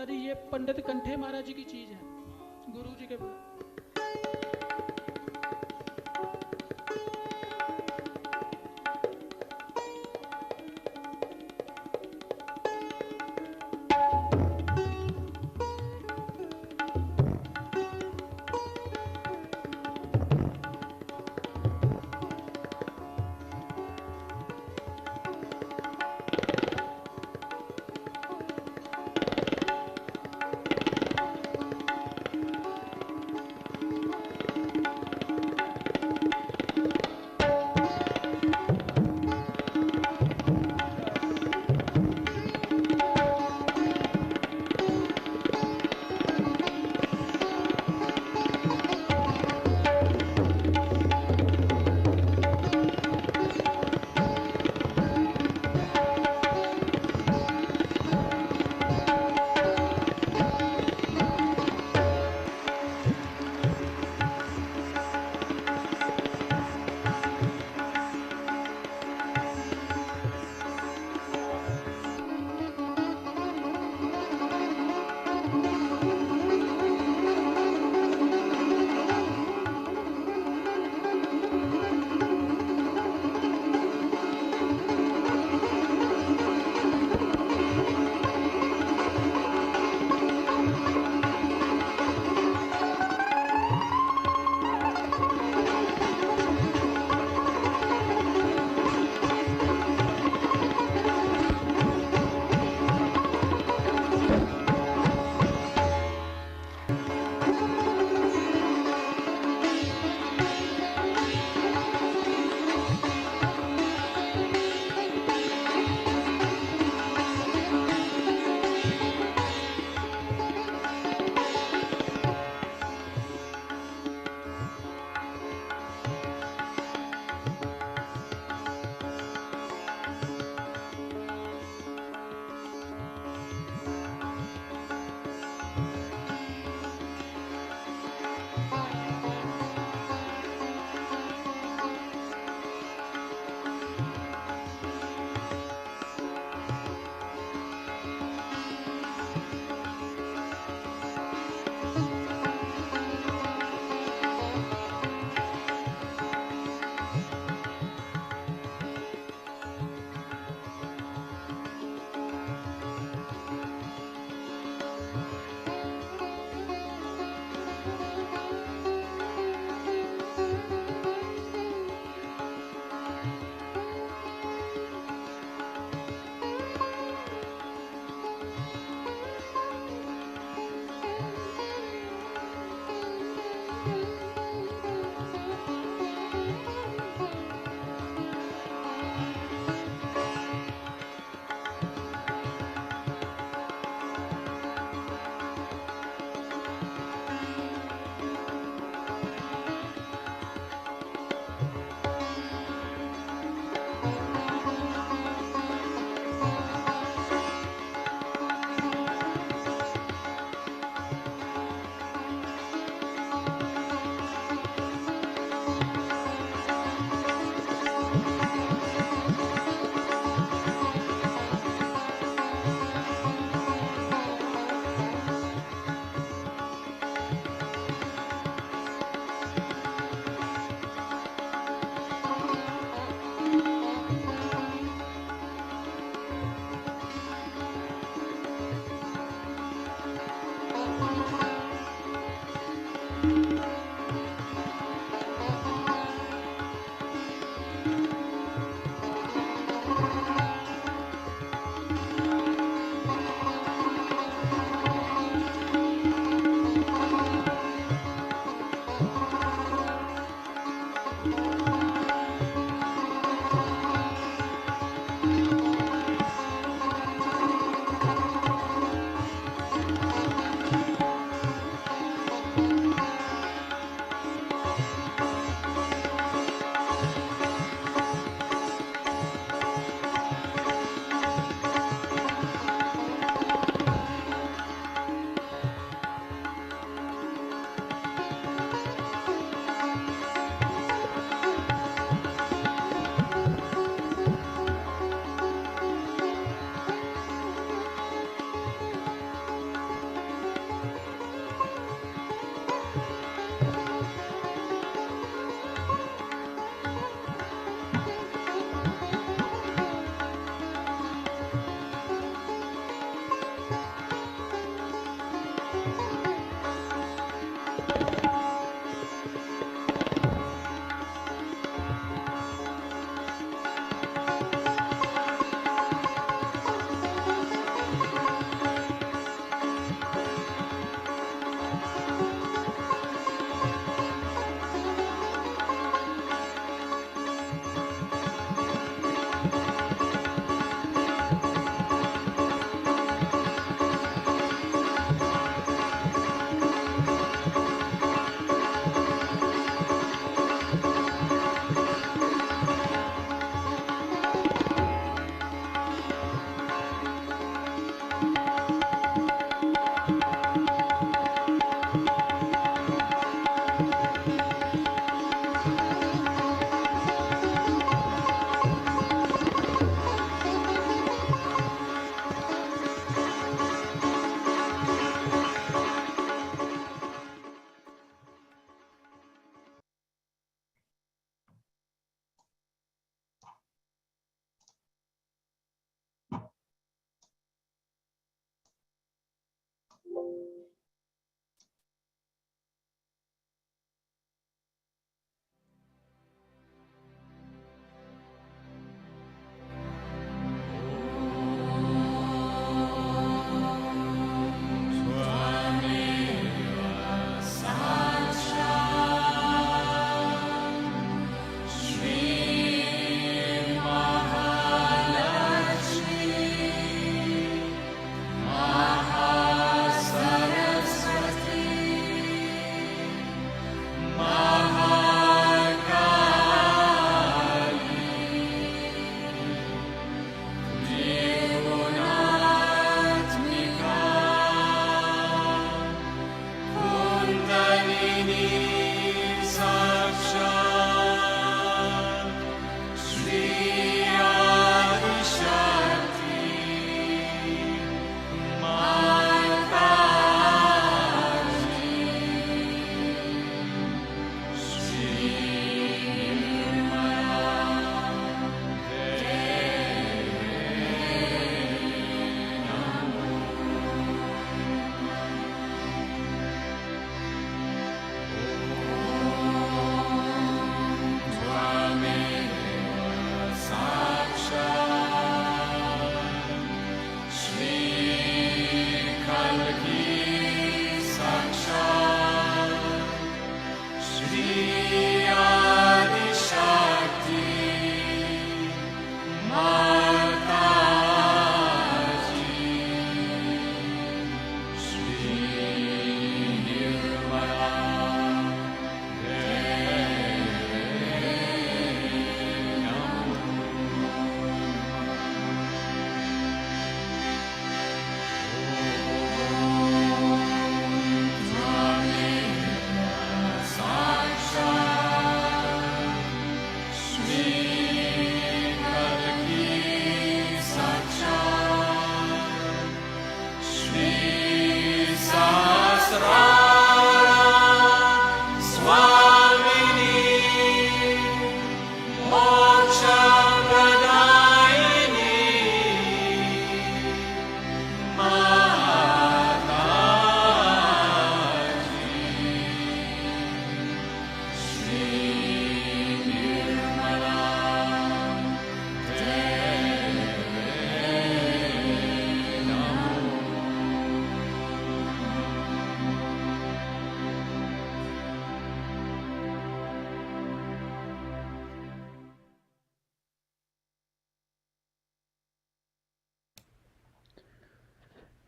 माता जी ये पंडित कंठे महाराज जी की चीज है, गुरु जी के पास।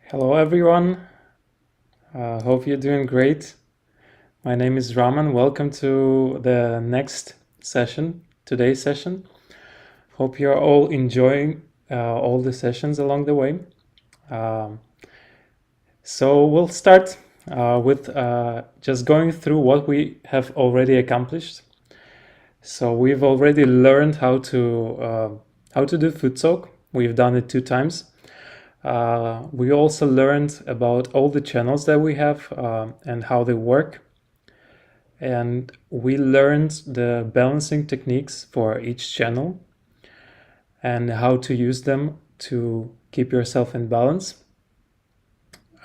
Hello everyone, hope you're doing great. My name is Raman. Welcome to the next session, today's session. Hope you're all enjoying all the sessions along the way. So we'll start with just going through what we have already accomplished. So we've already learned how to do foot soak. We've done it 2 times. We also learned about all the channels that we have and how they work. And we learned the balancing techniques for each channel and how to use them to keep yourself in balance.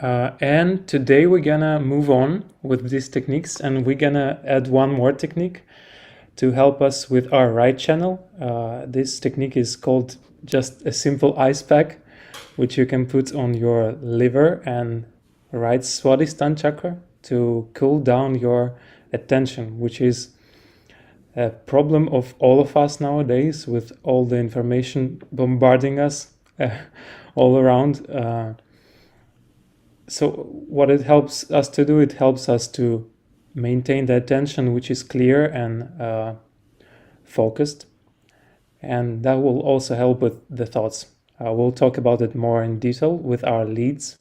And today we're gonna move on with these techniques, and we're gonna add one more technique to help us with our right channel. This technique is called just a simple ice pack, which you can put on your liver and right Swadhisthana chakra to cool down your attention, which is a problem of all of us nowadays with all the information bombarding us all around. So what it helps us to do, it helps us to maintain the attention, which is clear and focused, and that will also help with the thoughts. We'll talk about it more in detail with our leads.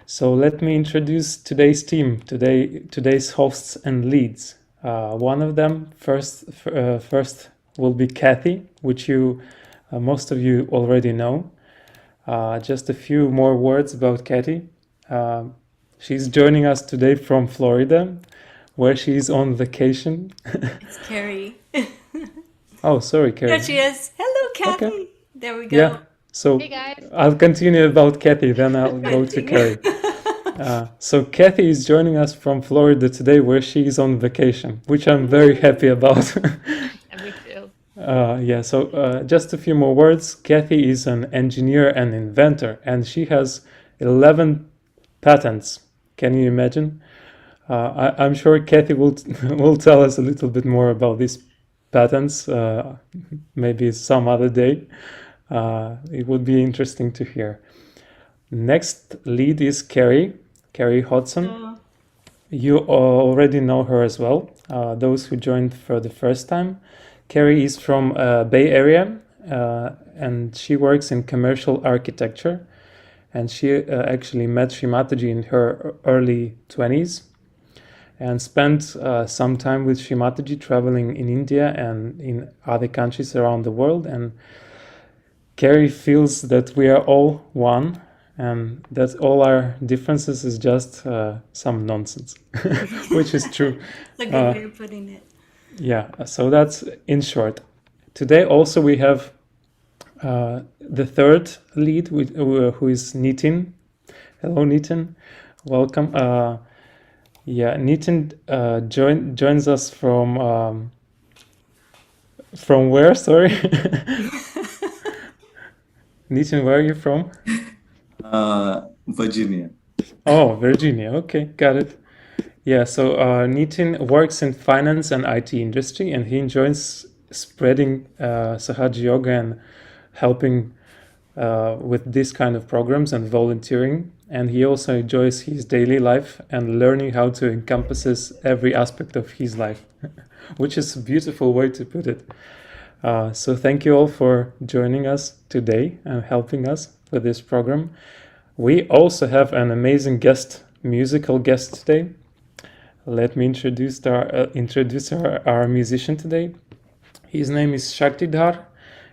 So let me introduce today's team, today's hosts and leads. One of them first will be Katty, which most of you already know. Just a few more words about Katty. She's joining us today from Florida, where she's on vacation. It's Kerry. Oh, sorry, Kerry. There she is. Hello, Katty. Okay. There we go. Yeah. So Hey guys. I'll continue about Katty, then I'll go to Kerry. So Katty is joining us from Florida today, where she is on vacation, which I'm very happy about. And me too. Yeah, so just a few more words. Katty is an engineer and inventor, and she has 11 patents. Can you imagine? I'm sure Katty will tell us a little bit more about these patents, maybe some other day. It would be interesting to hear. Next lead is Kerry Hodson. You already know her as well, those who joined for the first time. Kerry is from Bay Area, and she works in commercial architecture, and she actually met Shri Mataji in her early 20s and spent some time with Shri Mataji traveling in India and in other countries around the world. And Kerry feels that we are all one, and that all our differences is just some nonsense, which is true. It's a good way of putting it. Yeah, so that's in short. Today also we have the third lead, who is Nitin. Hello, Nitin. Welcome. Nitin joins us from where? Sorry. Nitin, where are you from? Virginia. Oh, Virginia. Okay, got it. Yeah, so Nitin works in finance and IT industry, and he enjoys spreading Sahaja Yoga and helping with this kind of programs and volunteering. And he also enjoys his daily life and learning how to encompasses every aspect of his life, which is a beautiful way to put it. So thank you all for joining us today and helping us with this program. We also have an amazing musical guest today. Let me introduce our musician today. His name is Shakthidar,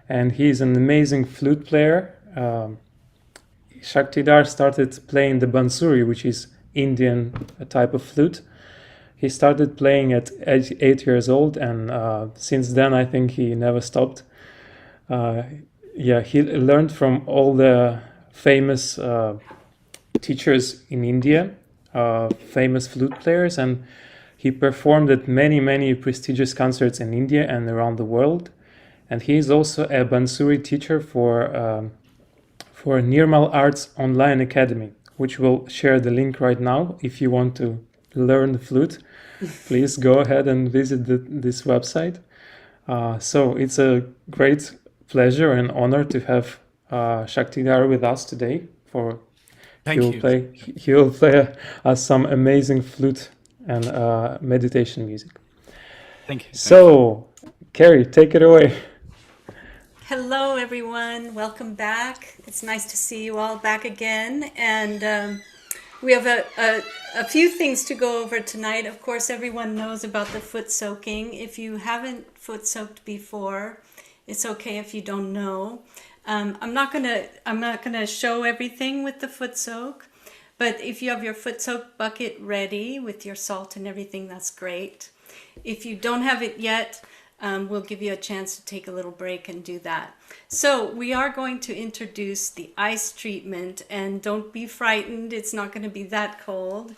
and he is an amazing flute player. Shakthidar started playing the bansuri, which is Indian type of flute. He started playing at 8 years old, and since then I think he never stopped. He learned from all the famous teachers in India, famous flute players, and he performed at many prestigious concerts in India and around the world. And he is also a Bansuri teacher for Nirmal Arts Online Academy, which we'll share the link right now. If you want to learn the flute, please go ahead and visit this website. So it's a great pleasure and honor to have Shakthidar with us today. He will play us some amazing flute and meditation music. Thank you. So, Kerry, take it away. Hello, everyone. Welcome back. It's nice to see you all back again. And we have a few things to go over tonight. Of course, everyone knows about the foot soaking. If you haven't foot soaked before, it's okay if you don't know. I'm not gonna show everything with the foot soak, but if you have your foot soak bucket ready with your salt and everything, that's great. If you don't have it yet, we'll give you a chance to take a little break and do that. So we are going to introduce the ice treatment, and don't be frightened, it's not going to be that cold.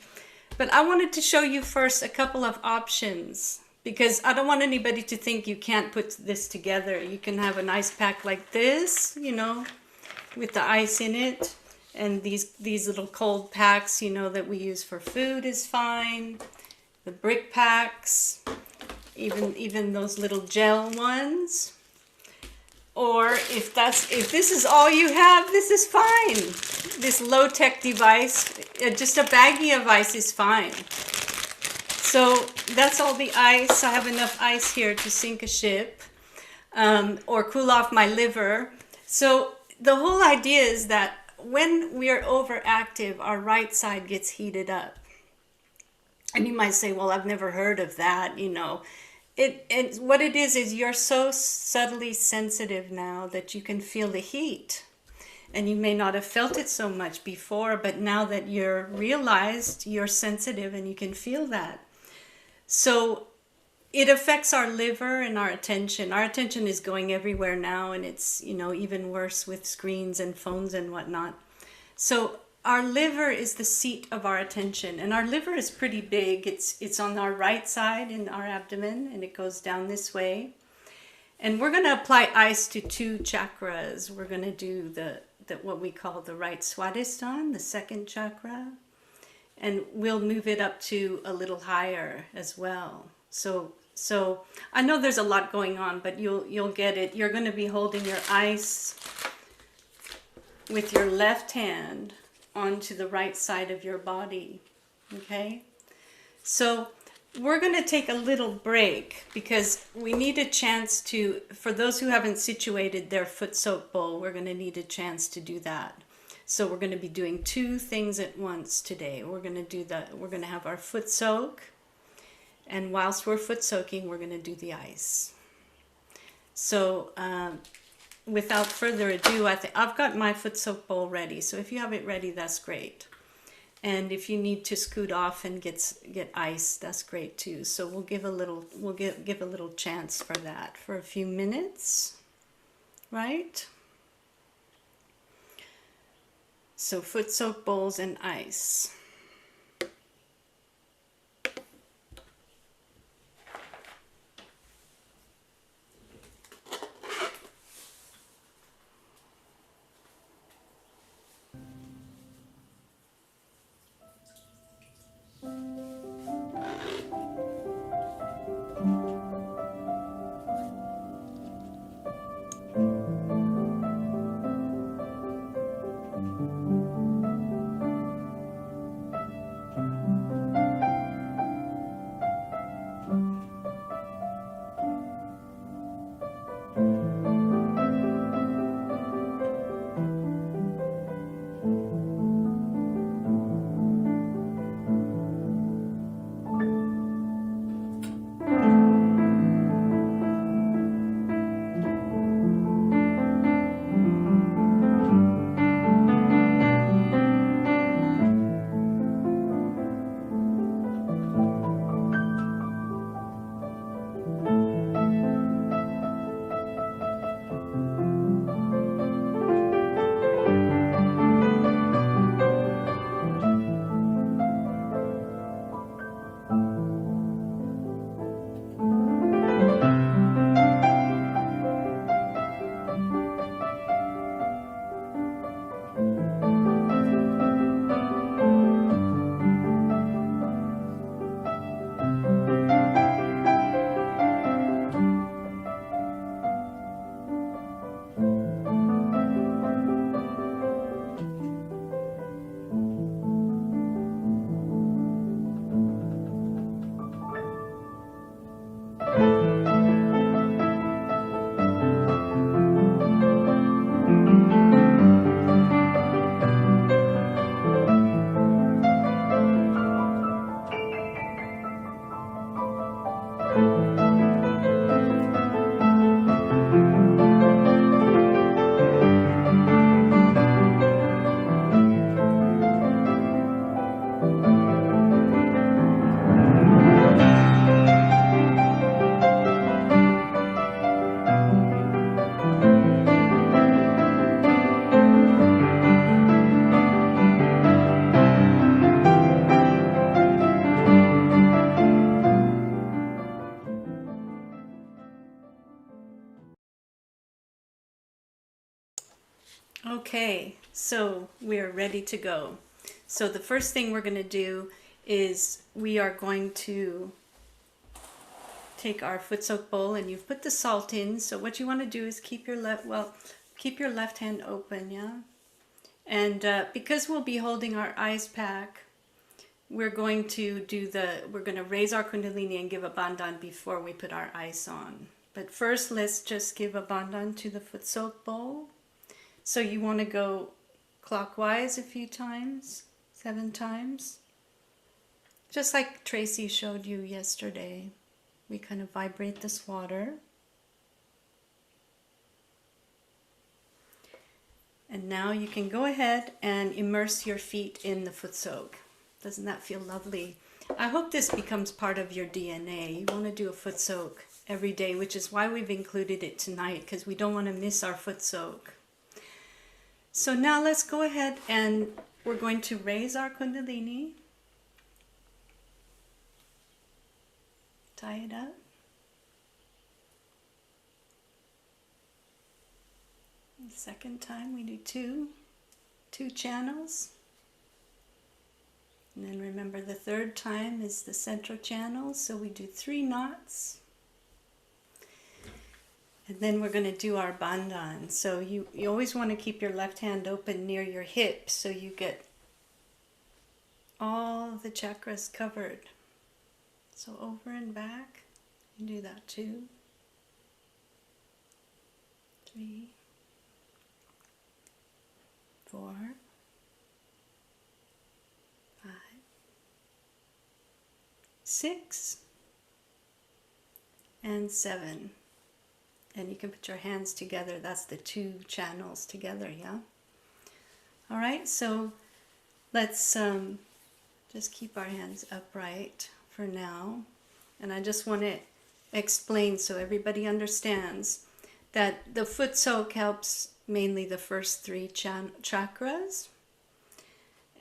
But I wanted to show you first a couple of options, because I don't want anybody to think you can't put this together. You can have an ice pack like this, you know, with the ice in it. And these little cold packs, you know, that we use for food is fine. The brick packs, even those little gel ones. Or if this is all you have, this is fine. This low-tech device, just a baggie of ice is fine. So that's all the ice. I have enough ice here to sink a ship or cool off my liver. So the whole idea is that when we are overactive, our right side gets heated up. And you might say, well, I've never heard of that, you know. What it is you're so subtly sensitive now that you can feel the heat. And you may not have felt it so much before, but now that you're realized, you're sensitive and you can feel that. So it affects our liver and our attention. Our attention is going everywhere now, and it's, you know, even worse with screens and phones and whatnot. So our liver is the seat of our attention, and our liver is pretty big. It's on our right side in our abdomen, and it goes down this way. And we're going to apply ice to two chakras. We're going to do the what we call the right Swadhisthana, the second chakra, and we'll move it up to a little higher as well. So I know there's a lot going on, but you'll get it. You're going to be holding your ice with your left hand onto the right side of your body, okay? So we're going to take a little break because we need a chance to, for those who haven't situated their foot soak bowl, we're going to need a chance to do that. So we're going to be doing two things at once today. We're going to have our foot soak, and whilst we're foot soaking, we're going to do the ice. So without further ado, I've got my foot soak bowl ready. So if you have it ready, that's great. And if you need to scoot off and get ice, that's great too. So we'll give a little chance for that for a few minutes, right? So foot soak bowls and ice. Okay, so we're ready to go. So the first thing we're going to do is we are going to take our foot soak bowl, and you've put the salt in. So what you want to do is keep your left hand open, yeah. And because we'll be holding our ice pack, we're going to raise our kundalini and give a bandhan before we put our ice on. But first, let's just give a bandhan to the foot soak bowl. So you want to go clockwise a few times, 7 times. Just like Tracy showed you yesterday. We kind of vibrate this water. And now you can go ahead and immerse your feet in the foot soak. Doesn't that feel lovely? I hope this becomes part of your DNA. You want to do a foot soak every day, which is why we've included it tonight, because we don't want to miss our foot soak. So now let's go ahead and we're going to raise our kundalini. Tie it up. The second time we do two channels. And then remember the third time is the central channel, so we do 3 knots. And then we're going to do our bandhan. So you always want to keep your left hand open near your hip so you get all the chakras covered. So over and back, you do that 2, 3, 4, 5, 6, and 7. And you can put your hands together. That's the 2 channels together, yeah? All right, so let's just keep our hands upright for now. And I just want to explain so everybody understands that the foot soak helps mainly the first 3 chakras.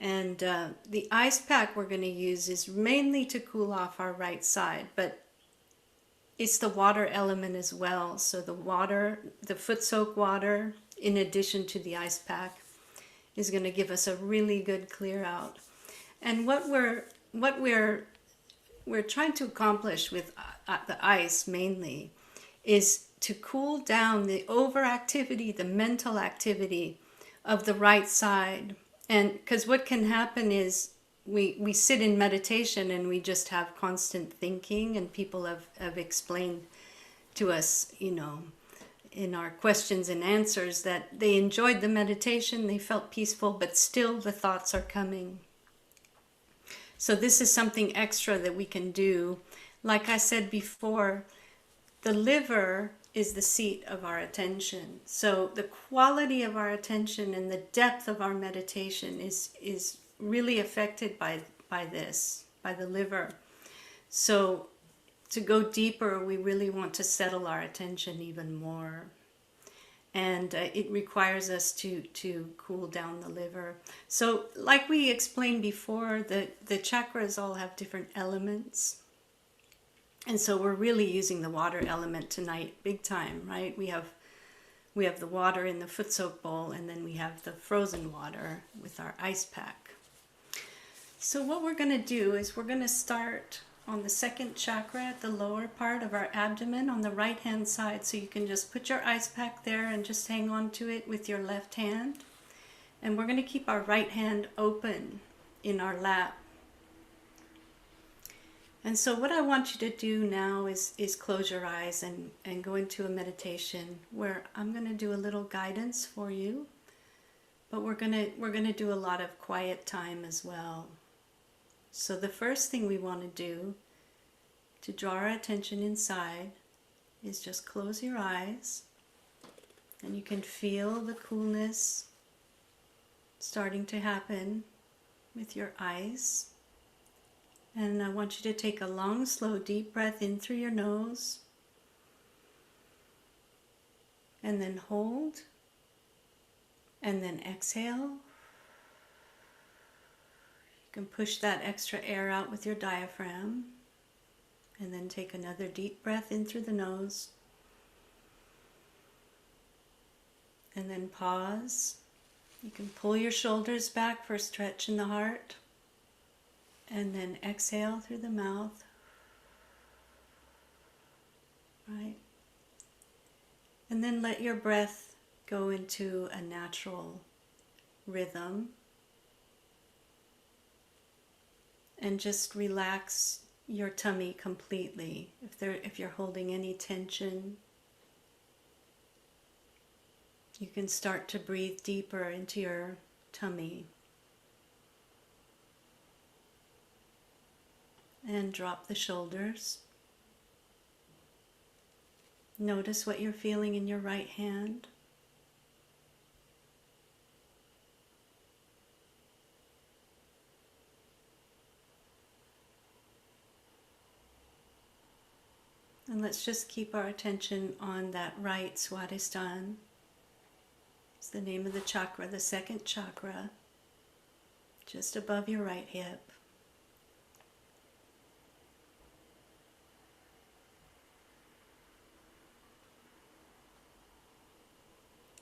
And the ice pack we're going to use is mainly to cool off our right side, but it's the water element as well. So the water, the foot soak water, in addition to the ice pack, is going to give us a really good clear out. And what we're trying to accomplish with the ice mainly is to cool down the overactivity, the mental activity of the right side. And because what can happen is we sit in meditation and we just have constant thinking, and people have explained to us, you know, in our questions and answers that they enjoyed the meditation, they felt peaceful, but still the thoughts are coming. So this is something extra that we can do. Like I said before, the liver is the seat of our attention. So the quality of our attention and the depth of our meditation is really affected by the liver. So to go deeper, we really want to settle our attention even more. And it requires us to cool down the liver. So like we explained before, the chakras all have different elements. And so we're really using the water element tonight, big time, right? We have the water in the foot soak bowl, and then we have the frozen water with our ice pack. So what we're going to do is we're going to start on the second chakra at the lower part of our abdomen on the right hand side. So you can just put your ice pack there and just hang on to it with your left hand. And we're going to keep our right hand open in our lap. And so what I want you to do now is close your eyes and go into a meditation where I'm going to do a little guidance for you, but we're going to do a lot of quiet time as well. So the first thing we want to do to draw our attention inside is just close your eyes, and you can feel the coolness starting to happen with your eyes. And I want you to take a long, slow, deep breath in through your nose, and then hold, and then exhale. You can push that extra air out with your diaphragm, and then take another deep breath in through the nose, and then pause You can pull your shoulders back for a stretch in the heart, and then exhale through the mouth. Right? And then let your breath go into a natural rhythm. And just relax your tummy completely. If you're holding any tension, you can start to breathe deeper into your tummy. And drop the shoulders. Notice what you're feeling in your right hand. And let's just keep our attention on that right Swadhisthana. It's the name of the chakra, the second chakra, just above your right hip.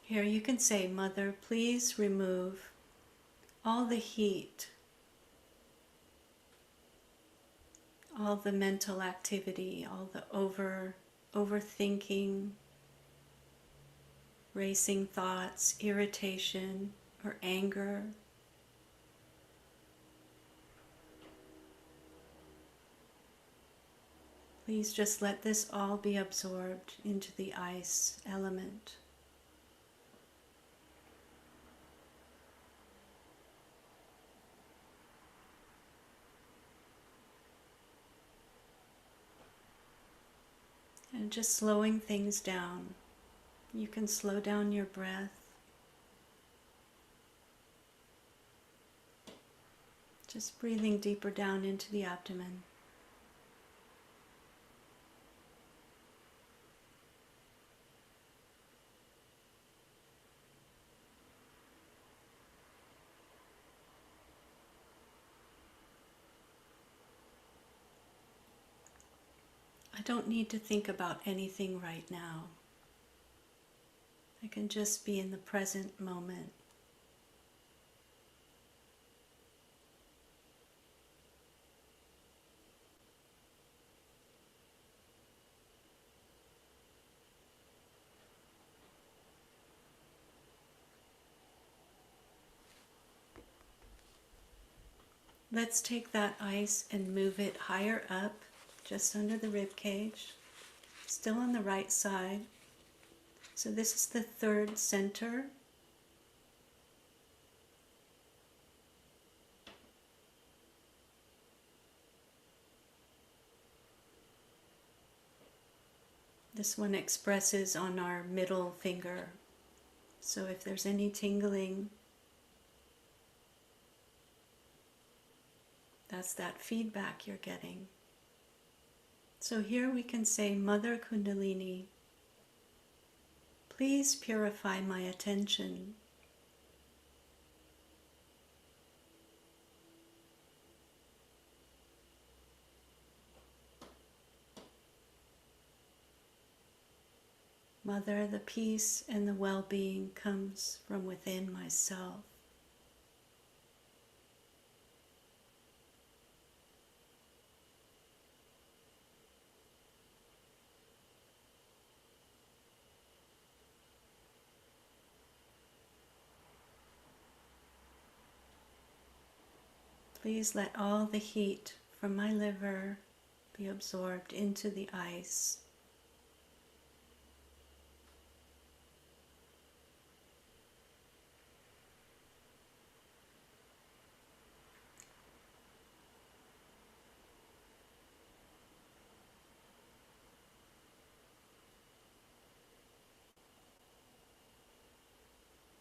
Here you can say, Mother, please remove all the heat, all the mental activity, all the overthinking, racing thoughts, irritation, or anger. Please just let this all be absorbed into the ice element. And just slowing things down. You can slow down your breath. Just breathing deeper down into the abdomen. I don't need to think about anything right now. I can just be in the present moment. Let's take that ice and move it higher up, just under the rib cage, still on the right side. So this is the third center. This one expresses on our middle finger. So if there's any tingling, that's that feedback you're getting. So here we can say, Mother Kundalini, please purify my attention. Mother, the peace and the well-being comes from within myself. Please let all the heat from my liver be absorbed into the ice.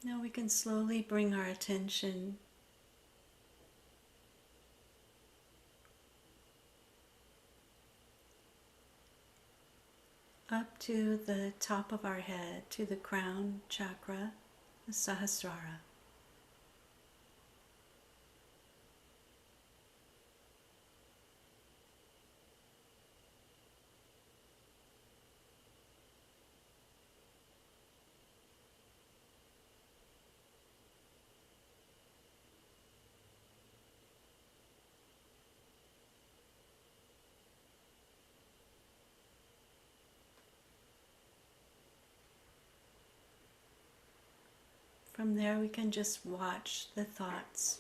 Now we can slowly bring our attention up to the top of our head, to the crown chakra, the Sahasrara. from there we can just watch the thoughts.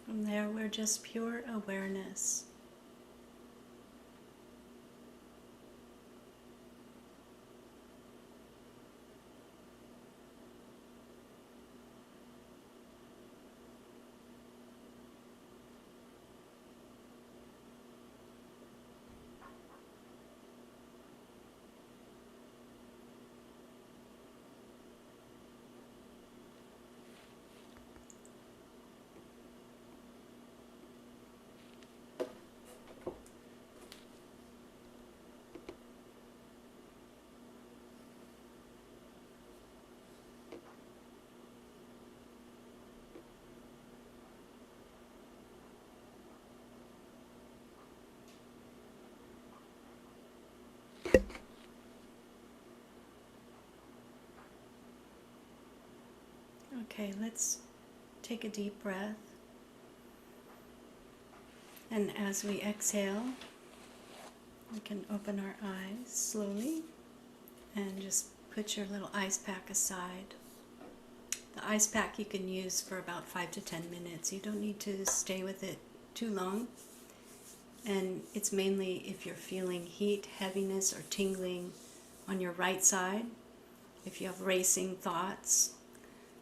From there, we're just pure awareness. Okay, let's take a deep breath. And as we exhale, we can open our eyes slowly and just put your little ice pack aside. The ice pack you can use for about 5 to 10 minutes. You don't need to stay with it too long. And it's mainly if you're feeling heat, heaviness, or tingling on your right side, if you have racing thoughts,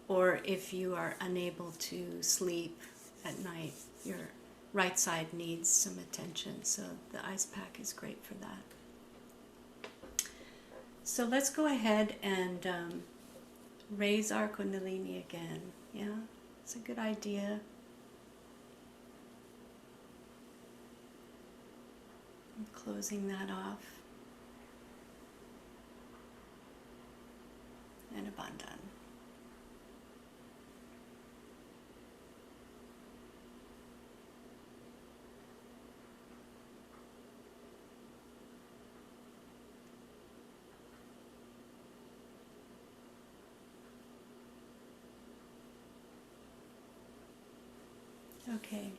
or if you are unable to sleep at night, your right side needs some attention. So the ice pack is great for that. So let's go ahead and raise our Kundalini again. Yeah, it's a good idea. I'm closing that off. And abandon. Okay,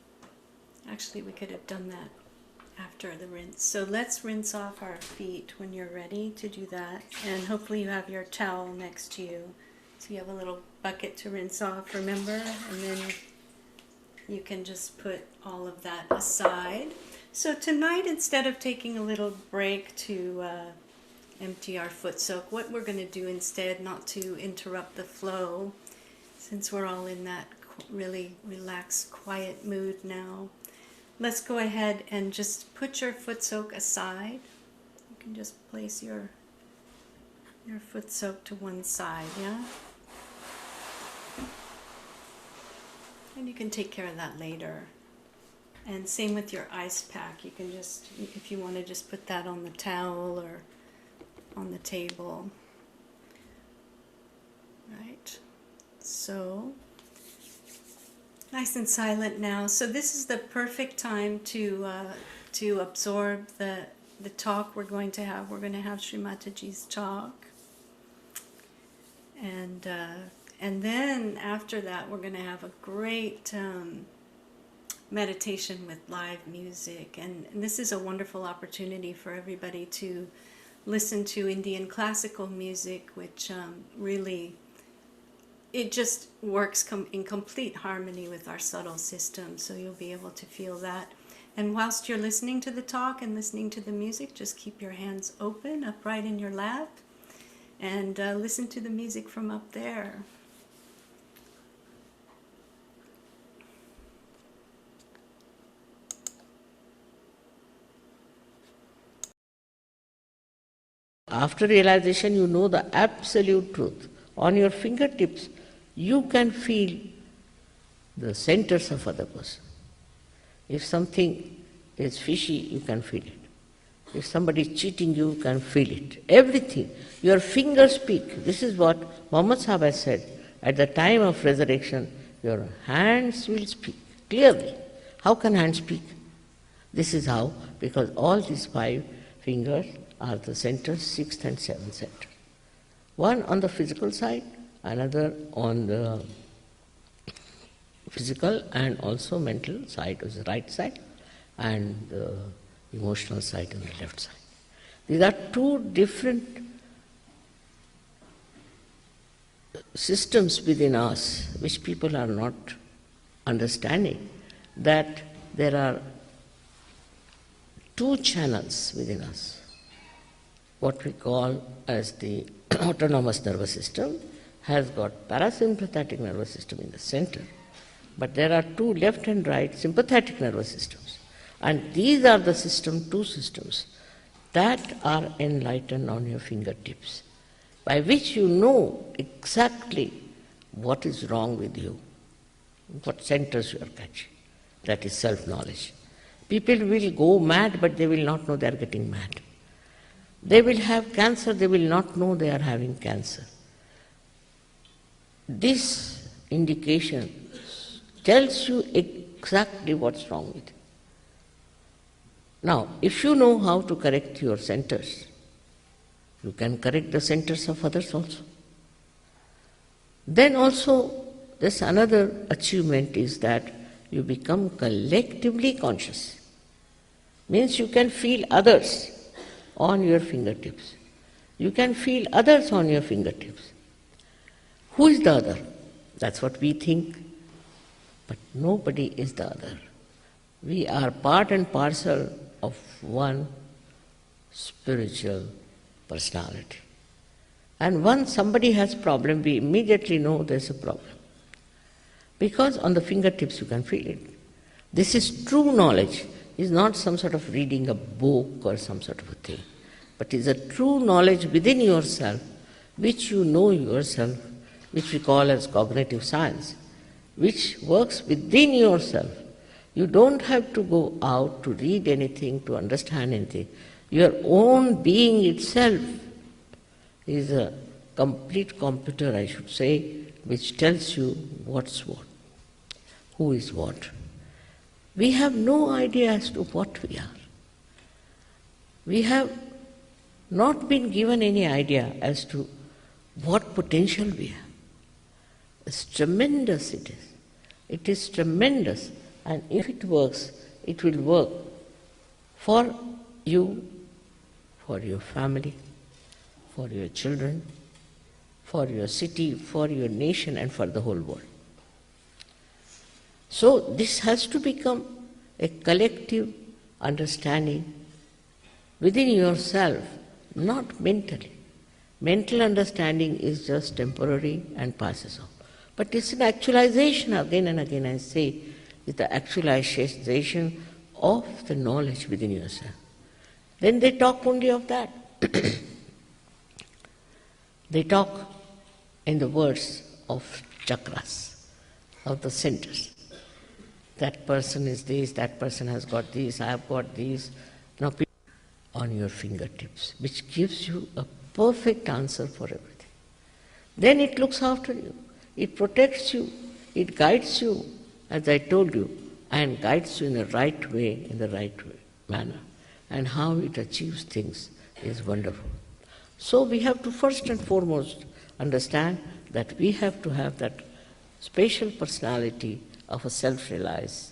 actually we could have done that after the rinse. So let's rinse off our feet when you're ready to do that. And hopefully you have your towel next to you. So you have a little bucket to rinse off, remember? And then you can just put all of that aside. So tonight, instead of taking a little break to empty our foot soak, what we're going to do instead, not to interrupt the flow, since we're all in that really relaxed, quiet mood now, let's go ahead and just put your foot soak aside. You can just place your foot soak to one side, yeah? And you can take care of that later. And same with your ice pack. You can just, if you want to just put that on the towel or on the table. Right? So, nice and silent now. So this is the perfect time to absorb the talk we're going to have. We're going to have Shri Mataji's talk. And then after that, we're going to have a great meditation with live music. And this is a wonderful opportunity for everybody to listen to Indian classical music, which really, it just works in complete harmony with our subtle system. So you'll be able to feel that. And whilst you're listening to the talk and listening to the music, just keep your hands open, upright in your lap, and listen to the music from up there. after realization you know the absolute truth. On your fingertips, you can feel the centers of other person. If something is fishy, you can feel it. If somebody is cheating you, you can feel it. Everything. Your fingers speak. This is what Muhammad Sahib has said. At the time of resurrection, your hands will speak clearly. How can hands speak? This is how, because all these 5 fingers are the centers, 6th and 7th center. One on the physical side, another on the physical and also mental side is the right side, and the emotional side on the left side. These are 2 different systems within us which people are not understanding, that there are 2 channels within us. What we call as the autonomous nervous system has got parasympathetic nervous system in the center, but there are 2 left and right sympathetic nervous systems. And these are the 2 systems that are enlightened on your fingertips, by which you know exactly what is wrong with you, what centers you are catching. That is self-knowledge. People will go mad, but they will not know they are getting mad. They will have cancer, they will not know they are having cancer. This indication tells you exactly what's wrong with you. Now, if you know how to correct your centers, you can correct the centers of others also. Then also, there's another achievement is that you become collectively conscious. Means you can feel others on your fingertips. You can feel others on your fingertips. Who is the other? That's what we think. But nobody is the other. We are part and parcel of one spiritual personality. And once somebody has a problem, we immediately know there's a problem. Because on the fingertips you can feel it. This is true knowledge. It's not some sort of reading a book or some sort of a thing, but it's a true knowledge within yourself, which you know yourself, which we call as cognitive science, which works within yourself. You don't have to go out to read anything, to understand anything. Your own being itself is a complete computer, I should say, which tells you what's what, who is what. We have no idea as to what we are. We have not been given any idea as to what potential we have. It's tremendous it is. It is tremendous. And if it works, it will work for you, for your family, for your children, for your city, for your nation, and for the whole world. So this has to become a collective understanding within yourself, not mentally. Mental understanding is just temporary and passes off. But it's an actualization, again and again I say, it's the actualization of the knowledge within yourself. Then they talk only of that. They talk in the words of chakras, of the centers. That person is this, that person has got this, I have got this. Now, on your fingertips, which gives you a perfect answer for everything. Then it looks after you, it protects you, it guides you, as I told you, and guides you in the right way, in the right manner. And how it achieves things is wonderful. So we have to first and foremost understand that we have to have that spatial personality of a self-realized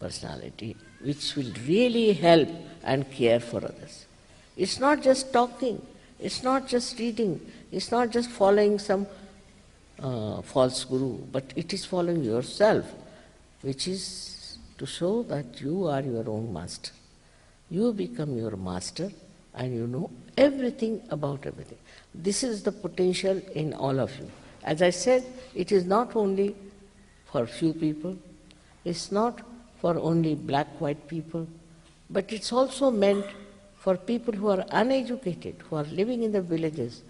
personality, which will really help and care for others. It's not just talking, it's not just reading, it's not just following some false guru, but it is following yourself, which is to show that you are your own master. You become your master and you know everything about everything. This is the potential in all of you. As I said, it is not only for few people, it's not for only black-white people, but it's also meant for people who are uneducated, who are living in the villages,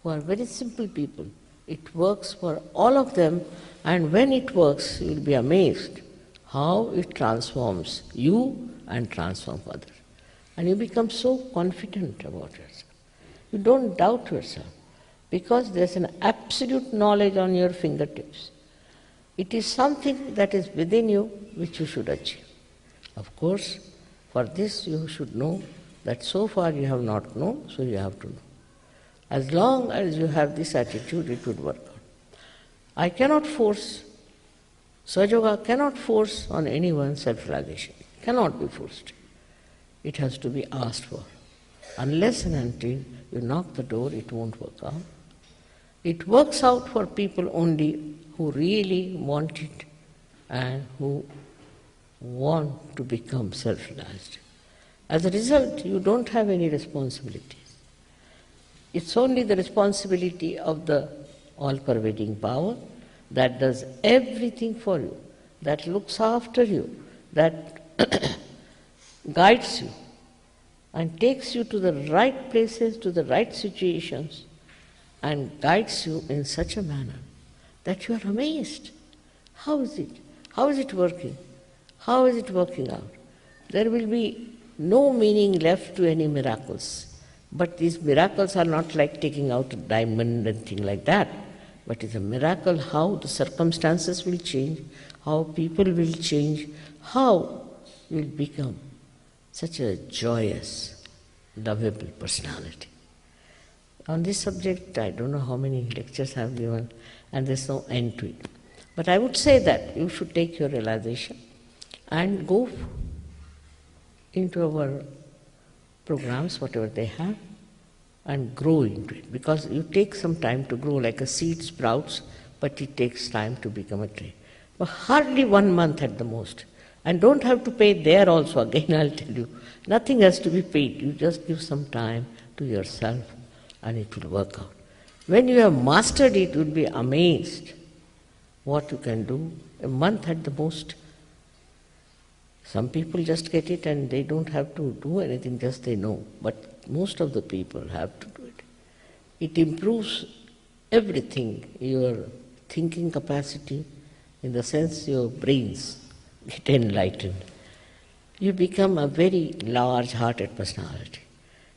who are very simple people. It works for all of them, and when it works, you will be amazed how it transforms you and transforms others. And you become so confident about yourself. You don't doubt yourself because there's an absolute knowledge on your fingertips. It is something that is within you which you should achieve. Of course, for this you should know that so far you have not known, so you have to know. As long as you have this attitude, it would work out. I cannot force, Sahaja Yoga cannot force on anyone self-realization. It cannot be forced. It has to be asked for. Unless and until you knock the door, it won't work out. It works out for people only who really want it and who want to become self-realized. As a result, you don't have any responsibilities. It's only the responsibility of the all-pervading power that does everything for you, that looks after you, that guides you and takes you to the right places, to the right situations, and guides you in such a manner that you are amazed. How is it? How is it working? How is it working out? There will be no meaning left to any miracles. But these miracles are not like taking out a diamond and things like that. But it's a miracle how the circumstances will change, how people will change, how you will become such a joyous, lovable personality. On this subject, I don't know how many lectures I have given, and there's no end to it. But I would say that you should take your realization and go into our programs, whatever they have, and grow into it. Because you take some time to grow, like a seed sprouts, but it takes time to become a tree. But hardly 1 month at the most. And don't have to pay there also, again I'll tell you. Nothing has to be paid. You just give some time to yourself and it will work out. When you have mastered it, you'll be amazed what you can do. A month at the most. Some people just get it and they don't have to do anything, just they know. But most of the people have to do it. It improves everything, your thinking capacity, in the sense your brains get enlightened. You become a very large-hearted personality.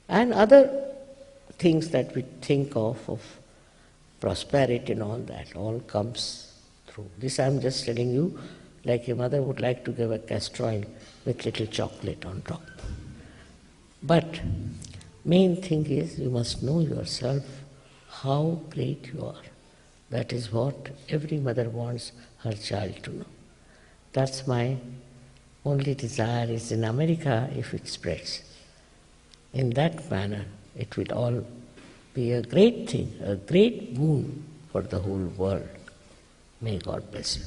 And other things that we think of prosperity and all that, all comes through. This I'm just telling you, like a mother would like to give a castor oil with little chocolate on top. But main thing is you must know yourself how great you are. That is what every mother wants her child to know. That's my only desire is in America, if it spreads. In that manner, it will all be a great thing, a great boon for the whole world. May God bless you.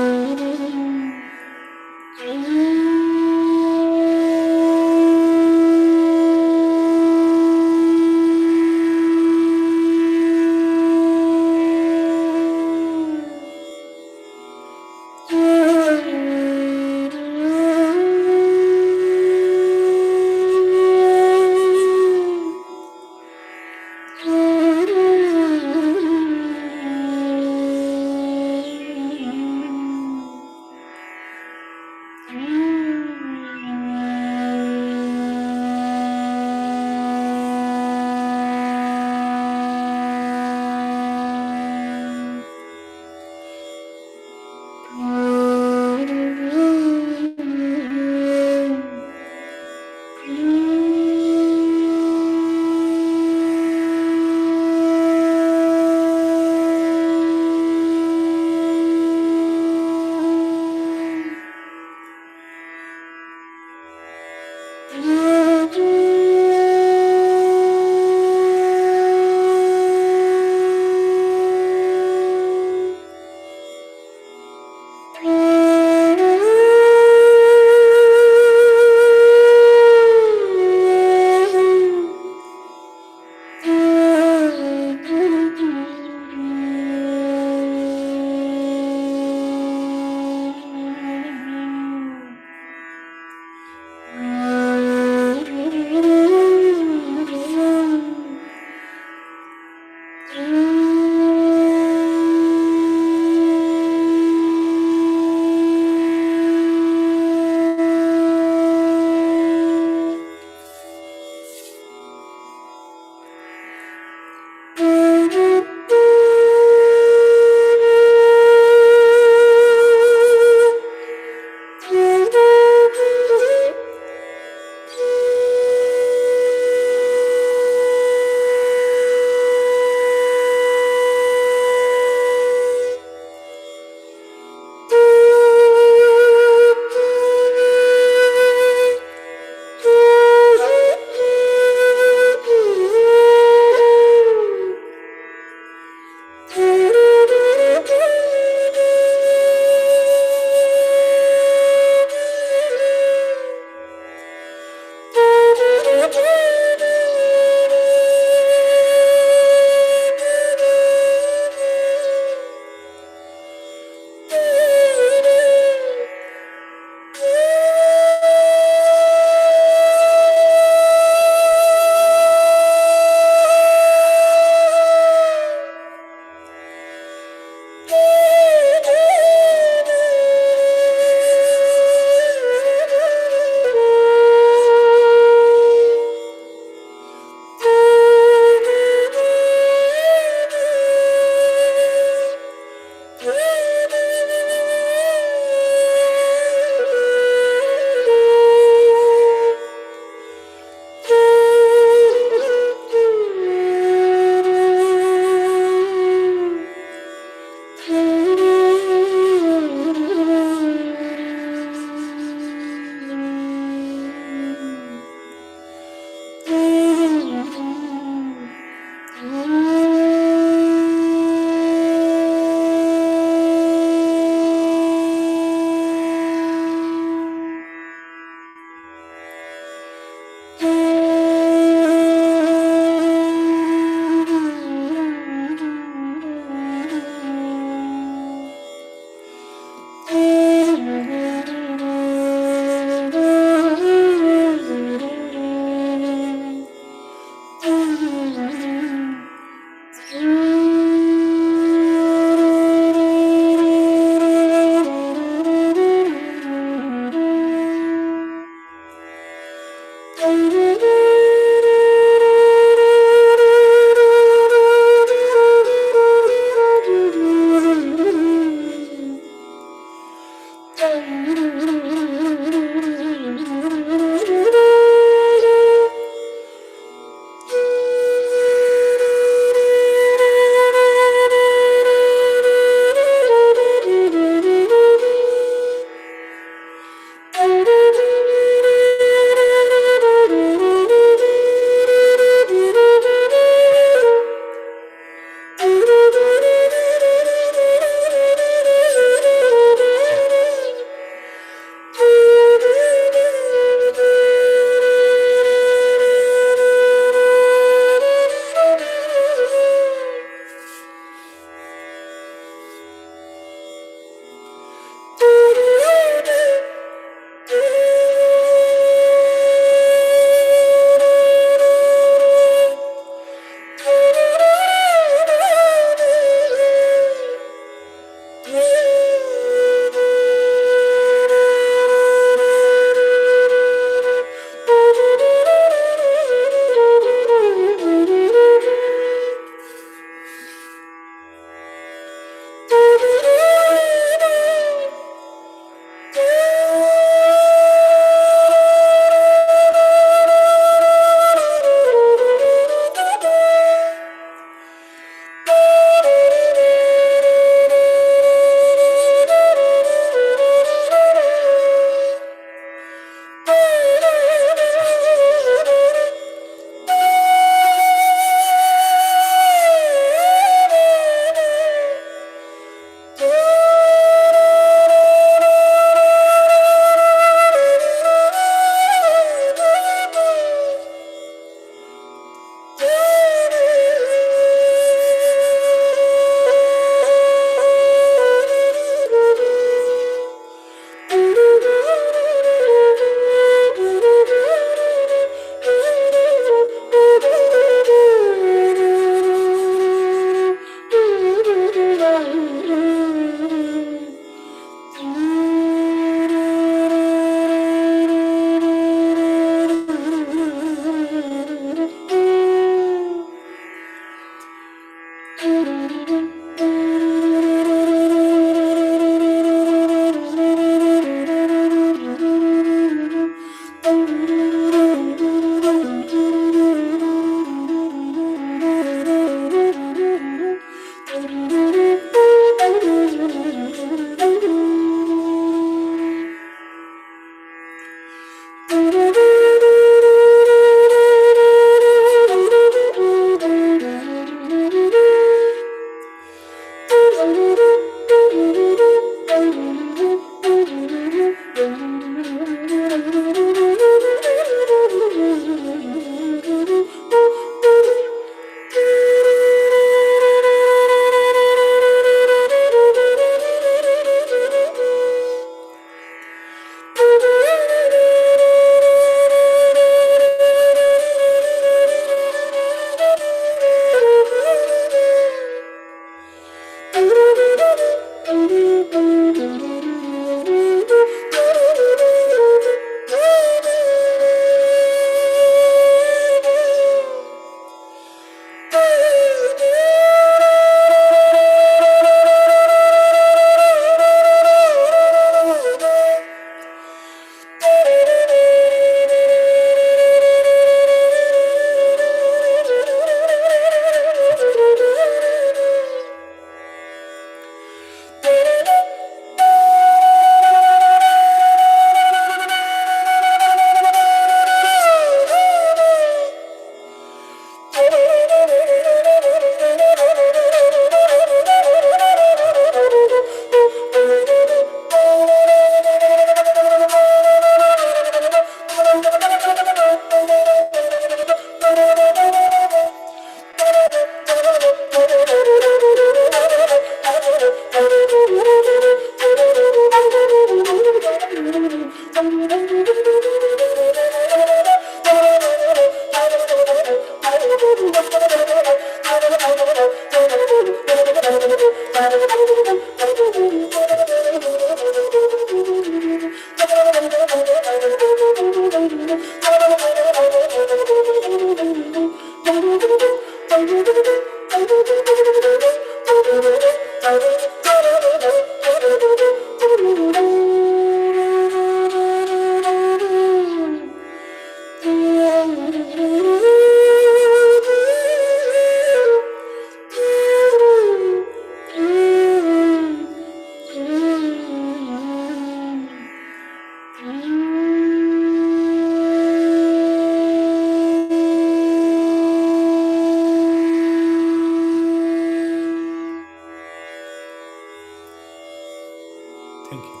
Thank you.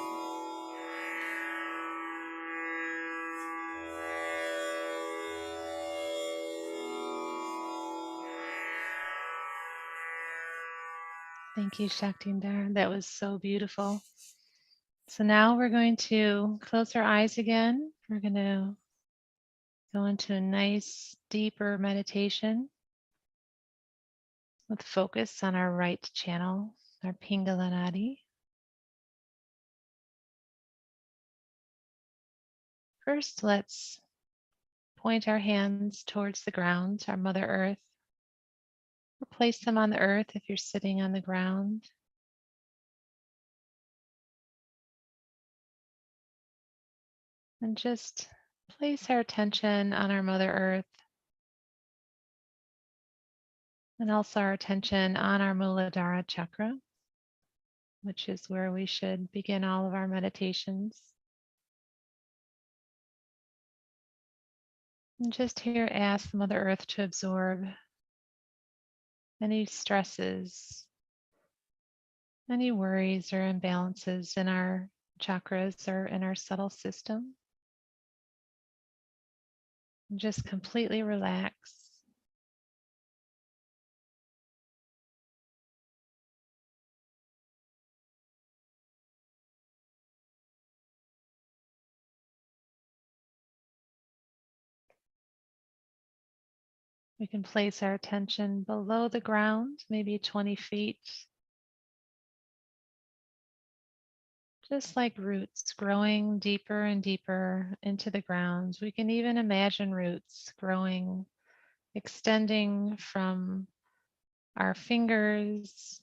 Thank you, Shakthidar. That was so beautiful. So now we're going to close our eyes again. We're going to go into a nice, deeper meditation with focus on our right channel, our Pingala Nadi. First, let's point our hands towards the ground, our Mother Earth, or place them on the earth if you're sitting on the ground. And just place our attention on our Mother Earth and also our attention on our Muladhara chakra, which is where we should begin all of our meditations. And just here ask Mother Earth to absorb any stresses, any worries or imbalances in our chakras or in our subtle system. And just completely relax. We can place our attention below the ground, maybe 20 feet, just like roots growing deeper and deeper into the ground. We can even imagine roots growing, extending from our fingers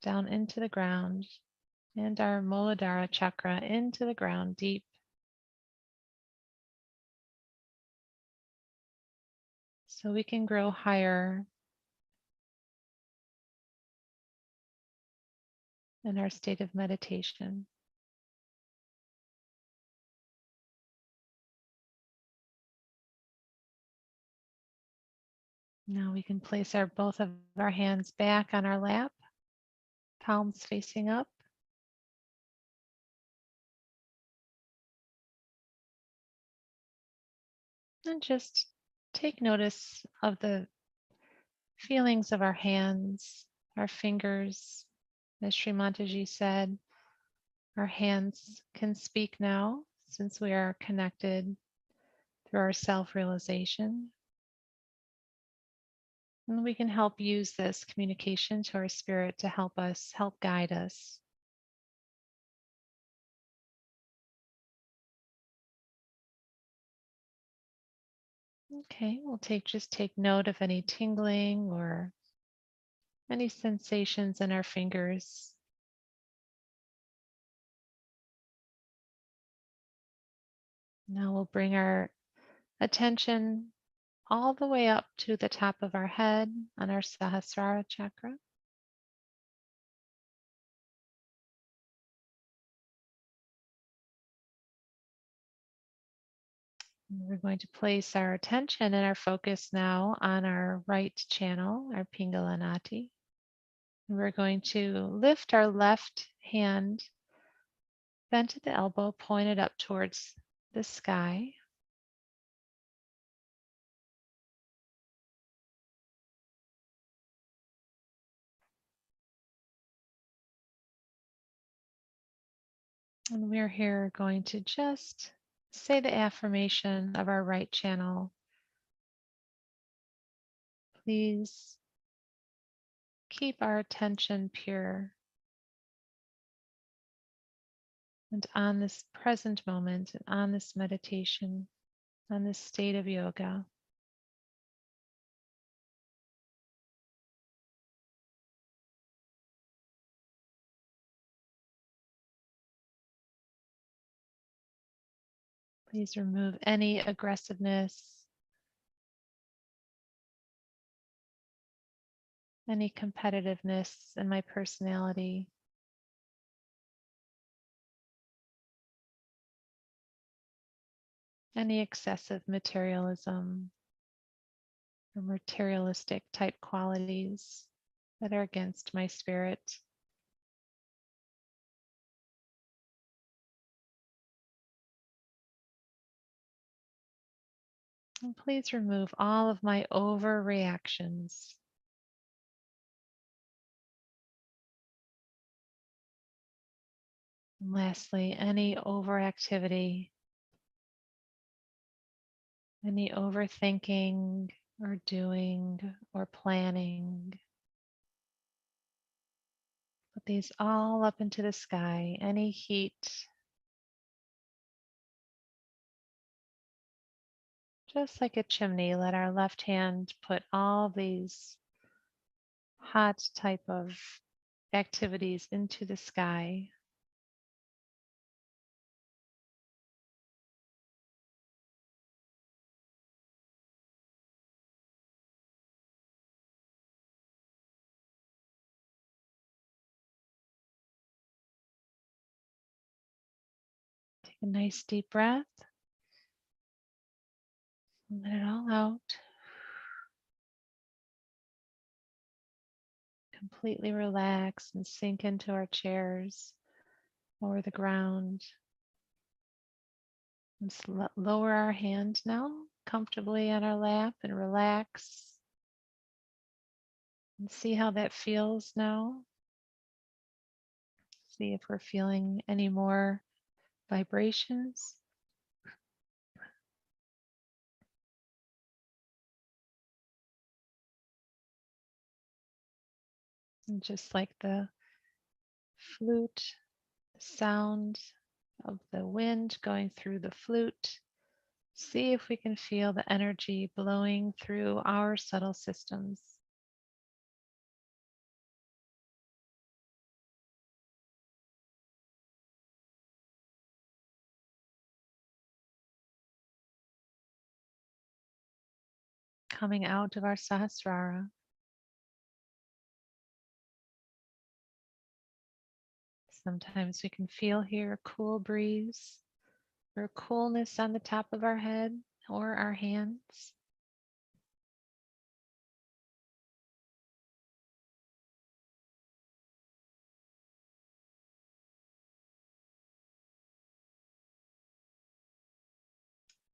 down into the ground and our Muladhara chakra into the ground deep. So we can grow higher in our state of meditation. Now we can place both of our hands back on our lap, palms facing up. And just take notice of the feelings of our hands, our fingers. As Shri Mataji said, our hands can speak now since we are connected through our self-realization. And we can help use this communication to our spirit to help us, help guide us. Okay, we'll just take note of any tingling or any sensations in our fingers. Now we'll bring our attention all the way up to the top of our head on our Sahasrara chakra. We're going to place our attention and our focus now on our right channel, our Pingala Nati. We're going to lift our left hand bent at the elbow, pointed up towards the sky. And we're here going to just say the affirmation of our right channel. Please keep our attention pure and on this present moment and on this meditation, on this state of yoga. Please remove any aggressiveness, any competitiveness in my personality. Any excessive materialism or materialistic type qualities that are against my spirit. And please remove all of my overreactions. And lastly, any overactivity, any overthinking or doing or planning. Put these all up into the sky, any heat. Just like a chimney, let our left hand put all these hot type of activities into the sky. Take a nice deep breath. And let it all out. Completely relax and sink into our chairs or the ground. Let's lower our hand now comfortably on our lap and relax. And see how that feels now. See if we're feeling any more vibrations. And just like the flute, the sound of the wind going through the flute, see if we can feel the energy blowing through our subtle systems. Coming out of our Sahasrara. Sometimes we can feel here a cool breeze or a coolness on the top of our head or our hands.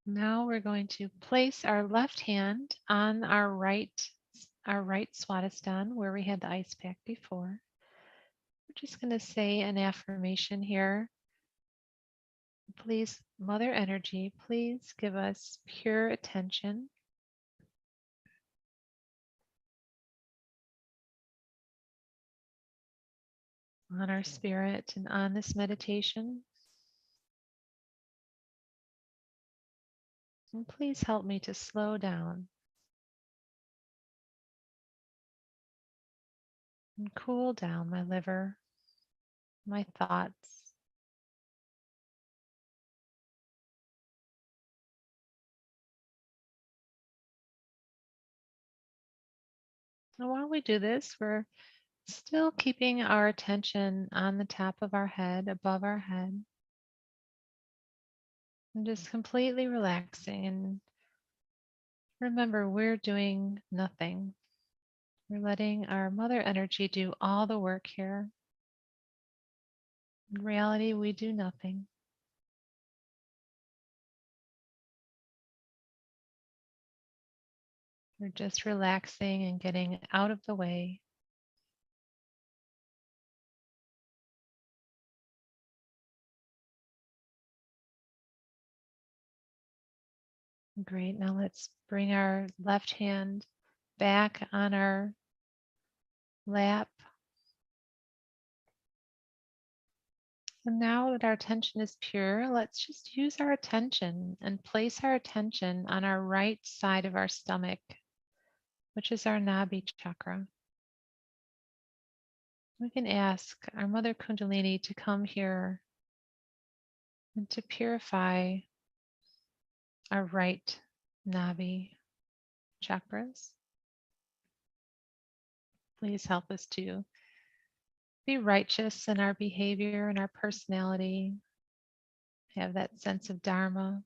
Now we're going to place our left hand on our right Swadhisthana where we had the ice pack before. We're just going to say an affirmation here. Please, Mother Energy, please give us pure attention. On our spirit and on this meditation. And please help me to slow down and cool down my liver, my thoughts. And while we do this, we're still keeping our attention on the top of our head, above our head, and just completely relaxing. And remember, we're doing nothing. We're letting our mother energy do all the work here. In reality, we do nothing. We're just relaxing and getting out of the way. Great. Now let's bring our left hand back on our lap. And now that our attention is pure, let's just use our attention and place our attention on our right side of our stomach, which is our Nabi chakra. We can ask our Mother Kundalini to come here and to purify our right Nabi chakras. Please help us to be righteous in our behavior and our personality, have that sense of Dharma.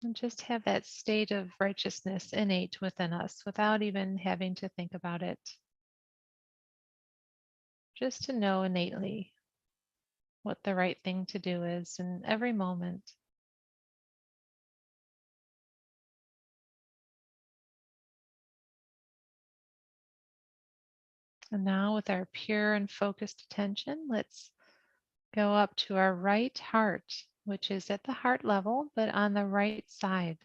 And just have that state of righteousness innate within us without even having to think about it. Just to know innately what the right thing to do is in every moment. And now with our pure and focused attention, let's go up to our right heart, which is at the heart level, but on the right side.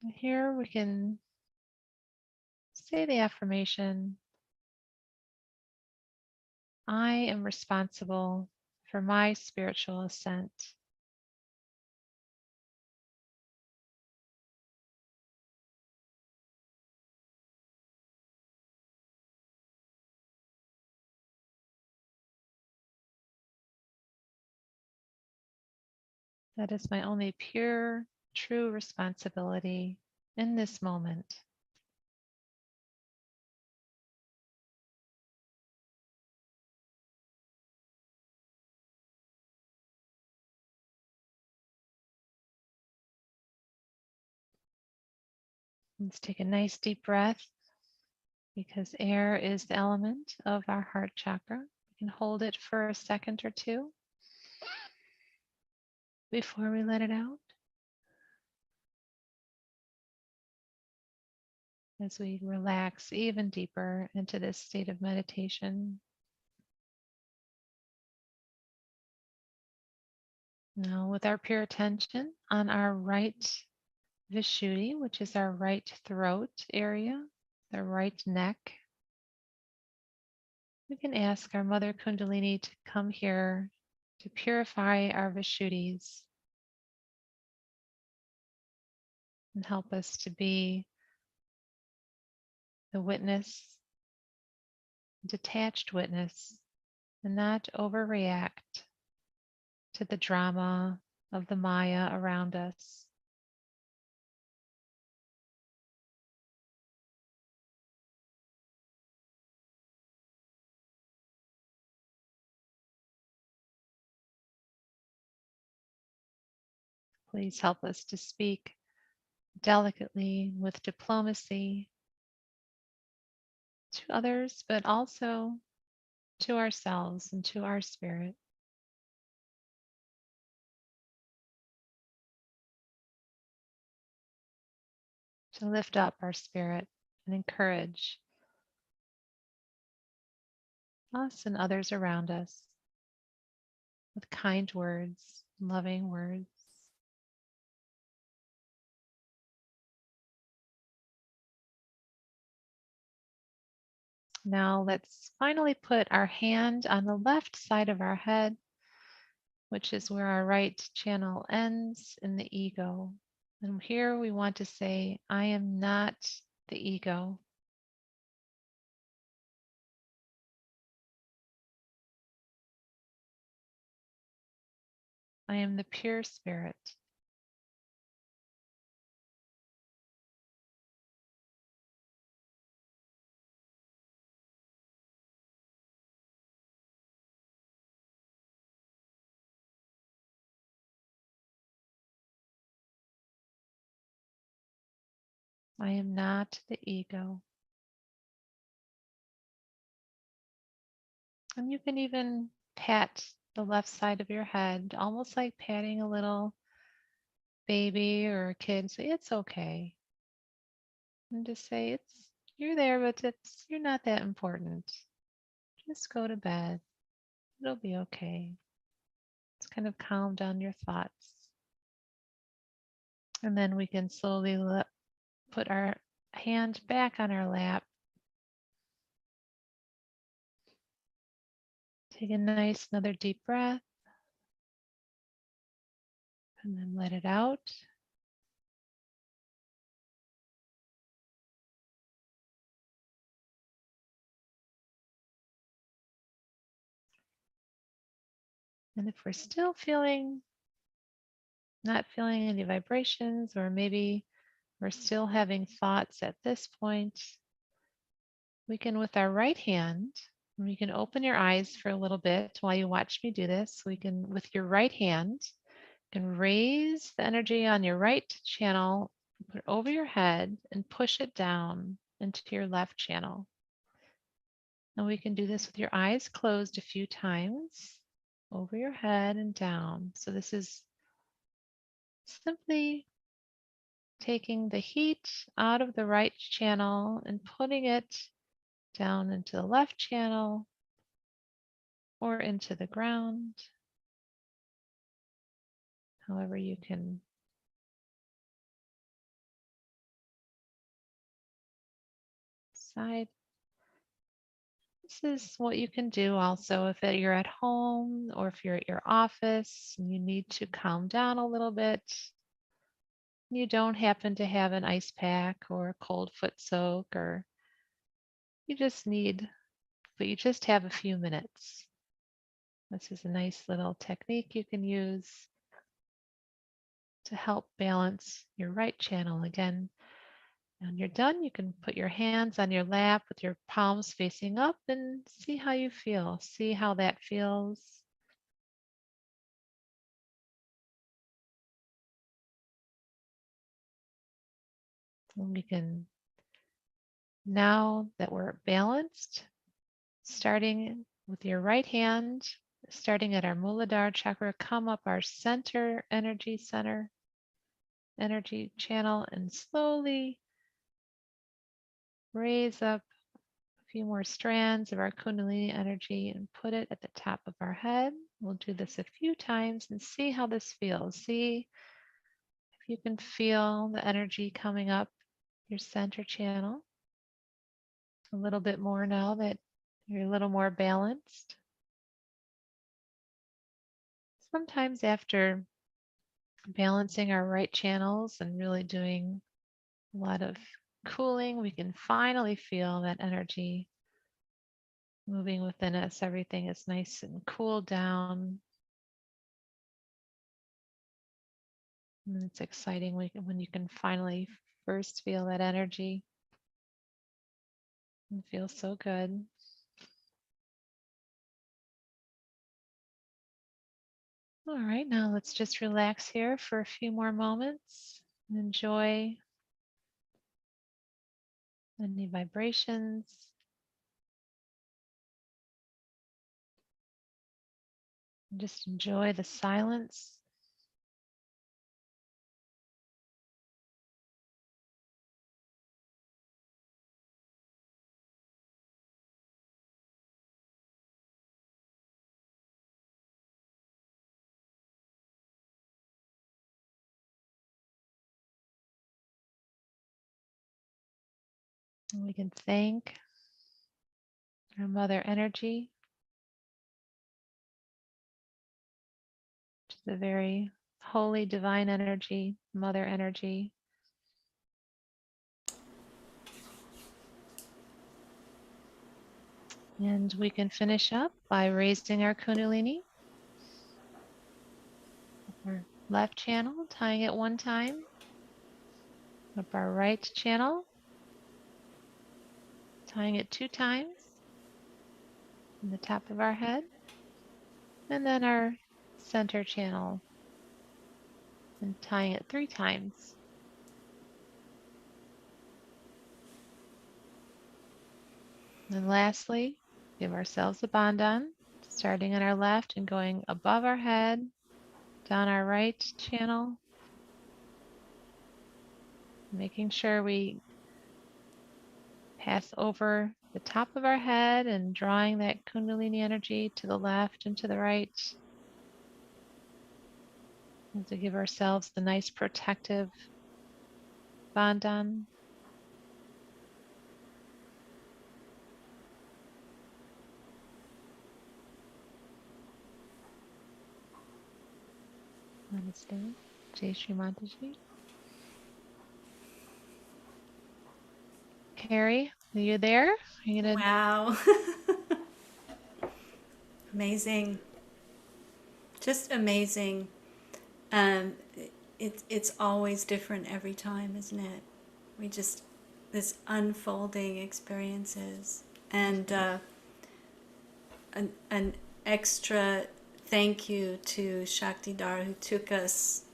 And here we can say the affirmation, I am responsible for my spiritual ascent. That is my only pure, true responsibility in this moment. Let's take a nice deep breath because air is the element of our heart chakra. We can hold it for a second or two before we let it out. As we relax even deeper into this state of meditation. Now with our pure attention on our right Vishuddhi, which is our right throat area, the right neck, we can ask our Mother Kundalini to come here to purify our Vishuddhis and help us to be the witness, detached witness, and not overreact to the drama of the Maya around us. Please help us to speak delicately with diplomacy to others, but also to ourselves and to our spirit. To lift up our spirit and encourage us and others around us with kind words, loving words. Now let's finally put our hand on the left side of our head, which is where our right channel ends in the ego. And here we want to say, I am not the ego. I am the pure spirit. I am not the ego. And you can even pat the left side of your head, almost like patting a little baby or a kid. Say, it's okay. And just say, you're there, but you're not that important. Just go to bed. It'll be okay. It's kind of calm down your thoughts. And then we can slowly put our hand back on our lap. Take a nice, another deep breath. And then let it out. And if we're still not feeling any vibrations, or maybe we're still having thoughts at this point, we can, with our right hand, we can open your eyes for a little bit while you watch me do this. We can, with your right hand, you can raise the energy on your right channel, put it over your head, and push it down into your left channel. And we can do this with your eyes closed a few times, over your head and down. So this is simply taking the heat out of the right channel and putting it down into the left channel or into the ground, however you can decide. This is what you can do also if you're at home or if you're at your office and you need to calm down a little bit. You don't happen to have an ice pack or a cold foot soak, or you just have a few minutes. This is a nice little technique you can use to help balance your right channel again. When you're done, you can put your hands on your lap with your palms facing up and see how you feel. See how that feels. And we can, now that we're balanced, starting with your right hand, starting at our Muladhara chakra, come up our energy channel, and slowly raise up a few more strands of our Kundalini energy and put it at the top of our head. We'll do this a few times and see how this feels. See if you can feel the energy coming up your center channel a little bit more now that you're a little more balanced. Sometimes after balancing our right channels and really doing a lot of cooling, we can finally feel that energy moving within us. Everything is nice and cooled down. And it's exciting when you can finally first feel that energy. It feels so good. All right, now let's just relax here for a few more moments and enjoy any vibrations Just enjoy the silence. And we can thank our mother energy, which is a very holy divine energy, mother energy. And we can finish up by raising our Kundalini, our left channel, tying it one time, up our right channel, tying it 2 times in the top of our head, and then our center channel and tying it 3 times. And lastly, give ourselves a bandhan, starting on our left and going above our head, down our right channel, making sure we pass over the top of our head and drawing that Kundalini energy to the left and to the right. And to give ourselves the nice protective bandhan. Namaste. Jai Shri Mataji. Kerry, are you there? Are you gonna... Wow. Amazing. Just amazing. It's always different every time, isn't it? We just, this unfolding experiences. And an extra thank you to Shakthidar, who took us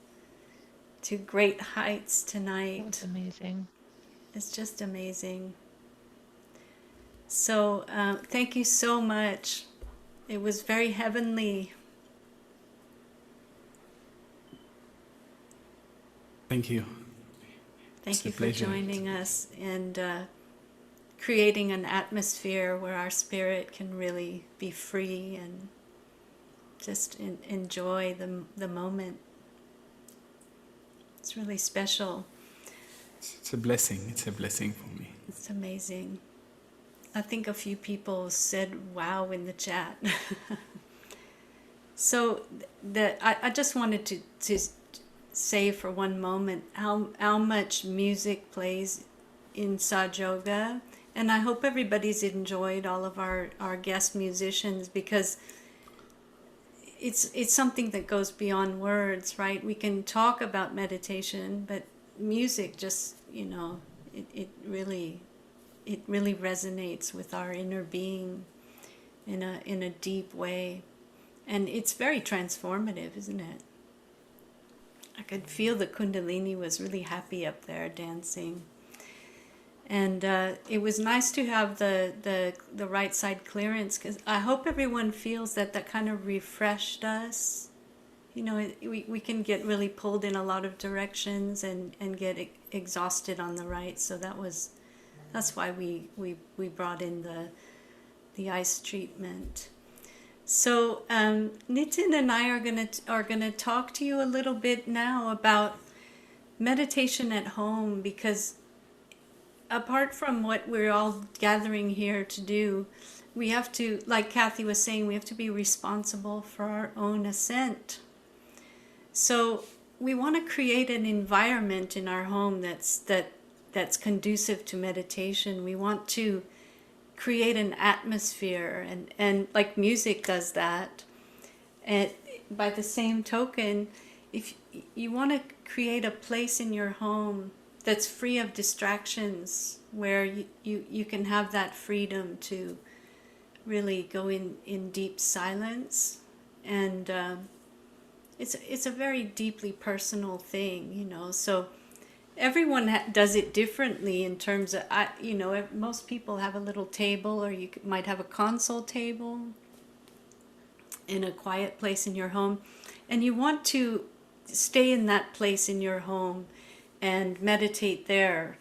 to great heights tonight. That's amazing. It's just amazing. So thank you so much. It was very heavenly. Thank you. Thank you for joining us and creating an atmosphere where our spirit can really be free and just enjoy the moment. It's really special. It's a blessing. It's a blessing for me. It's amazing. I think a few people said wow in the chat. So I just wanted to say for one moment how much music plays in Sahaja Yoga, and I hope everybody's enjoyed all of our guest musicians, because it's something that goes beyond words, right? We can talk about meditation, but music just, it really resonates with our inner being in a deep way, and it's very transformative, isn't it? I could feel the Kundalini was really happy up there dancing. And it was nice to have the right side clearance, because I hope everyone feels that kind of refreshed us. We can get really pulled in a lot of directions and get exhausted on the right. So that's why we brought in the ice treatment. So Nitin and I are gonna talk to you a little bit now about meditation at home, because apart from what we're all gathering here to do, we have to, like Kathy was saying, we have to be responsible for our own ascent. So we want to create an environment in our home that's conducive to meditation. We want to create an atmosphere, and like music does that. And by the same token, if you want to create a place in your home that's free of distractions, where you can have that freedom to really go in deep silence, and it's a very deeply personal thing, so everyone does it differently in terms of, most people have a little table, or you might have a console table. in a quiet place in your home, and you want to stay in that place in your home and meditate there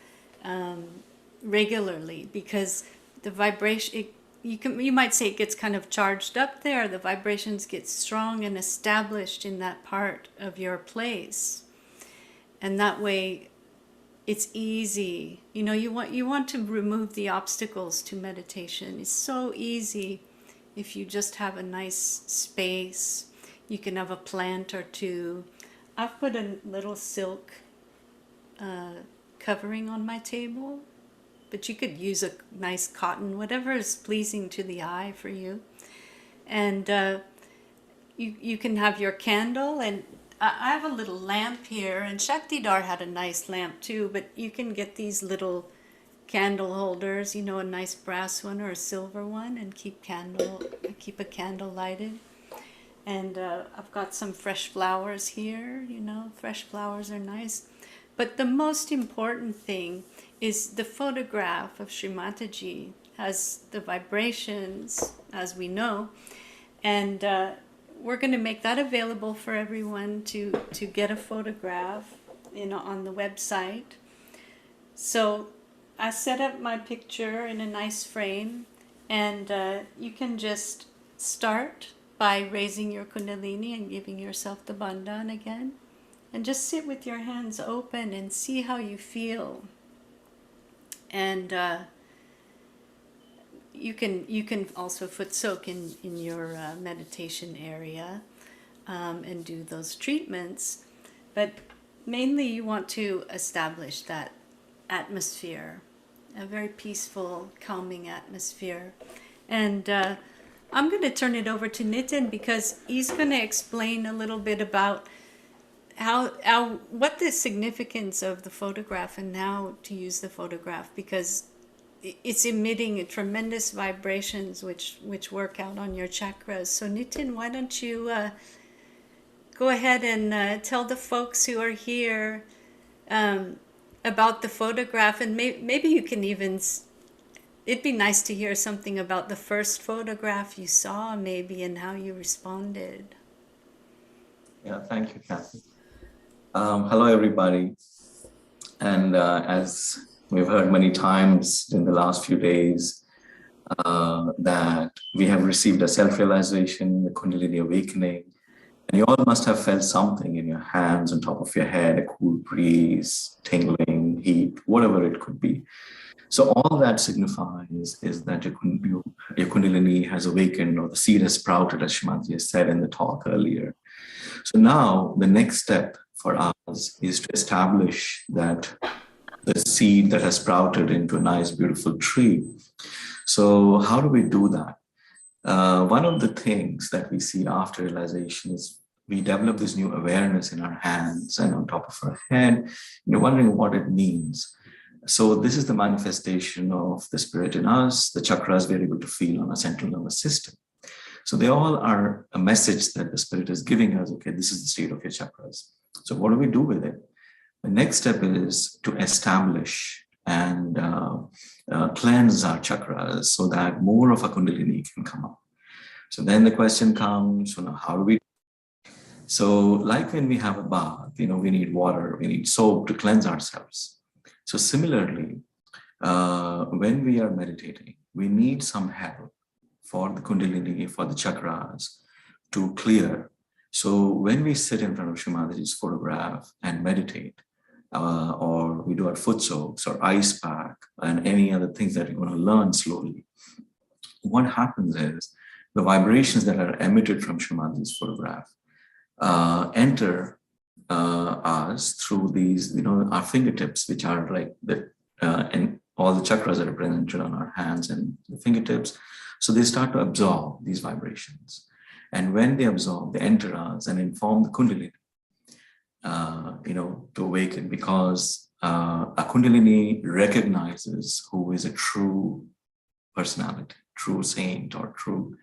regularly, because the vibration, you might say it gets kind of charged up there. The vibrations get strong and established in that part of your place, and that way it's easy. You know, you want to remove the obstacles to meditation. It's so easy if you just have a nice space. You can have a plant or two. I've put a little silk covering on my table, but you could use a nice cotton, whatever is pleasing to the eye for you. And you can have your candle, and I have a little lamp here, and Shakthidar had a nice lamp too, but you can get these little candle holders, you know, a nice brass one or a silver one, and keep a candle lighted. And I've got some fresh flowers here, you know, fresh flowers are nice. But the most important thing is the photograph of Shri Mataji has the vibrations, as we know, and we're going to make that available for everyone to get a photograph, you know, on the website. So I set up my picture in a nice frame, and you can just start by raising your kundalini and giving yourself the bandhan again, and just sit with your hands open and see how you feel. And you can also foot soak in your meditation area and do those treatments, but mainly you want to establish that atmosphere, a very peaceful, calming atmosphere. And I'm going to turn it over to Nitin, because he's going to explain a little bit about what the significance of the photograph and how to use the photograph, because it's emitting tremendous vibrations which work out on your chakras. So Nitin, why don't you go ahead and tell the folks who are here about the photograph, and maybe you can even, it'd be nice to hear something about the first photograph you saw maybe and how you responded. Yeah, thank you, Katty. Hello, everybody. And as we've heard many times in the last few days, that we have received a self-realization, the Kundalini awakening, and you all must have felt something in your hands, on top of your head, a cool breeze, tingling, heat, whatever it could be. So all that signifies is that your Kundalini has awakened, or the seed has sprouted, as Shri Mataji said in the talk earlier. So now the next step for us is to establish that the seed that has sprouted into a nice, beautiful tree. So how do we do that? One of the things that we see after realization is we develop this new awareness in our hands and on top of our head, wondering what it means. So this is the manifestation of the spirit in us. The chakras we're able to feel on our central nervous system. So they all are a message that the spirit is giving us. Okay, this is the state of your chakras. So what do we do with it? The next step is to establish and cleanse our chakras so that more of a Kundalini can come up. So then the question comes, how do we? So like when we have a bath, we need water, we need soap to cleanse ourselves. So similarly, when we are meditating, we need some help for the Kundalini, for the chakras to clear. So when we sit in front of Shri Mataji's photograph and meditate, or we do our foot soaks or ice pack and any other things that you're going to learn slowly, what happens is the vibrations that are emitted from Shri Mataji's photograph enter us through these, our fingertips, which are like and all the chakras are represented on our hands and the fingertips. So they start to absorb these vibrations. And when they absorb, they enter us and inform the Kundalini, to awaken, because a Kundalini recognizes who is a true personality, true saint or true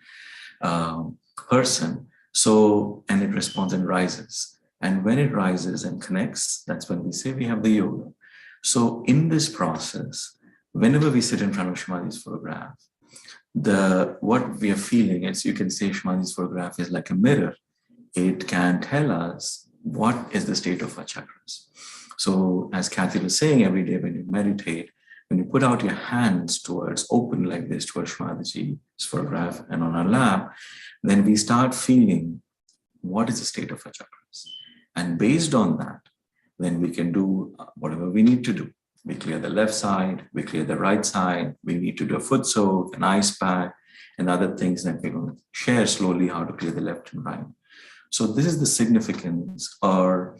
person. So, and it responds and rises. And when it rises and connects, that's when we say we have the yoga. So in this process, whenever we sit in front of Shri Mataji's photograph, what we are feeling is, you can say Shmati's photograph is like a mirror. It can tell us what is the state of our chakras. So as Katty was saying, every day when you meditate, when you put out your hands towards open like this towards Mataji's photograph and on our lap, then we start feeling what is the state of our chakras. And based on that, then we can do whatever we need to do. We clear the left side, we clear the right side, we need to do a foot soak, an ice pack, and other things that we're going to share slowly how to clear the left and right. So this is the significance or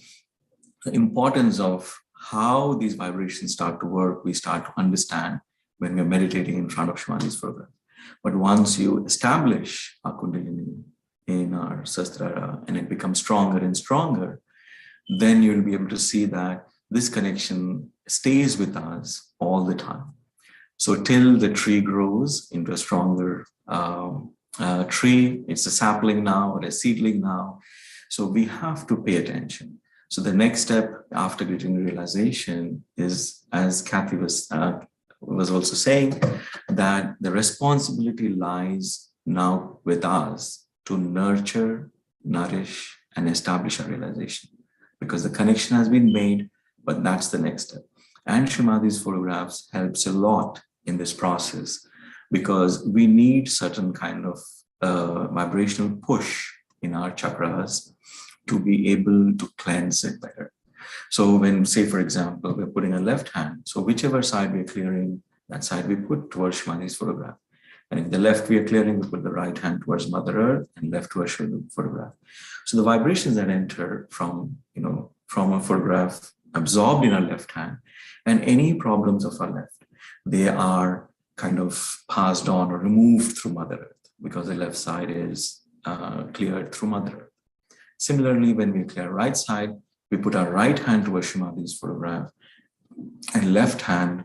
the importance of how these vibrations start to work. We start to understand when we're meditating in front of Shmati's photograph. But once you establish our Kundalini in our Sahasrara and it becomes stronger and stronger, then you'll be able to see that this connection stays with us all the time. So till the tree grows into a stronger tree, it's a sapling now or a seedling now. So we have to pay attention. So the next step after getting realization is, as Katty was also saying, that the responsibility lies now with us to nurture, nourish, and establish our realization. Because the connection has been made, but that's the next step. And Shrimati's photographs helps a lot in this process because we need certain kind of vibrational push in our chakras to be able to cleanse it better. So when, say, for example, we're putting a left hand, so whichever side we're clearing, that side we put towards Shrimati's photograph. And if the left we are clearing, we put the right hand towards Mother Earth and left towards the photograph. So the vibrations that enter from a photograph absorbed in our left hand, and any problems of our left, they are kind of passed on or removed through Mother Earth because the left side is cleared through Mother Earth. Similarly, when we clear right side, we put our right hand towards Shrimati's photograph and left hand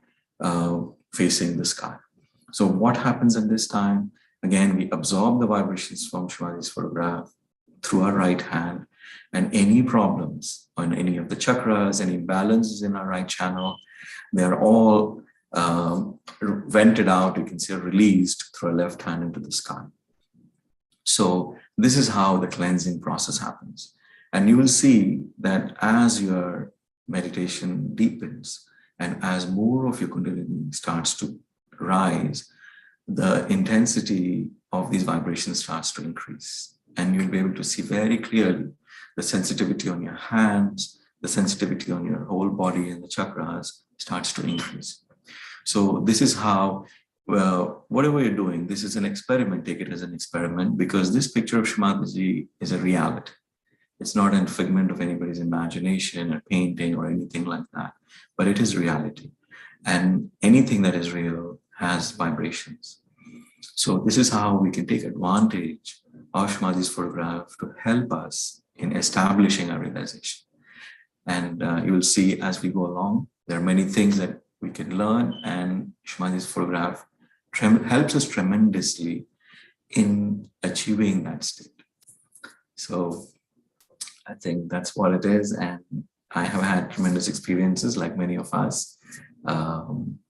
facing the sky. So what happens at this time? Again, we absorb the vibrations from Shrimati's photograph through our right hand, and any problems on any of the chakras, any imbalances in our right channel, they're all vented out, you can say released through our left hand into the sky. So this is how the cleansing process happens. And you will see that as your meditation deepens and as more of your Kundalini starts to rise, the intensity of these vibrations starts to increase. And you'll be able to see very clearly the sensitivity on your hands, the sensitivity on your whole body and the chakras starts to increase. So this is how, well, whatever you're doing, this is an experiment, take it as an experiment, because this picture of Shri Mataji is a reality. It's not a figment of anybody's imagination or painting or anything like that, but it is reality. And anything that is real has vibrations. So this is how we can take advantage of Shri Mataji's photograph to help us in establishing our realization. And you will see as we go along, there are many things that we can learn, and Shri Mataji's photograph helps us tremendously in achieving that state. So I think that's what it is. And I have had tremendous experiences like many of us.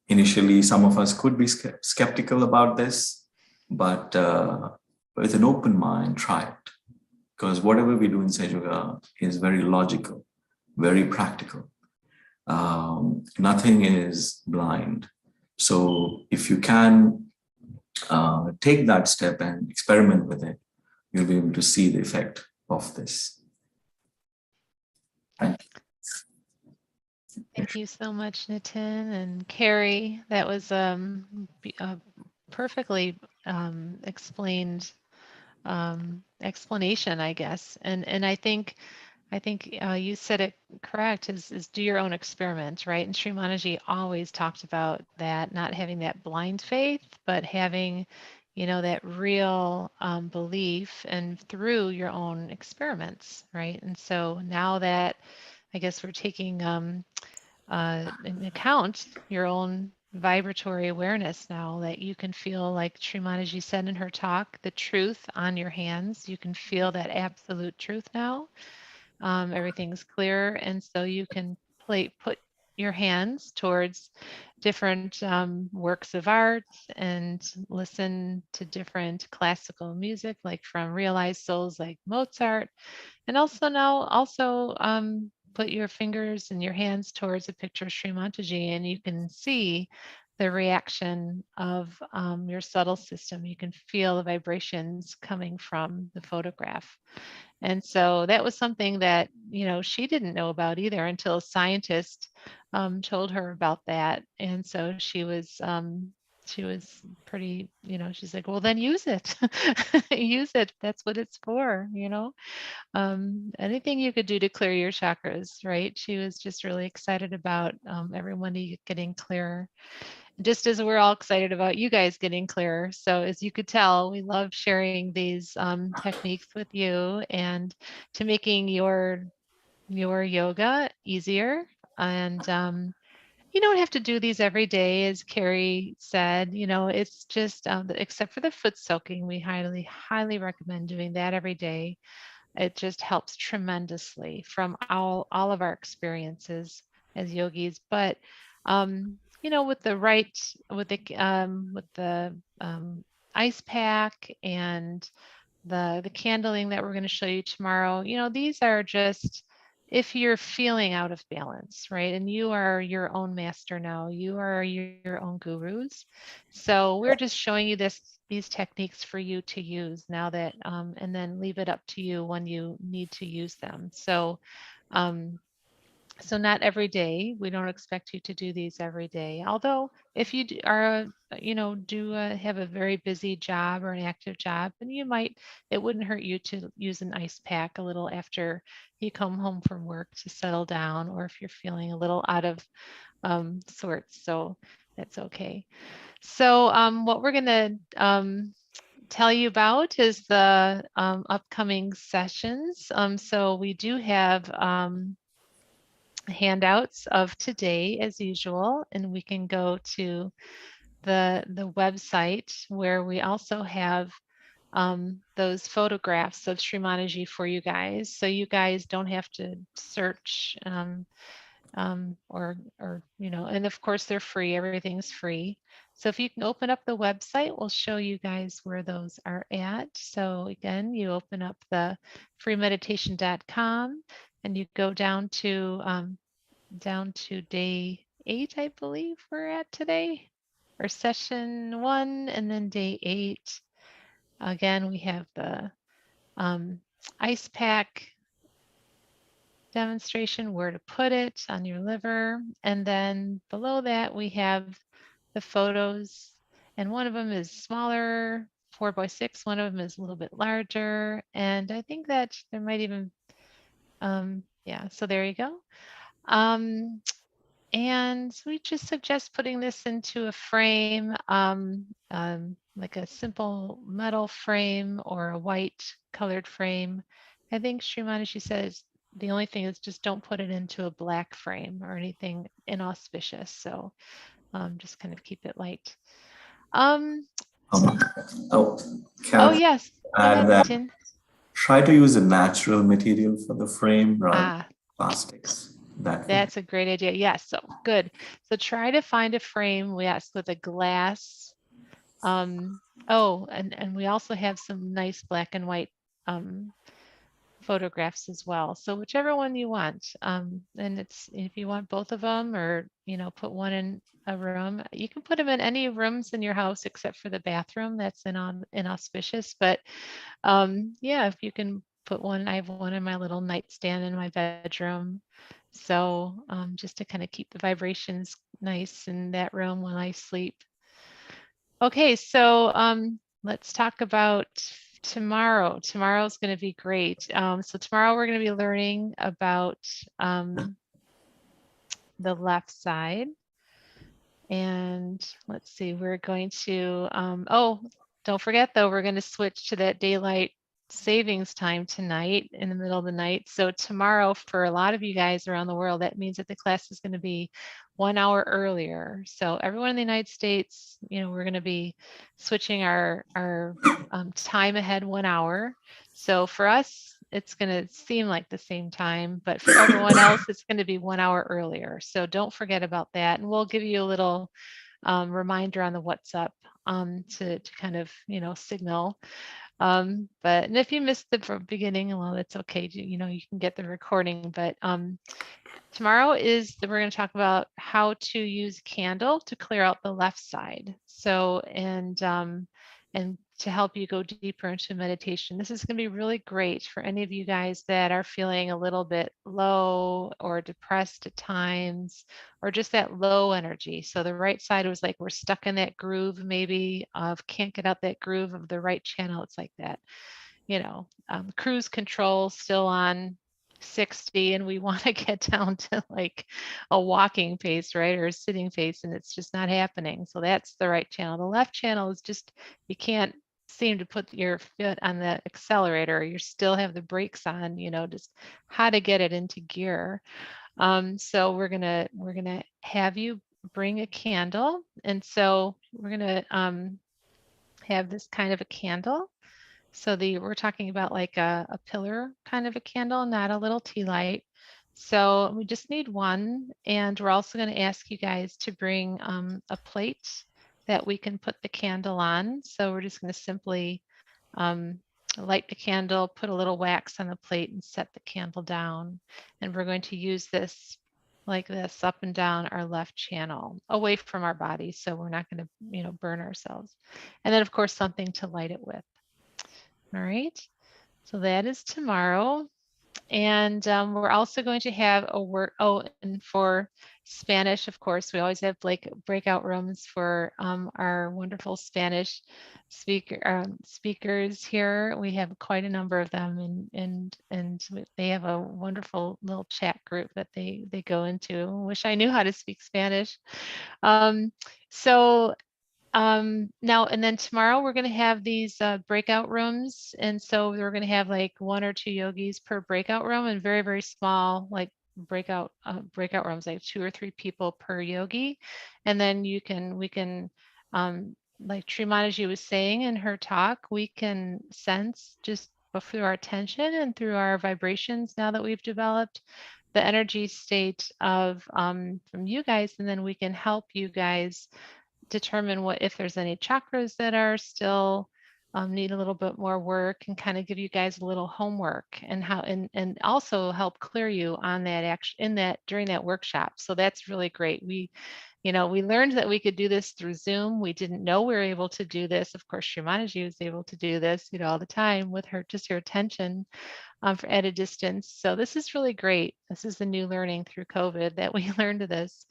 Initially, some of us could be skeptical about this, but with an open mind, try it. Because whatever we do in Sahaja Yoga is very logical, very practical. Nothing is blind. So if you can take that step and experiment with it, you'll be able to see the effect of this. Thank you. Thank you so much, Nitin and Kerry. That was perfectly explained explanation, I guess. And I think you said it correct, is do your own experiment, right? And Shri Mataji always talked about that, not having that blind faith, but having, that real belief and through your own experiments, right? And so now that I guess we're taking into account your own vibratory awareness now, that you can feel, like Shri Mataji said in her talk, the truth on your hands. You can feel that absolute truth now. Everything's clear, and so you can put your hands towards different works of art and listen to different classical music, like from realized souls like Mozart. And also now put your fingers and your hands towards a picture of Shri Mataji, and you can see the reaction of your subtle system. You can feel the vibrations coming from the photograph. And so that was something that, she didn't know about either until a scientist told her about that. And so she was pretty, she's like, well, then use it. Use it. That's what it's for, anything you could do to clear your chakras, right? She was just really excited about everyone getting clearer, just as we're all excited about you guys getting clearer. So as you could tell, we love sharing these techniques with you and to making your yoga easier. And you don't have to do these every day, as Kerry said. It's just except for the foot soaking, we highly, highly recommend doing that every day. It just helps tremendously from all of our experiences as yogis. But with the ice pack and the candling that we're going to show you tomorrow, these are just if you're feeling out of balance, right? And you are your own master now. You are your own gurus. So we're just showing you these techniques for you to use now that, and then leave it up to you when you need to use them. So, so not every day. We don't expect you to do these every day. Although if you have a very busy job or an active job, then it wouldn't hurt you to use an ice pack a little after you come home from work to settle down, or if you're feeling a little out of sorts. So that's okay. So what we're going to tell you about is the upcoming sessions. So we do have handouts of today as usual, and we can go to the website where we also have those photographs of Shri Mataji for you guys, so you guys don't have to search or and of course they're free. Everything's free. So if you can open up the website, we'll show you guys where those are at. So again, you open up the freemeditation.com and you go down to day 8, I believe we're at today, or session 1, and then day 8. Again, we have the ice pack demonstration, where to put it on your liver. And then below that, we have the photos, and one of them is smaller, 4x6. One of them is a little bit larger. And I think that there might even, yeah, so there you go. And we just suggest putting this into a frame, like a simple metal frame or a white colored frame. I think Shri Mataji says the only thing is just don't put it into a black frame or anything inauspicious. So just kind of keep it light. Oh, Oh, Kathy, yes. Go add ahead, that. Nitin. Try to use a natural material for the frame rather than Ah, plastics. that's a great idea. Yes. So good. So try to find a frame, yes, with a glass. Oh, and we also have some nice black and white photographs as well. So whichever one you want. And it's, if you want both of them, or put one in a room, you can put them in any rooms in your house except for the bathroom. That's inauspicious. But yeah, if you can put one, I have one in my little nightstand in my bedroom. So just to kind of keep the vibrations nice in that room when I sleep. Okay, so let's talk about tomorrow. Tomorrow's going to be great. So tomorrow we're going to be learning about the left side. And let's see, we're going to, oh, don't forget though, we're going to switch to that daylight savings time tonight in the middle of the night. So tomorrow, for a lot of you guys around the world, that means that the class is going to be 1 hour earlier. So everyone in the United States, we're going to be switching our time ahead 1 hour. So for us, it's going to seem like the same time, but for everyone else, it's going to be 1 hour earlier. So don't forget about that. And we'll give you a little reminder on the WhatsApp to kind of, signal. But and if you missed the beginning, well, it's okay. You can get the recording. But tomorrow we're going to talk about how to use candle to clear out the left side. So and to help you go deeper into meditation. This is going to be really great for any of you guys that are feeling a little bit low or depressed at times, or just that low energy. So the right side was like we're stuck in that groove, maybe of can't get out that groove of the right channel. It's like that, cruise control still on 60, and we want to get down to like a walking pace, right? Or a sitting pace, and it's just not happening. So that's the right channel. The left channel is just, you can't seem to put your foot on the accelerator. You still have the brakes on, just how to get it into gear. So we're gonna have you bring a candle. And so we're gonna have this kind of a candle. So we're talking about like a pillar kind of a candle, not a little tea light. So we just need one. And we're also going to ask you guys to bring a plate that we can put the candle on. So we're just going to simply light the candle, put a little wax on the plate and set the candle down. And we're going to use this like this up and down our left channel away from our body. So we're not going to, burn ourselves. And then of course, something to light it with. All right, so that is tomorrow. And we're also going to have a work. Oh, and for Spanish, of course, we always have breakout rooms for our wonderful Spanish speakers here. We have quite a number of them, and they have a wonderful little chat group that they go into. Wish I knew how to speak Spanish. Now, and then tomorrow we're going to have these breakout rooms. And so we're going to have like 1 or 2 yogis per breakout room, and very, very small, like breakout rooms, like 2 or 3 people per yogi. And then we can, like Shri Mataji was saying in her talk, we can sense just through our attention and through our vibrations now that we've developed the energy state of from you guys. And then we can help you guys determine if there's any chakras that are still need a little bit more work, and kind of give you guys a little homework and how and also help clear you on that during that workshop. So that's really great. We learned that we could do this through Zoom. We didn't know we were able to do this. Of course, Shri Mataji was able to do this, all the time with her attention at a distance. So this is really great. This is the new learning through COVID that we learned this.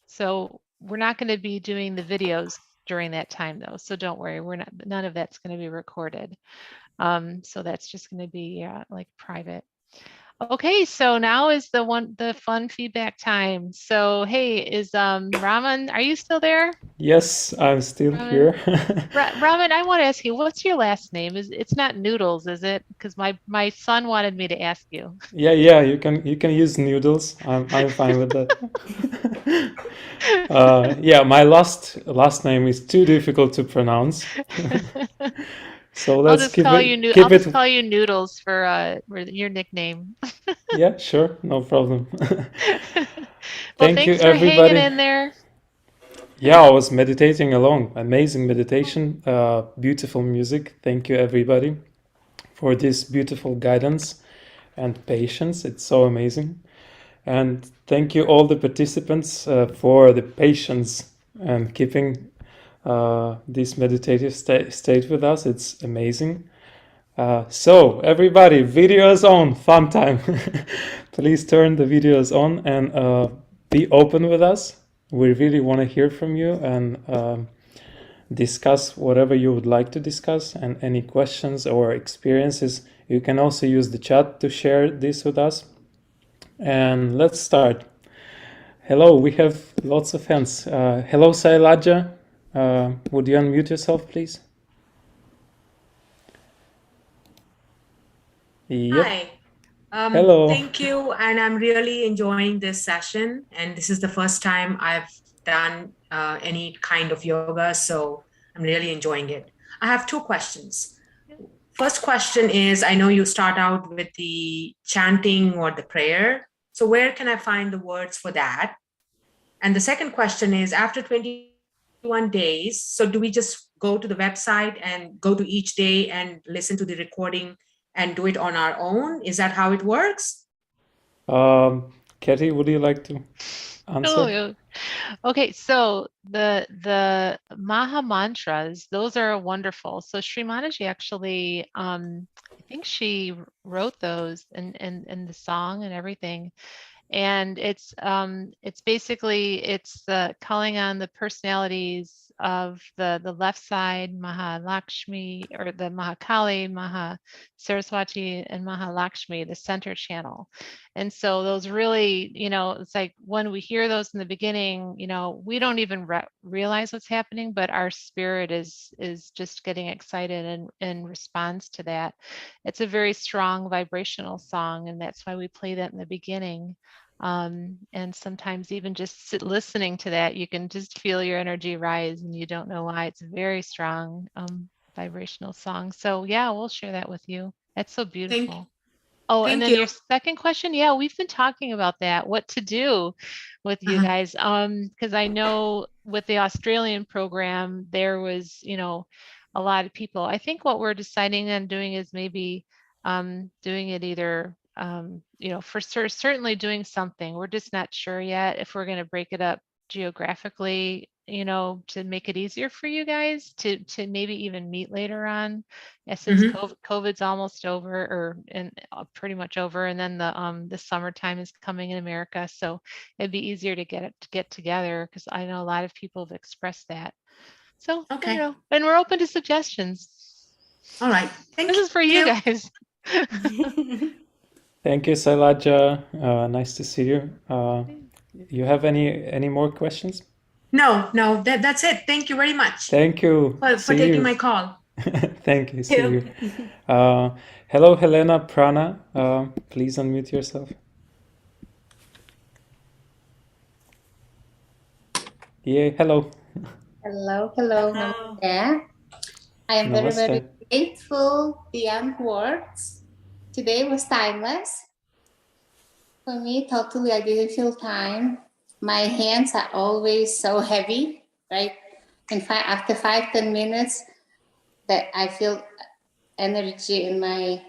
So we're not going to be doing the videos during that time though. So don't worry, none of that's going to be recorded. So that's just going to be like private. Okay, so now is the fun feedback time. So hey, is Raman, are you still there? Yes, I'm still Raman? here. Raman, I want to ask you, what's your last name? It's not Noodles, is it? Because my son wanted me to ask you. Yeah, you can use noodles. I'm fine with that. Yeah, my last name is too difficult to pronounce. So let's keep it. I'll just call you Noodles for your nickname. Yeah, sure, no problem. Well, thanks for hanging in there. Yeah, I was meditating alone. Amazing meditation, beautiful music. Thank you, everybody, for this beautiful guidance and patience. It's so amazing. And thank you all the participants for the patience and keeping this meditative state with us. It's amazing. So everybody, videos on, fun time. Please turn the videos on and be open with us. We really want to hear from you and discuss whatever you would like to discuss, and any questions or experiences. You can also use the chat to share this with us. And let's start. Hello, we have lots of hands. Hello, Sahaja. Would you unmute yourself, please? Yep. Hi. Hello. Thank you. And I'm really enjoying this session. And this is the first time I've done any kind of yoga. So I'm really enjoying it. I have 2 questions. first question is, I know you start out with the chanting or the prayer. So where can I find the words for that? And the second question is, after 21 days, so do we just go to the website and go to each day and listen to the recording and do it on our own? Is that how it works? Katty, would you like to answer? Oh, yeah. Okay, so the Maha mantras, those are wonderful. So Shri Mataji actually, I think she wrote those in the song and everything. And it's basically, it's the calling on the personalities of the left side, Mahalakshmi, or the Mahakali, Maha Saraswati, and Mahalakshmi, the center channel. And so those really, it's like when we hear those in the beginning, we don't even realize what's happening, but our spirit is just getting excited and responds to that. It's a very strong vibrational song, and that's why we play that in the beginning. And sometimes even just listening to that, you can just feel your energy rise, and you don't know why. It's a very strong vibrational song. So yeah, we'll share that with you. That's so beautiful. Oh, and then your second question, yeah, we've been talking about that, what to do with you guys. Because I know with the Australian program, there was, a lot of people. I think what we're deciding on doing is maybe doing it either for certainly doing something. We're just not sure yet if we're going to break it up geographically, to make it easier for you guys to maybe even meet later on, since COVID's almost over, and pretty much over, and then the summertime is coming in America, so it'd be easier to get together, because I know a lot of people have expressed that. So and we're open to suggestions. All right, this is for you guys. Thank you, Sahaja. Nice to see you. You have any more questions? No, that's it. Thank you very much. Thank you for taking my call. Thank you. See you. Hello, Helena Prana. Please unmute yourself. Yeah, hello. Hello. Namaste. I am very, very grateful beyond words. Today was timeless. For me, totally, I didn't feel time. My hands are always so heavy, right? In fact, after 5-10 minutes, that I feel energy in my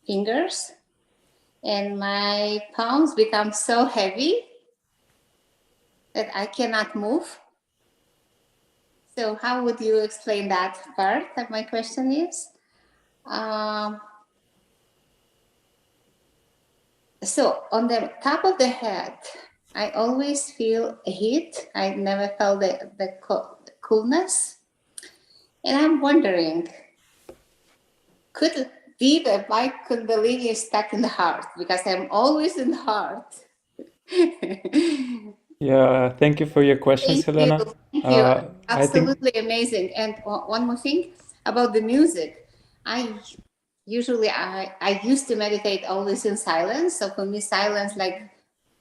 fingers, and my palms become so heavy that I cannot move. So how would you explain that part? That my question is. So on the top of the head, I always feel a heat. I never felt the coolness. And I'm wondering, could it be that my Kundalini is stuck in the heart? Because I'm always in the heart. Yeah, thank you for your questions, Helena. Thank you. Absolutely amazing. And one more thing about the music. I used to meditate always in silence. So for me, silence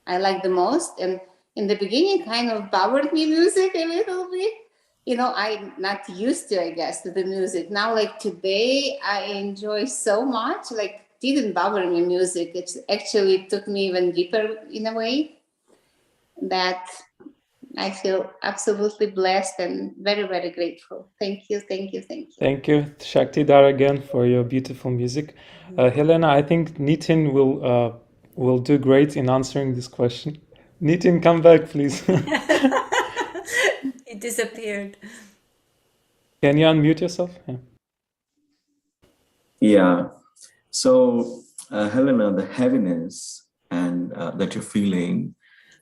I like the most. And in the beginning, kind of bothered me music a little bit. I'm not used to, I guess, to the music. Now, like today, I enjoy so much. Like, didn't bother me music. It actually took me even deeper in a way that I feel absolutely blessed and very, very grateful. Thank you. Thank you, Shakthidar, again for your beautiful music. Helena, I think Nitin will do great in answering this question. Nitin, come back, please. He disappeared. Can you unmute yourself? Yeah. So, Helena, the heaviness and that you're feeling,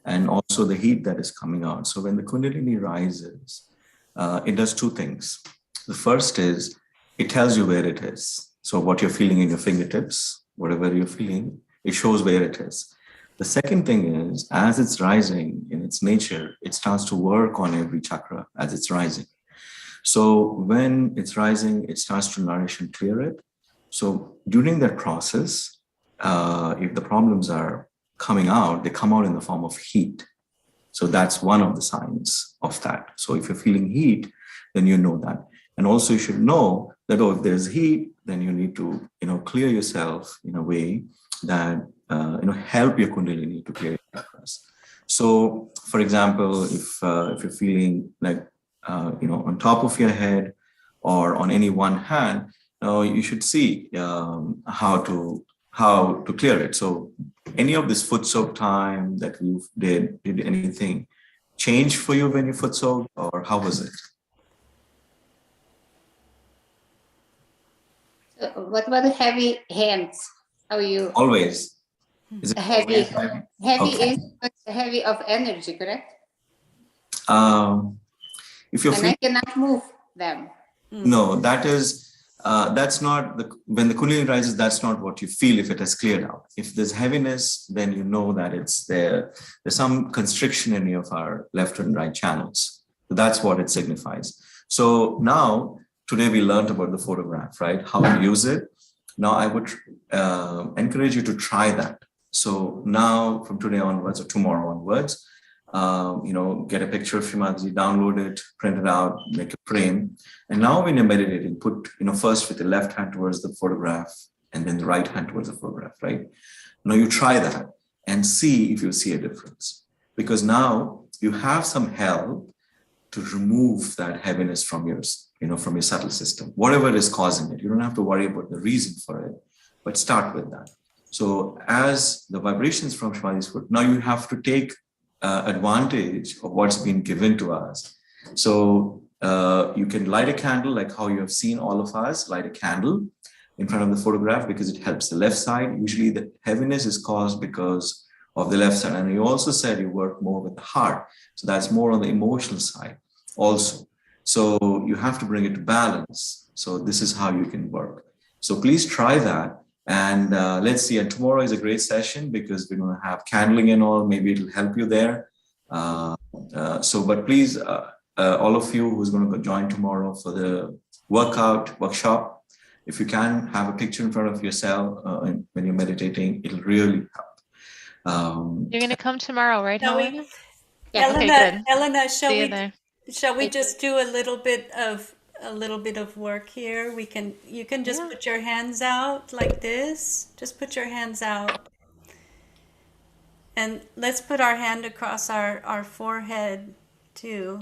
and also the heat that is coming out. So when the Kundalini rises, it does two things. The first is it tells you where it is. So what you're feeling in your fingertips, whatever you're feeling, it shows where it is. The second thing is, as it's rising in its nature, it starts to work on every chakra as it's rising. So when it's rising, it starts to nourish and clear it. So during that process, if the problems are coming out, they come out in the form of heat. So that's one of the signs of that. So if you're feeling heat, then you know that. And also you should know that, oh, if there's heat, then you need to, clear yourself in a way that, help your Kundalini to clear your chakras. So, for example, if you're feeling like, on top of your head or on any one hand, you should see how to clear it. So, any of this foot soak time that you did anything change for you when you foot soaked, or how was it? What about the heavy hands? How you? Always. Is it heavy? always heavy? Heavy Okay. is heavy of energy, correct? If you're And I cannot move them. no, that's not when the Kundalini rises, that's not what you feel if it has cleared out. If there's heaviness, then you know that it's there. There's some constriction in any of our left and right channels. So that's what it signifies. So now, today we learned about the photograph, right? How to use it. Now I would encourage you to try that. So now from today onwards or tomorrow onwards, get a picture of Shri Mataji, download it, print it out, make a frame. And now when you're meditating, put, first with the left hand towards the photograph and then the right hand towards the photograph, right? Now you try that and see if you see a difference. Because now you have some help to remove that heaviness from your, from your subtle system, whatever is causing it. You don't have to worry about the reason for it, but start with that. So as the vibrations from Shri Mataji's foot, now you have to take advantage of what's been given to us. So you can light a candle, like how you have seen all of us light a candle in front of the photograph, because it helps the left side. Usually the heaviness is caused because of the left side. And you also said you work more with the heart. So that's more on the emotional side also. So you have to bring it to balance. So this is how you can work. So please try that. And let's see, and tomorrow is a great session because we're going to have candling and all. Maybe it'll help you there. But please, all of you who's going to join tomorrow for the workshop, if you can have a picture in front of yourself when you're meditating, it'll really help. You're going to come tomorrow, right, Helena? Yeah. Okay, good. Elena, See you there. shall we just do a little bit of work here? You can just put your hands out like this. Just put your hands out. And let's put our hand across our forehead too.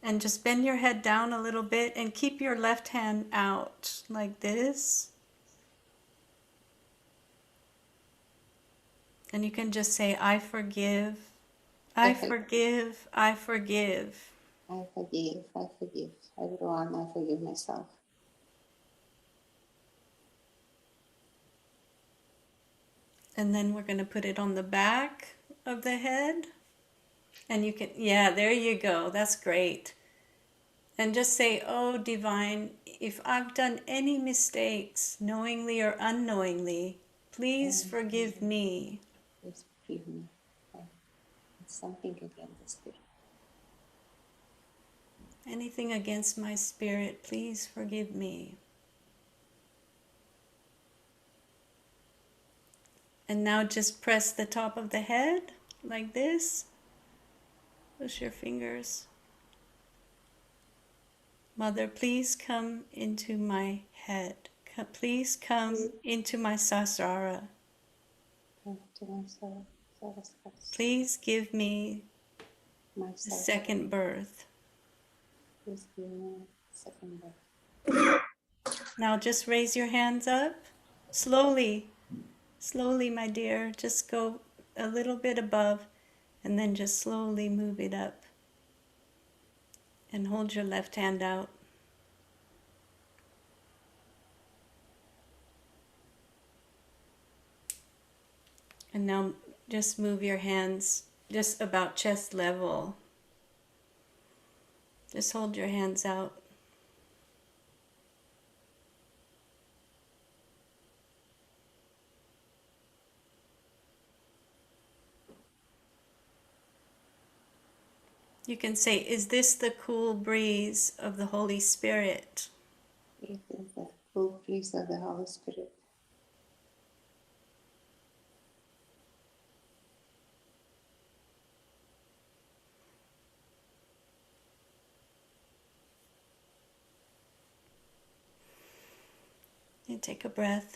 And just bend your head down a little bit and keep your left hand out like this. And you can just say, I forgive, I forgive, I forgive. I forgive, I forgive. Everyone, I forgive myself. And then we're going to put it on the back of the head. And you can, there you go. That's great. And just say, oh, Divine, if I've done any mistakes, knowingly or unknowingly, please forgive me. Please forgive me. It's something against the spirit. Anything against my spirit, please forgive me. And now just press the top of the head like this. Push your fingers. Mother, please come into my head. Please come into my sasrara. Please give me a second birth. Please give me a second birth. Now just raise your hands up. Slowly. Slowly, my dear. Just go a little bit above and then just slowly move it up. And hold your left hand out. And now just move your hands just about chest level. Just hold your hands out. You can say, is this the cool breeze of the Holy Spirit? It is the cool breeze of the Holy Spirit. You take a breath.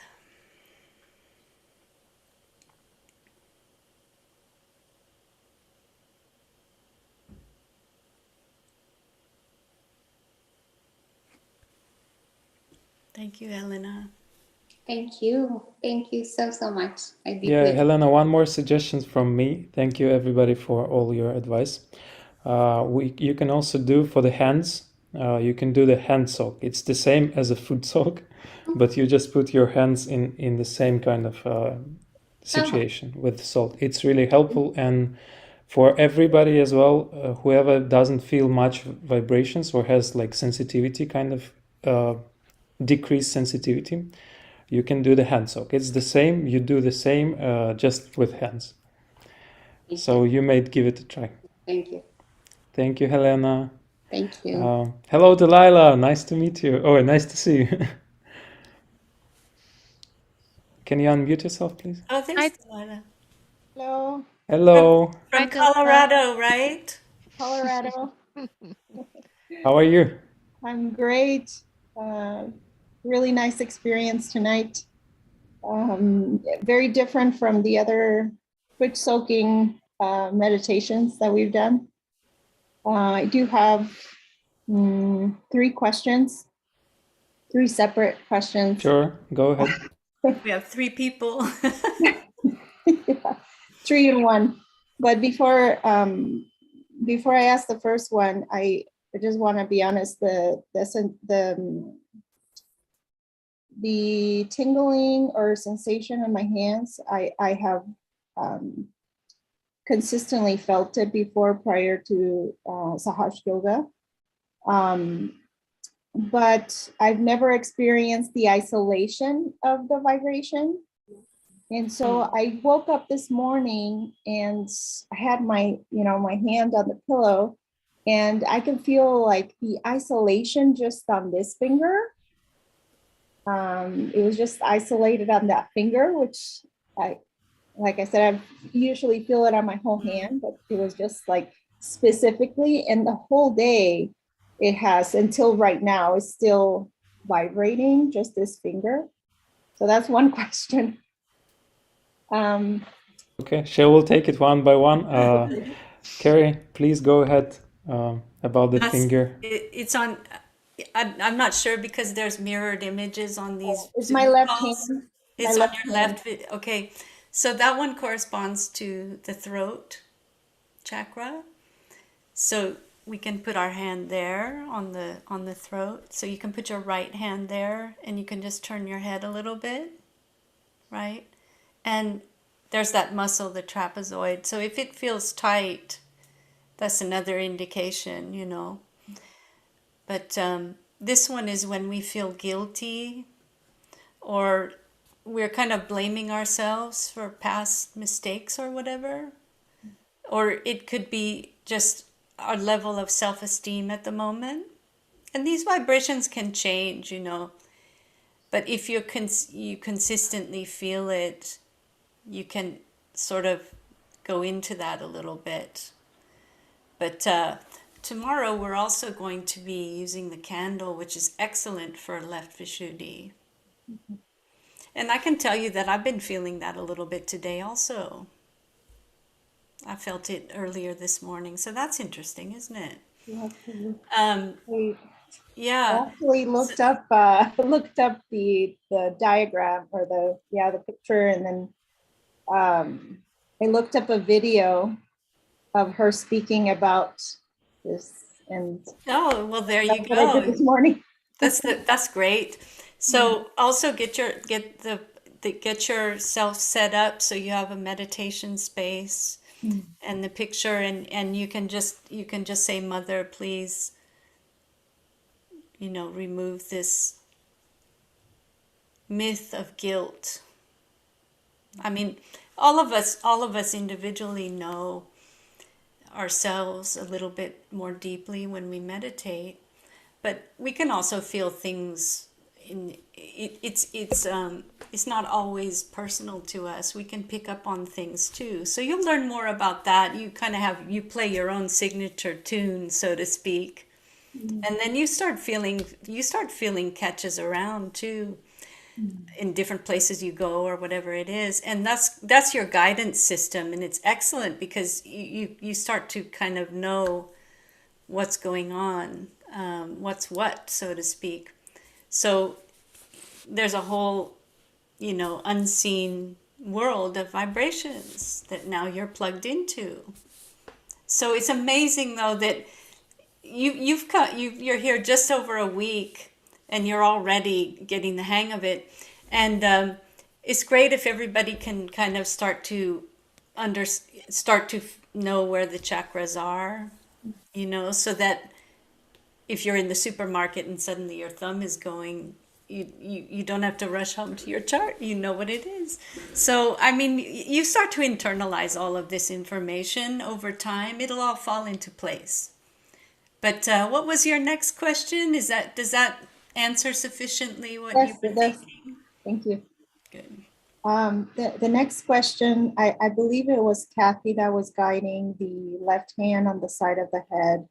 Thank you, Helena. Thank you. Thank you so, so much. I Yeah, deeply. Helena, one more suggestion from me. Thank you, everybody, for all your advice. You can also do for the hands, you can do the hand soak. It's the same as a foot soak, but you just put your hands in the same kind of situation with salt. It's really helpful, and for everybody as well, whoever doesn't feel much vibrations or has like sensitivity, kind of decreased sensitivity, you can do the hand soak. It's the same. You do the same, just with hands. So you may give it a try. Thank you. Thank you, Helena. Thank you. Hello, Delilah. Nice to meet you. Oh, nice to see you. Can you unmute yourself, please? Oh, there's Delilah. Hello, Hello. From Colorado, right? Colorado. How are you? I'm great. Really nice experience tonight. Very different from the other foot soaking meditations that we've done. I do have 3 questions, 3 separate questions. Sure, go ahead. We have 3 people. Yeah, 3 in 1. But before I ask the first one, I just want to be honest. The tingling or sensation in my hands, I have consistently felt it before prior to Sahaja Yoga. But I've never experienced the isolation of the vibration. And so I woke up this morning and I had my hand on the pillow, and I can feel like the isolation just on this finger. It was just isolated on that finger, which like I said, I usually feel it on my whole hand, but it was just like specifically, and the whole day it has, until right now, is still vibrating, just this finger. So that's one question. Okay, shall we take it one by one? Kerry, please go ahead about the finger. It's on. I'm not sure because there's mirrored images on these. It's Zoom my left calls. hand. It's on your left. Okay, so that one corresponds to the throat chakra. So we can put our hand there on the throat. So you can put your right hand there, and you can just turn your head a little bit, right? And there's that muscle, the trapezoid. So if it feels tight, that's another indication, you know. But this one is when we feel guilty, or we're kind of blaming ourselves for past mistakes or whatever. Or it could be just our level of self-esteem at the moment. And these vibrations can change, you know. But if you consistently feel it, you can sort of go into that a little bit. But tomorrow we're also going to be using the candle, which is excellent for left Vishuddhi. And I can tell you that I've been feeling that a little bit today also. I felt it earlier this morning. So that's interesting, isn't it? Yeah. I actually looked up the diagram, or the picture, and then I looked up a video of her speaking about this, and oh, well, there you that's what I did go. this morning. That's great. So also get yourself set up so you have a meditation space and the picture, and you can just say, Mother, please, you know, remove this myth of guilt. I mean, all of us individually know ourselves a little bit more deeply when we meditate, but we can also feel things it's not always personal to us. We can pick up on things too. So you'll learn more about that. You kind of you play your own signature tune, so to speak. And then you start feeling catches around too. in different places you go or whatever it is. And that's your guidance system, and it's excellent because you start to kind of know what's going on, what's what, so to speak. So there's a whole, unseen world of vibrations that now you're plugged into. So it's amazing though that you're here just over a week and you're already getting the hang of it. And it's great if everybody can kind of start to know where the chakras are, so that if you're in the supermarket and suddenly your thumb is going, you don't have to rush home to your chart. You know what it is. So, I mean, you start to internalize all of this information over time. It'll all fall into place. But what was your next question? Does that answer sufficiently what Yes, you were it does. thinking? Thank you. Good. The next question, I believe it was Kathy that was guiding the left hand on the side of the head.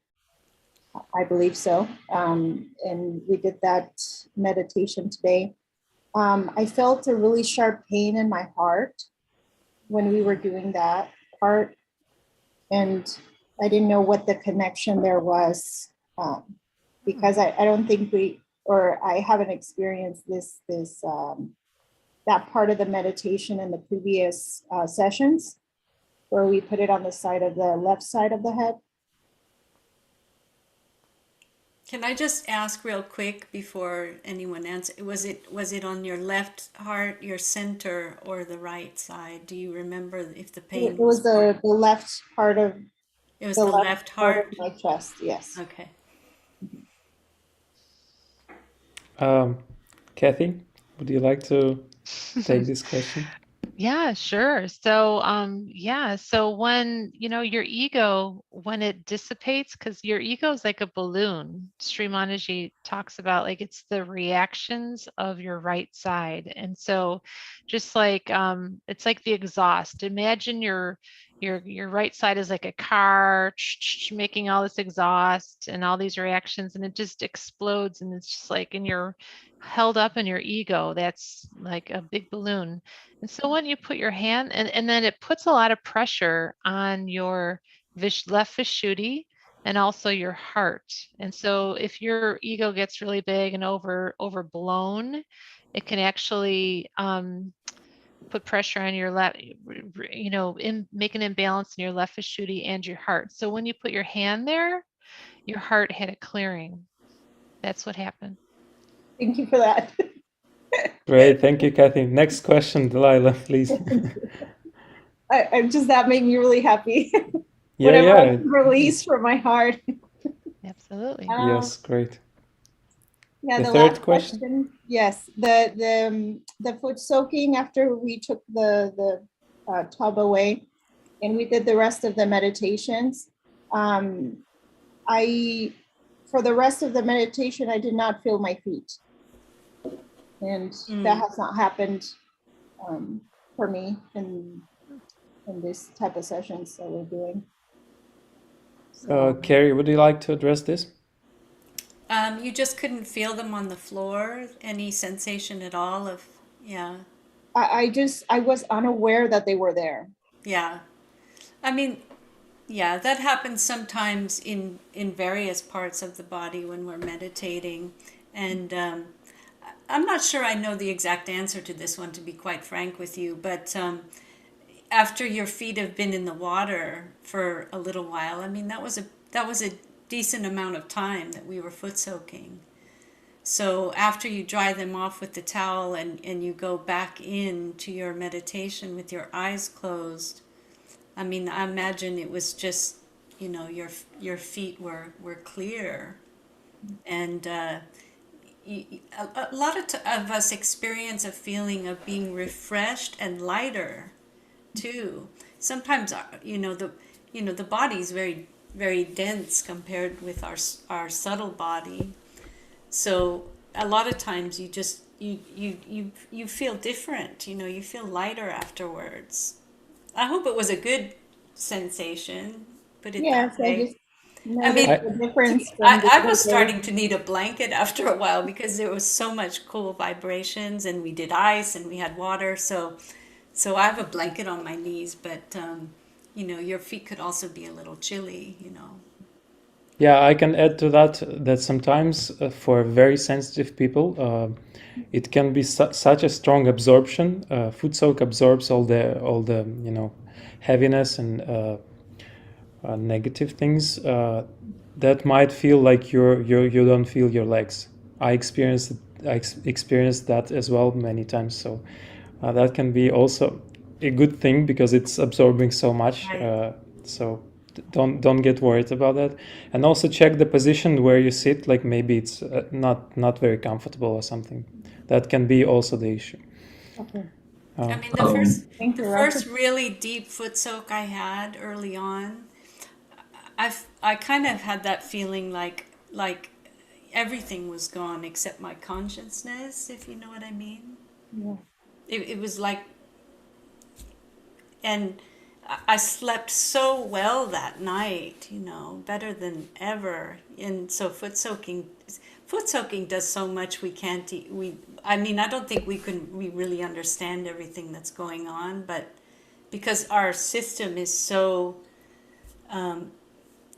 I believe so. And we did that meditation today. I felt a really sharp pain in my heart when we were doing that part. And I didn't know what the connection there was, because I don't think I haven't experienced that part of the meditation in the previous sessions where we put it on the side of the left side of the head. Can I just ask real quick before anyone answers? Was it on your left heart, your center, or the right side? Do you remember if the pain It was the left part of It was the left heart? of my chest, yes. Okay. Kathy, would you like to take this question? Yeah, sure. So, so when, your ego, when it dissipates, because your ego is like a balloon, Shri Mataji talks about, like, it's the reactions of your right side. And so just like, it's like the exhaust. Imagine your right side is like a car making all this exhaust and all these reactions, and it just explodes, and it's just like, and you're held up in your ego. That's like a big balloon. And so when you put your hand, and then it puts a lot of pressure on your left vishuddhi and also your heart. And so if your ego gets really big and overblown, it can actually put pressure on your left, make an imbalance in your left vishuddhi and your heart. So when you put your hand there, your heart had a clearing. That's what happened. Thank you for that. Great, thank you, Kathy. Next question, Delilah, please. I'm just, that made me really happy. Yeah, Whatever yeah. I can release from my heart. Absolutely. Yes, great. Yeah, The the third last question? Yes, the foot soaking after we took the tub away, and we did the rest of the meditations. For the rest of the meditation, I did not feel my feet, and that has not happened for me in this type of sessions that we're doing. So, Kerry, would you like to address this? You just couldn't feel them on the floor? Any sensation at all of, yeah. I was unaware that they were there. Yeah. I mean, yeah, that happens sometimes in various parts of the body when we're meditating. And I'm not sure I know the exact answer to this one, to be quite frank with you, but after your feet have been in the water for a little while, I mean, that was a decent amount of time that we were foot soaking. So after you dry them off with the towel and you go back into your meditation with your eyes closed, I mean, I imagine it was just, your feet were clear. And a lot of us experience a feeling of being refreshed and lighter too. Sometimes, the body is very, very dense compared with our subtle body. So a lot of times you just you feel different. You feel lighter afterwards. I hope it was a good sensation. Put it Yes, that way. I mean, the difference from the I other was day. starting to need a blanket after a while because there was so much cool vibrations, and we did ice and we had water. So I have a blanket on my knees, but your feet could also be a little chilly. Yeah, I can add to that that sometimes for very sensitive people, it can be such a strong absorption. Foot soak absorbs all the heaviness and negative things that might feel like you don't feel your legs. I experienced that as well many times. So that can be also a good thing because it's absorbing so much. Right. So don't get worried about that, and also check the position where you sit. Like maybe it's not very comfortable or something. That can be also the issue. Okay. I mean, the you, first really deep foot soak I had early on, I kind of had that feeling like everything was gone except my consciousness, if you know what I mean. Yeah. It was like, and I slept so well that night, better than ever. And so foot soaking does so much we can't. I mean, I don't think we really understand everything that's going on, but because our system is so,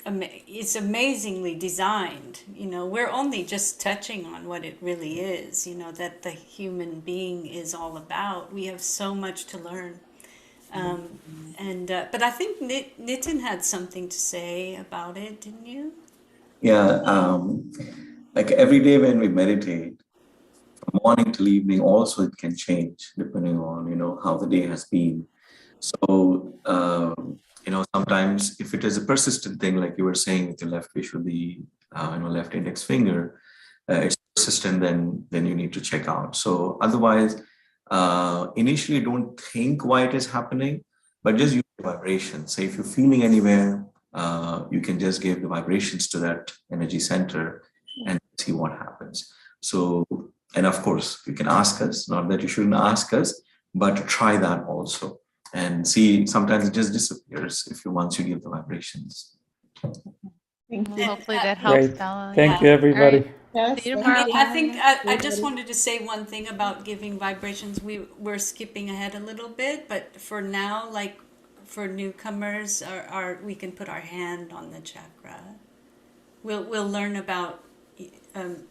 it's amazingly designed. We're only just touching on what it really is. That the human being is all about. We have so much to learn. But I think Nitin had something to say about it, didn't you? Yeah, like every day when we meditate, from morning till evening, also it can change depending on how the day has been. So sometimes if it is a persistent thing, like you were saying with your left facial, the left index finger, it's persistent, then you need to check out. So otherwise, initially don't think why it is happening, but just use the vibrations. So if you're feeling anywhere, you can just give the vibrations to that energy center and see what happens. So, and of course, you can ask us, not that you shouldn't ask us, but try that also and see. Sometimes it just disappears once you give the vibrations. Thank you. Hopefully that helps, Great. Bella. Thank you, everybody. Yes, See you thank tomorrow. you. I think I just wanted to say one thing about giving vibrations. We're skipping ahead a little bit, but for now, like for newcomers, we can put our hand on the chakra. We'll learn about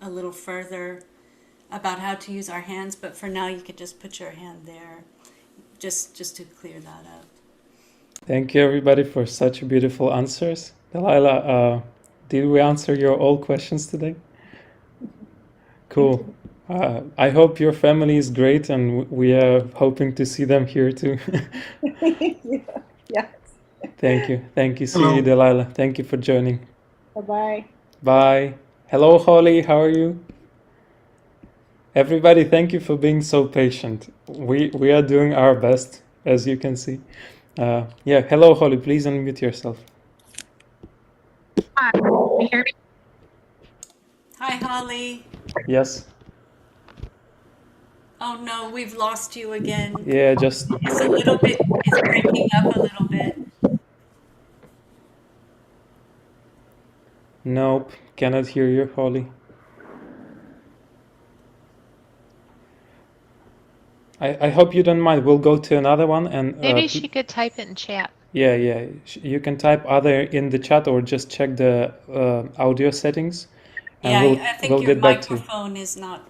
a little further about how to use our hands, but for now, you could just put your hand there, just to clear that up. Thank you, everybody, for such beautiful answers. Delilah, did we answer your all questions today? Cool. I hope your family is great, and we are hoping to see them here too. Yes. Thank you. Thank you. See Hello. you, Delilah. Thank you for joining. Bye-bye. Bye. Hello, Holly. How are you? Everybody, thank you for being so patient. We are doing our best, as you can see. Yeah. Hello, Holly. Please unmute yourself. Hi, can you hear me? Hi, Holly. Yes. Oh no, we've lost you again. Yeah. Just. It's a little bit. It's breaking up a little bit. Nope. Cannot hear you, Holly. I hope you don't mind. We'll go to another one and Maybe she could type it in chat. yeah. You can type either in the chat or just check the audio settings, and Yeah, I think we'll your get back to you. microphone is not.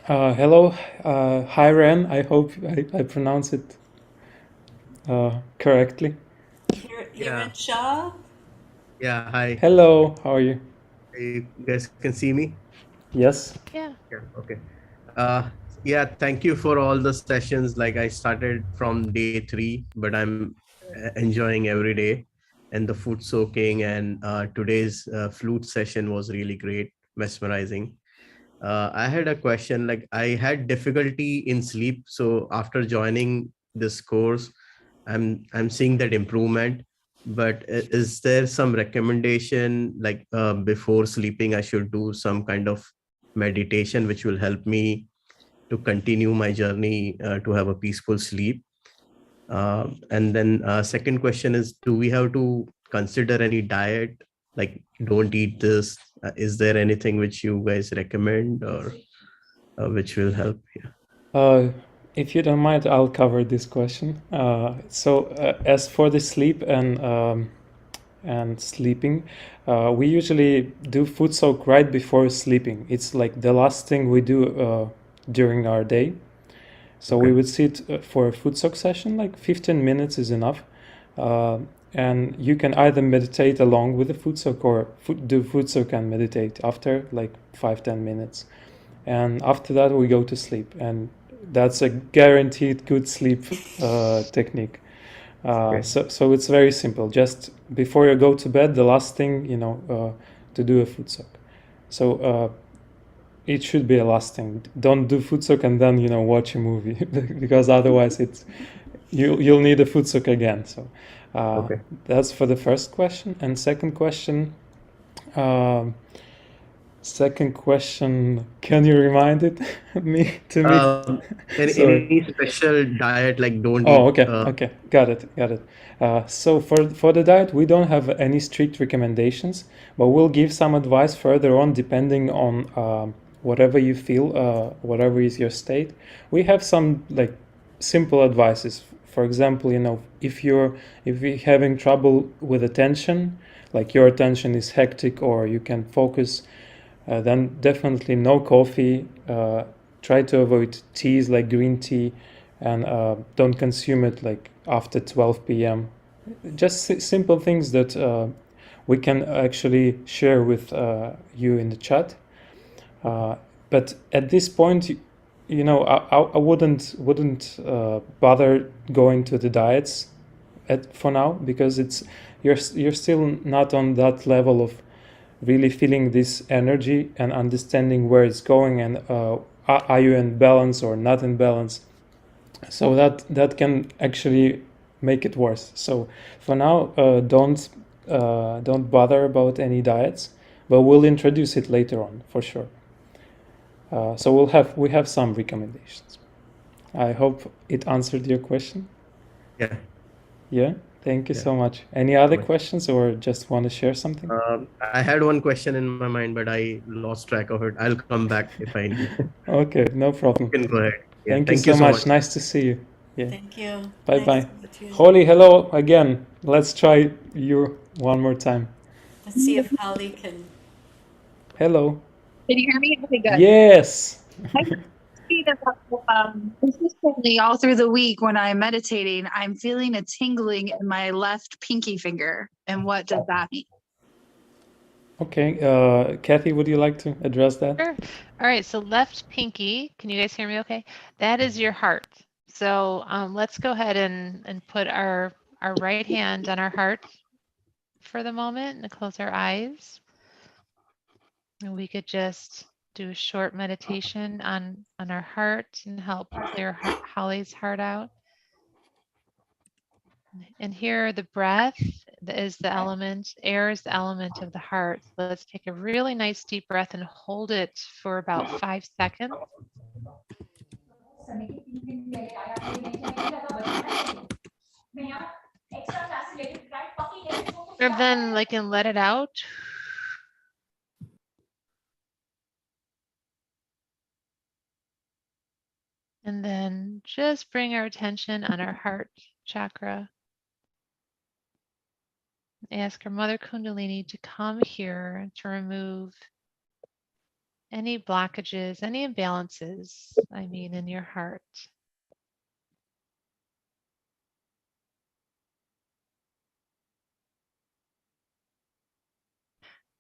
Hello, hi Ren. I hope I pronounce it correctly. Hiran Shah? Yeah, hi. Hello, how are you? You guys can see me? Yes. Yeah. Yeah, okay. Yeah, thank you for all the sessions. Like I started from day 3, but I'm enjoying every day. And the foot soaking and today's flute session was really great, mesmerizing. I had a question, like I had difficulty in sleep. So after joining this course, I'm seeing that improvement. But is there some recommendation like before sleeping, I should do some kind of meditation which will help me to continue my journey to have a peaceful sleep? And then second question is, do we have to consider any diet? Like, don't eat this. Is there anything which you guys recommend or which will help? Yeah. If you don't mind, I'll cover this question. As for the sleep and sleeping, we usually do food soak right before sleeping. It's like the last thing we do during our day. So we would sit for a food soak session, like 15 minutes is enough. And you can either meditate along with the food soak or do food soak and meditate after like 5-10 minutes. And after that, we go to sleep. And that's a guaranteed good sleep technique. So it's very simple. Just before you go to bed, the last thing, to do a food soak. So it should be a last thing. Don't do food soak and then, watch a movie because otherwise you'll need a food soak again. So that's for the first question. And second question, can you remind it me? Any special diet, like don't eat? Okay, got it. So for the diet, we don't have any strict recommendations, but we'll give some advice further on depending on whatever you feel, whatever is your state. We have some like simple advices. For example, if you're having trouble with attention, like your attention is hectic or you can focus, then definitely no coffee. Try to avoid teas like green tea, and don't consume it like after 12 p.m. Just simple things that we can actually share with you in the chat. But at this point, I wouldn't bother going to the diets for now, because you're still not on that level of really feeling this energy and understanding where it's going, and are you in balance or not in balance. So that can actually make it worse. So for now, don't bother about any diets, but we'll introduce it later on for sure. So we have some recommendations. I hope it answered your question. Yeah. Thank you so much. Any other questions, or just want to share something? I had one question in my mind, but I lost track of it. I'll come back if I need. Okay, no problem. You can go ahead. Yeah, Thank you so much. Nice to see you. Yeah. Thank you. Bye Nice bye. to meet you. Holly, hello again. Let's try you one more time. Let's see if Holly can. Hello. Can you hear me? Okay, good. Yes. I see that consistently all through the week when I'm meditating, I'm feeling a tingling in my left pinky finger. And what does that mean? Okay, Kathy, would you like to address that? Sure. All right, so left pinky, can you guys hear me okay? That is your heart. So let's go ahead and put our right hand on our heart for the moment and close our eyes. And we could just do a short meditation on our heart and help clear Holly's heart out. And here the breath is the element, air is the element of the heart. Let's take a really nice deep breath and hold it for about 5 seconds. And then and let it out. And then just bring our attention on our heart chakra. Ask our Mother Kundalini to come here to remove any blockages, any imbalances, in your heart.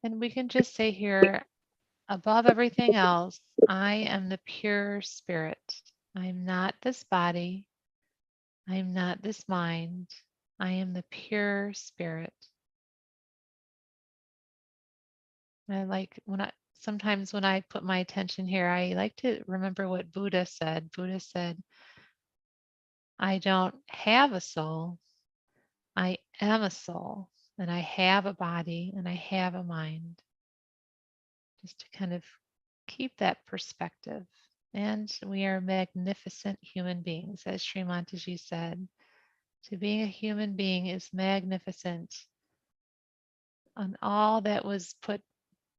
And we can just say here, above everything else, I am the pure spirit. I'm not this body. I'm not this mind. I am the pure spirit. Sometimes when I put my attention here, I like to remember what Buddha said. Buddha said, I don't have a soul. I am a soul, and I have a body, and I have a mind. Just to kind of keep that perspective. And we are magnificent human beings, as Shri Mataji said. To being a human being is magnificent. on all that was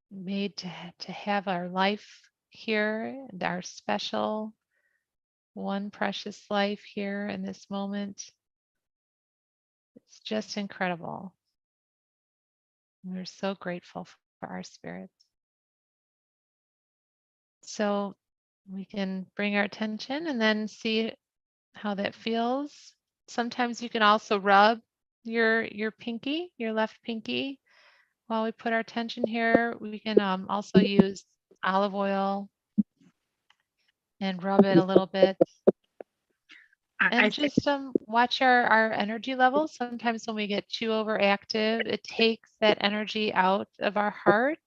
made to have our life here, and our special one precious life here in this moment. It's just incredible. We're so grateful for our spirits. So we can bring our attention and then see how that feels. Sometimes you can also rub your pinky, your left pinky. While we put our attention here, we can also use olive oil and rub it a little bit. And just watch our energy levels. Sometimes when we get too overactive, it takes that energy out of our heart.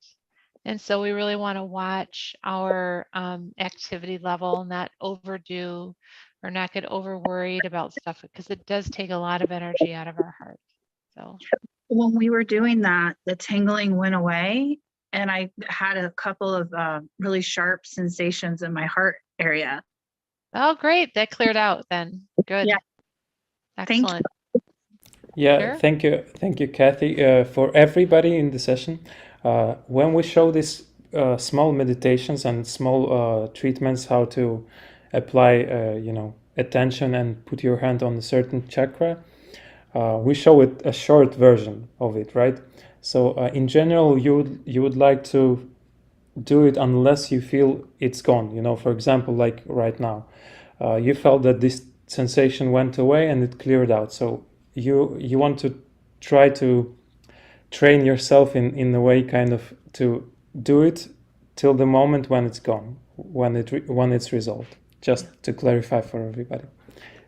And so we really want to watch our activity level, not overdo or not get over worried about stuff, because it does take a lot of energy out of our heart. So when we were doing that, the tingling went away, and I had a couple of really sharp sensations in my heart area. Oh, great. That cleared out then. Good. Yeah. Excellent. Yeah, Sure. thank you. Thank you, Kathy. For everybody in the session, when we show these small meditations and small treatments, how to apply, attention and put your hand on a certain chakra, we show it a short version of it, right? So in general, you would like to do it unless you feel it's gone. For example, like right now, you felt that this sensation went away and it cleared out. So you want to try to train yourself in a way kind of to do it till the moment when it's gone, when it's resolved. Just to clarify for everybody.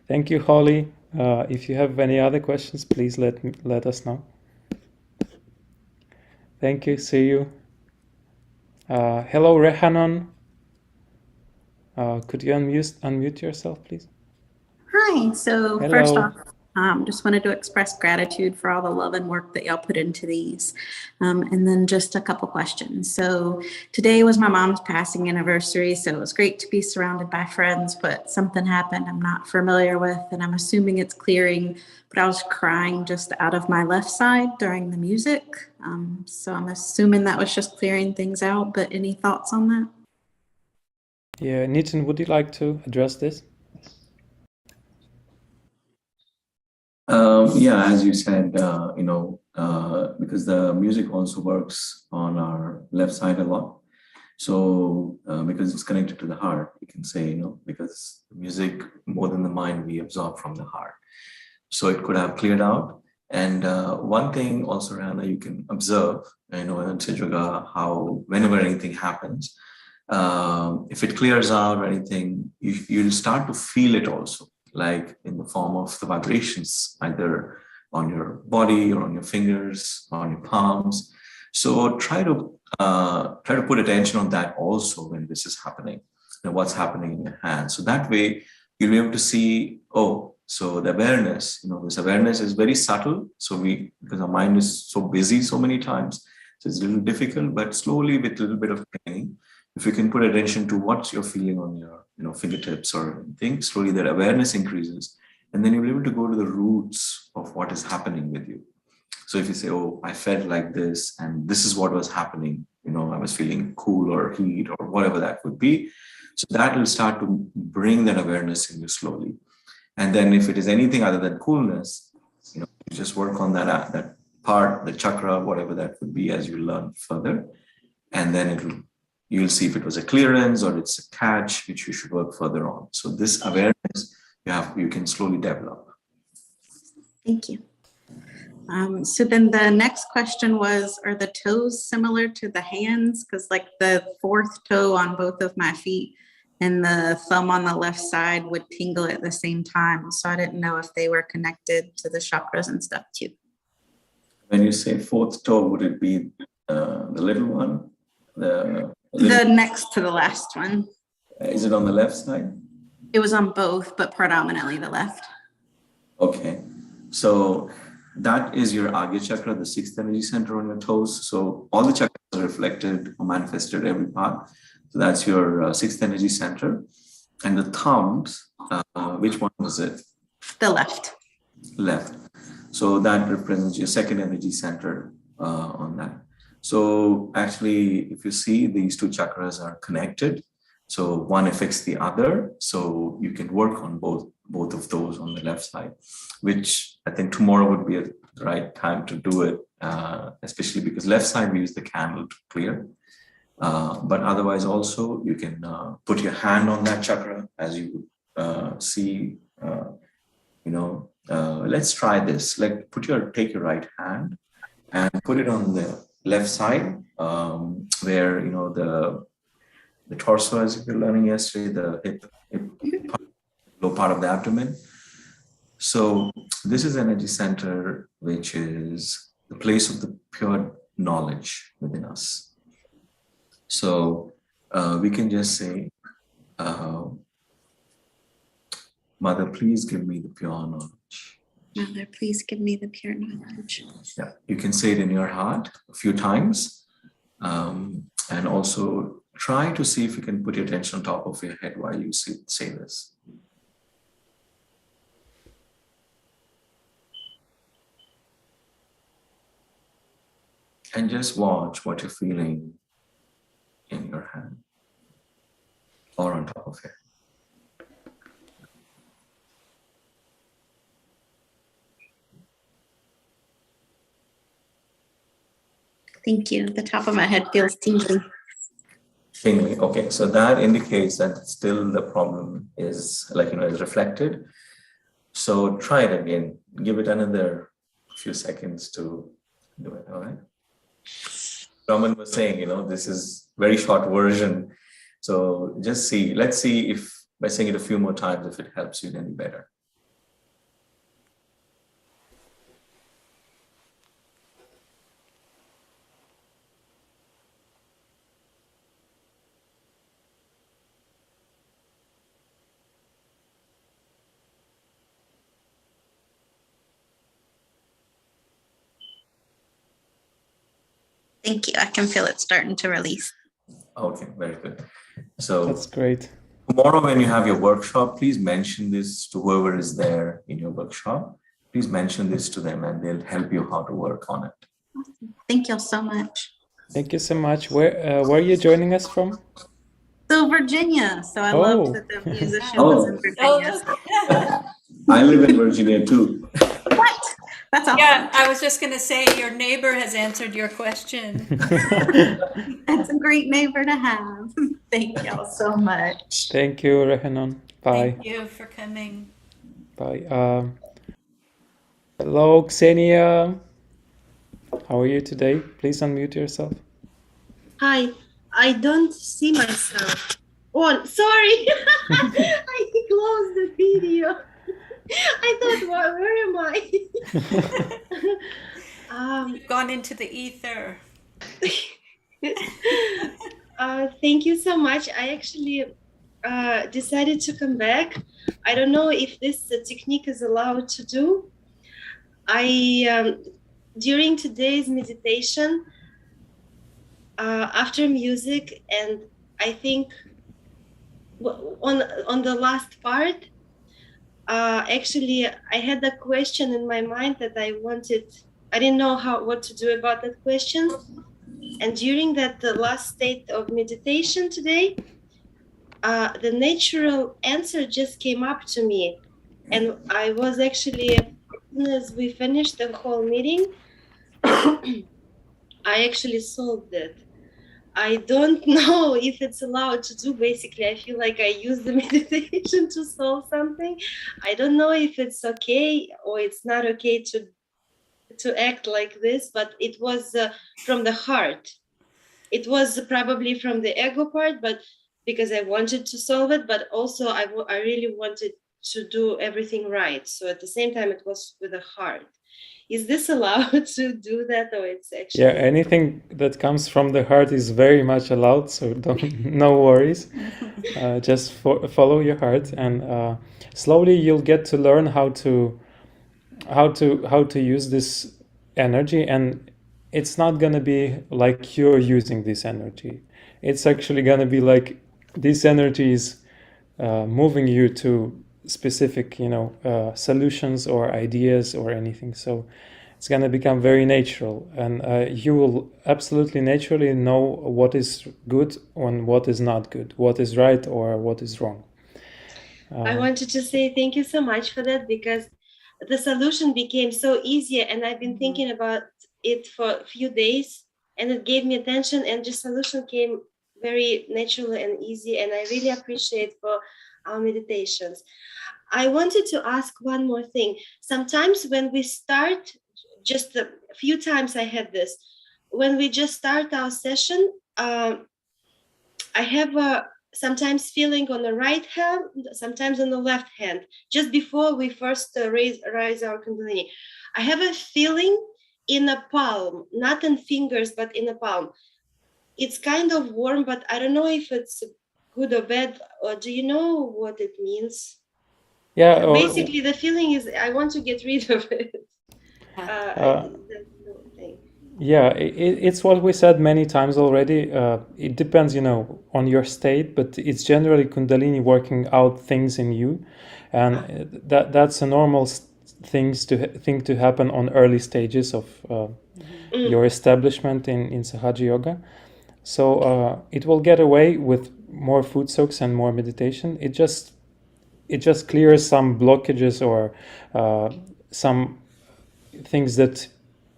Thank you, Holly. If you have any other questions, please let us know. Thank you. See you. Hello, Rehanon. Could you unmute yourself, please? Hi. So Hello. first off, just wanted to express gratitude for all the love and work that y'all put into these. And then just a couple questions. So today was my mom's passing anniversary, so it was great to be surrounded by friends, but something happened I'm not familiar with, and I'm assuming it's clearing, but I was crying just out of my left side during the music. So I'm assuming that was just clearing things out, but any thoughts on that? Yeah, Nitin, would you like to address this? Yeah, as you said, because the music also works on our left side a lot. So because it's connected to the heart, we can say, because music, more than the mind, we absorb from the heart. So it could have cleared out. And one thing also, Rana, you can observe, in Sahaja Yoga, how whenever anything happens, if it clears out or anything, you'll start to feel it also, like in the form of the vibrations, either on your body or on your fingers, or on your palms. So try to put attention on that also when this is happening, what's happening in your hands. So that way you'll be able to see, so the awareness, this awareness is very subtle. So because our mind is so busy so many times, so it's a little difficult, but slowly with a little bit of training, if you can put attention to what you're feeling on your fingertips or anything, slowly that awareness increases. And then you'll be able to go to the roots of what is happening with you. So if you say, I felt like this, and this is what was happening, I was feeling cool or heat or whatever that would be. So that will start to bring that awareness in you slowly. And then if it is anything other than coolness, you just work on that part, the chakra, whatever that would be, as you learn further. And then you'll see if it was a clearance or it's a catch, which you should work further on. So this awareness you can slowly develop. Thank you. So then the next question was, are the toes similar to the hands? Because like the fourth toe on both of my feet and the thumb on the left side would tingle at the same time. So I didn't know if they were connected to the chakras and stuff too. When you say fourth toe, would it be the little one? The next to the last one. Is it on the left side? It was on both, but predominantly the left. Okay. So that is your Agya chakra, the sixth energy center on your toes. So all the chakras are reflected or manifested every part. So that's your sixth energy center. And the thumbs, which one was it? The left. Left. So that represents your second energy center. on that. So actually, if you see, these two chakras are connected. So one affects the other. So you can work on both of those on the left side, which I think tomorrow would be the right time to do it, especially because left side we use the candle to clear. But otherwise also you can put your hand on that chakra as you see, let's try this. Like take your right hand and put it on the left side, where the torso, as we were learning yesterday, the hip low part of the abdomen. So this is energy center, which is the place of the pure knowledge within us. So we can just say, Mother, please give me the pure knowledge. Mother, please give me the pure knowledge. Yeah, you can say it in your heart a few times, and also try to see if you can put your attention on top of your head while you say this. And just watch what you're feeling in your hand or on top of it. Thank you. The top of my head feels tingly. Tingly. Okay, so that indicates that still the problem is is reflected. So try it again. Give it another few seconds to do it. All right. Raman was saying, this is very short version. So just see. Let's see if by saying it a few more times, if it helps you any better. Thank you. I can feel it starting to release. Okay, very good. So that's great. Tomorrow, when you have your workshop, please mention this to whoever is there in your workshop. Please mention this to them, and they'll help you how to work on it. Awesome. Thank you so much. Thank you so much. Where are you joining us from? So Virginia. So I loved that the musician was in Virginia. I live in Virginia too. What? That's awesome. Yeah, I was just going to say your neighbor has answered your question. That's a great neighbor to have. Thank you all so much. Thank you, Rehanon. Bye. Thank you for coming. Bye. Hello, Xenia. How are you today? Please unmute yourself. Hi, I don't see myself. Oh, sorry. I closed the video. I thought, where am I? You've gone into the ether. Thank you so much. I actually decided to come back. I don't know if this technique is allowed to do. During today's meditation, after music, and I think on the last part, actually I had a question in my mind that I didn't know what to do about that question. And during that last state of meditation today, the natural answer just came up to me. And I was actually, as soon as we finished the whole meeting, I actually solved it. I don't know if it's allowed to do. Basically, I feel like I use the meditation to solve something. I don't know if it's okay or it's not okay to act like this, but it was from the heart. It was probably from the ego part, but because I wanted to solve it, but also I really wanted to do everything right. So at the same time, it was with the heart. Is this allowed to do that, or it's actually? Yeah, anything that comes from the heart is very much allowed, so no worries. Just follow your heart, and slowly you'll get to learn how to use this energy. And it's not gonna be like you're using this energy. It's actually gonna be like this energy is moving you to specific solutions or ideas or anything. So it's going to become very natural, and you will absolutely naturally know what is good and what is not good, what is right or what is wrong. I wanted to say thank you so much for that, because the solution became so easy, and I've been thinking about it for a few days, and it gave me attention, and the solution came very naturally and easy, and I really appreciate for our meditations. I wanted to ask one more thing. Sometimes when we start, just a few times I had this, when we just start our session, I have a sometimes feeling on the right hand, sometimes on the left hand, just before we first raise our Kundalini. I have a feeling in a palm, not in fingers, but in a palm. It's kind of warm, but I don't know if it's good or bad. Or do you know what it means? Yeah. Basically, the feeling is I want to get rid of it. That's the thing. Yeah, it's what we said many times already. It depends, on your state, but it's generally Kundalini working out things in you, and that's a normal thing to happen on early stages of your establishment in Sahaja Yoga. So it will get away with more food soaks and more meditation. It just clears some blockages or some things that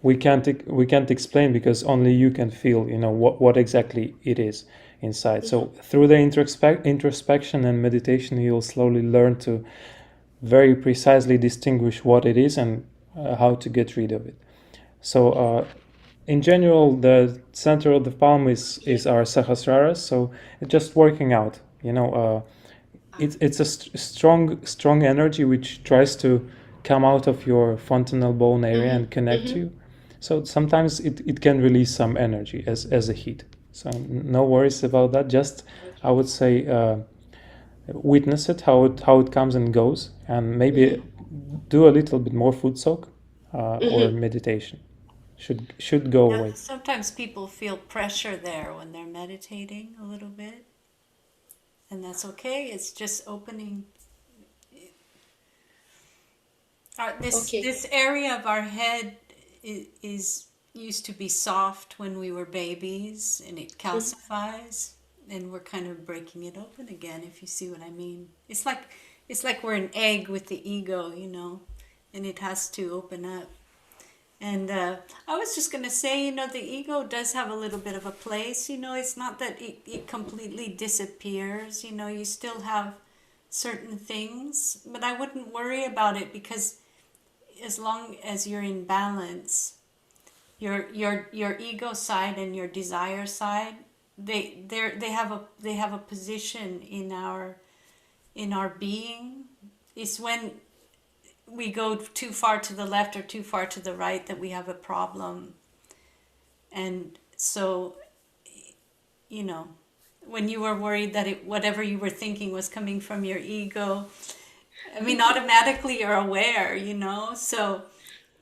we can't explain, because only you can feel what exactly it is inside. So through the introspection and meditation, you'll slowly learn to very precisely distinguish what it is and how to get rid of it. So in general, the center of the palm is our Sahasrara, so it's just working out. It's a strong energy which tries to come out of your fontanel bone area and connect you. So sometimes it can release some energy as a heat. So no worries about that. Just, I would say, witness it, how it comes and goes, and maybe do a little bit more food soak or meditation. Should go away. Sometimes people feel pressure there when they're meditating a little bit. And that's okay. It's just opening. This area of our head is used to be soft when we were babies, and it calcifies, and we're kind of breaking it open again. If you see what I mean, it's like we're an egg with the ego, and it has to open up. And I was just going to say, the ego does have a little bit of a place. It's not that it completely disappears. You still have certain things, but I wouldn't worry about it, because as long as you're in balance, your ego side and your desire side, they have a position in our being. It's when we go too far to the left or too far to the right that we have a problem. And so, when you were worried that whatever you were thinking was coming from your ego, automatically you're aware, so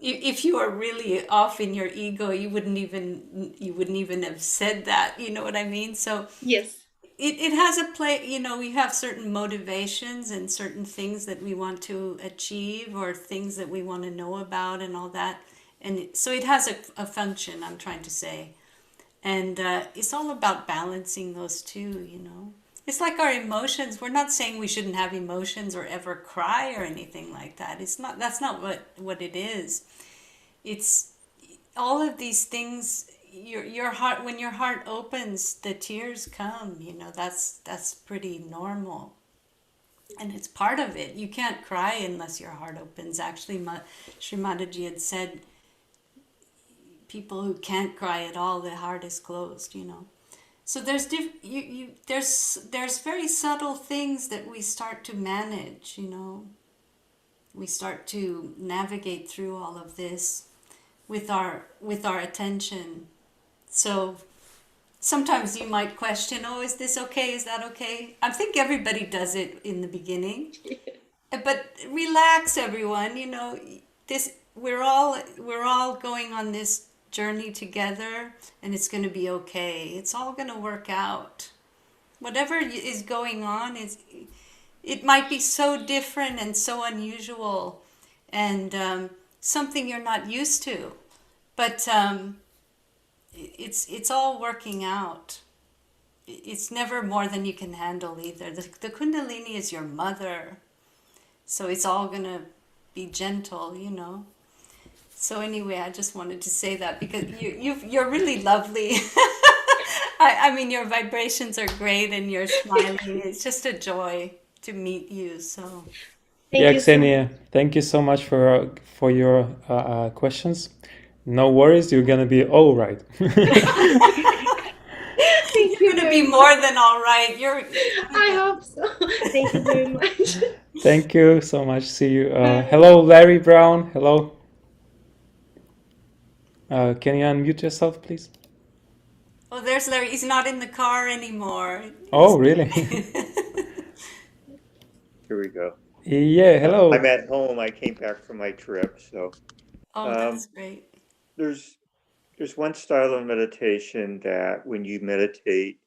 if you are really off in your ego, you wouldn't even have said that, you know what I mean? So yes, it has a play. We have certain motivations and certain things that we want to achieve, or things that we want to know about, and all that, and so it has a function, I'm trying to say. And it's all about balancing those two. It's like our emotions. We're not saying we shouldn't have emotions or ever cry or anything like that. That's not what it is. It's all of these things. Your heart, when your heart opens, the tears come. That's pretty normal, and it's part of it. You can't cry unless your heart opens. Actually, Shri Mataji had said, people who can't cry at all, the heart is closed. So there's there's very subtle things that we start to manage. We start to navigate through all of this with our attention. So sometimes you might question, is this okay? Is that okay? I think everybody does it in the beginning. But relax, everyone. We're all going on this journey together, and it's going to be okay. It's all going to work out. Whatever is going on, it might be so different and so unusual, and something you're not used to. But it's all working out. It's never more than you can handle either. The Kundalini is your mother. So it's all going to be gentle, you know. So anyway, I just wanted to say that because you're really lovely. I mean, your vibrations are great and you're smiling. It's just a joy to meet you. So Yeah, Xenia, thank you so much for your questions. No worries, you're gonna be all right. Thank You're gonna be more than all right. I hope so. Thank you very much. Thank you so much. See you. Hello, Larry Brown. Hello. Can you unmute yourself, please? Oh, there's Larry. He's not in the car anymore. Oh, really? Here we go. Yeah, hello. I'm at home. I came back from my trip, so. Oh, that's great. There's one style of meditation that when you meditate,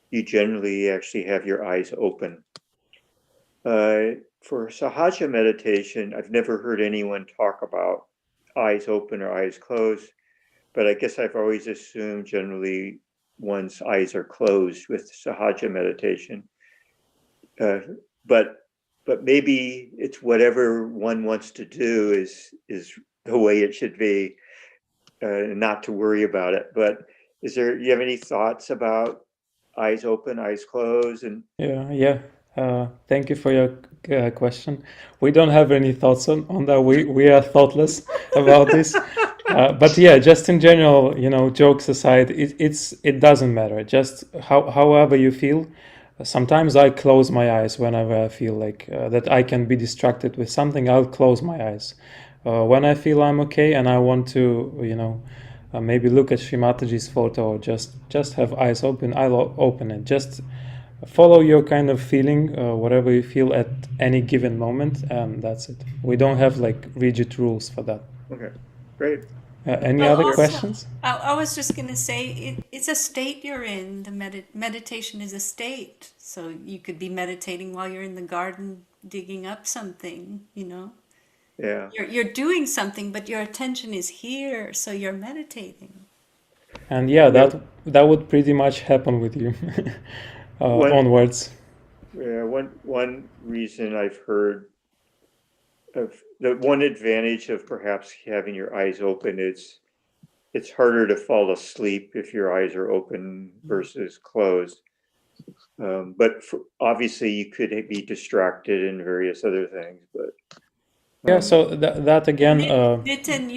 you generally actually have your eyes open. For Sahaja meditation, I've never heard anyone talk about eyes open or eyes closed, but I guess I've always assumed generally one's eyes are closed with Sahaja meditation. But maybe it's whatever one wants to do is the way it should be, not to worry about it. But you have any thoughts about eyes open, eyes closed? And Yeah. Thank you for your question. We don't have any thoughts on that. We are thoughtless about this. But yeah, just in general, you know, jokes aside, it doesn't matter. Just however you feel. Sometimes I close my eyes whenever I feel like that I can be distracted with something. I'll close my eyes. When I feel I'm okay and I want to, you know, maybe look at Shri Mataji's photo or just have eyes open, I'll open it. Just follow your kind of feeling, whatever you feel at any given moment, and that's it. We don't have like rigid rules for that. Okay, great. Any other questions? I was just going to say it's a state you're in. The meditation is a state. So you could be meditating while you're in the garden digging up something, you know. Yeah. You're doing something, but your attention is here, so you're meditating. And yeah, that would pretty much happen with you onwards. Yeah, one reason I've heard of the one advantage of perhaps having your eyes open is it's harder to fall asleep if your eyes are open versus closed. But obviously you could be distracted in various other things. But yeah, so that again. Nitin,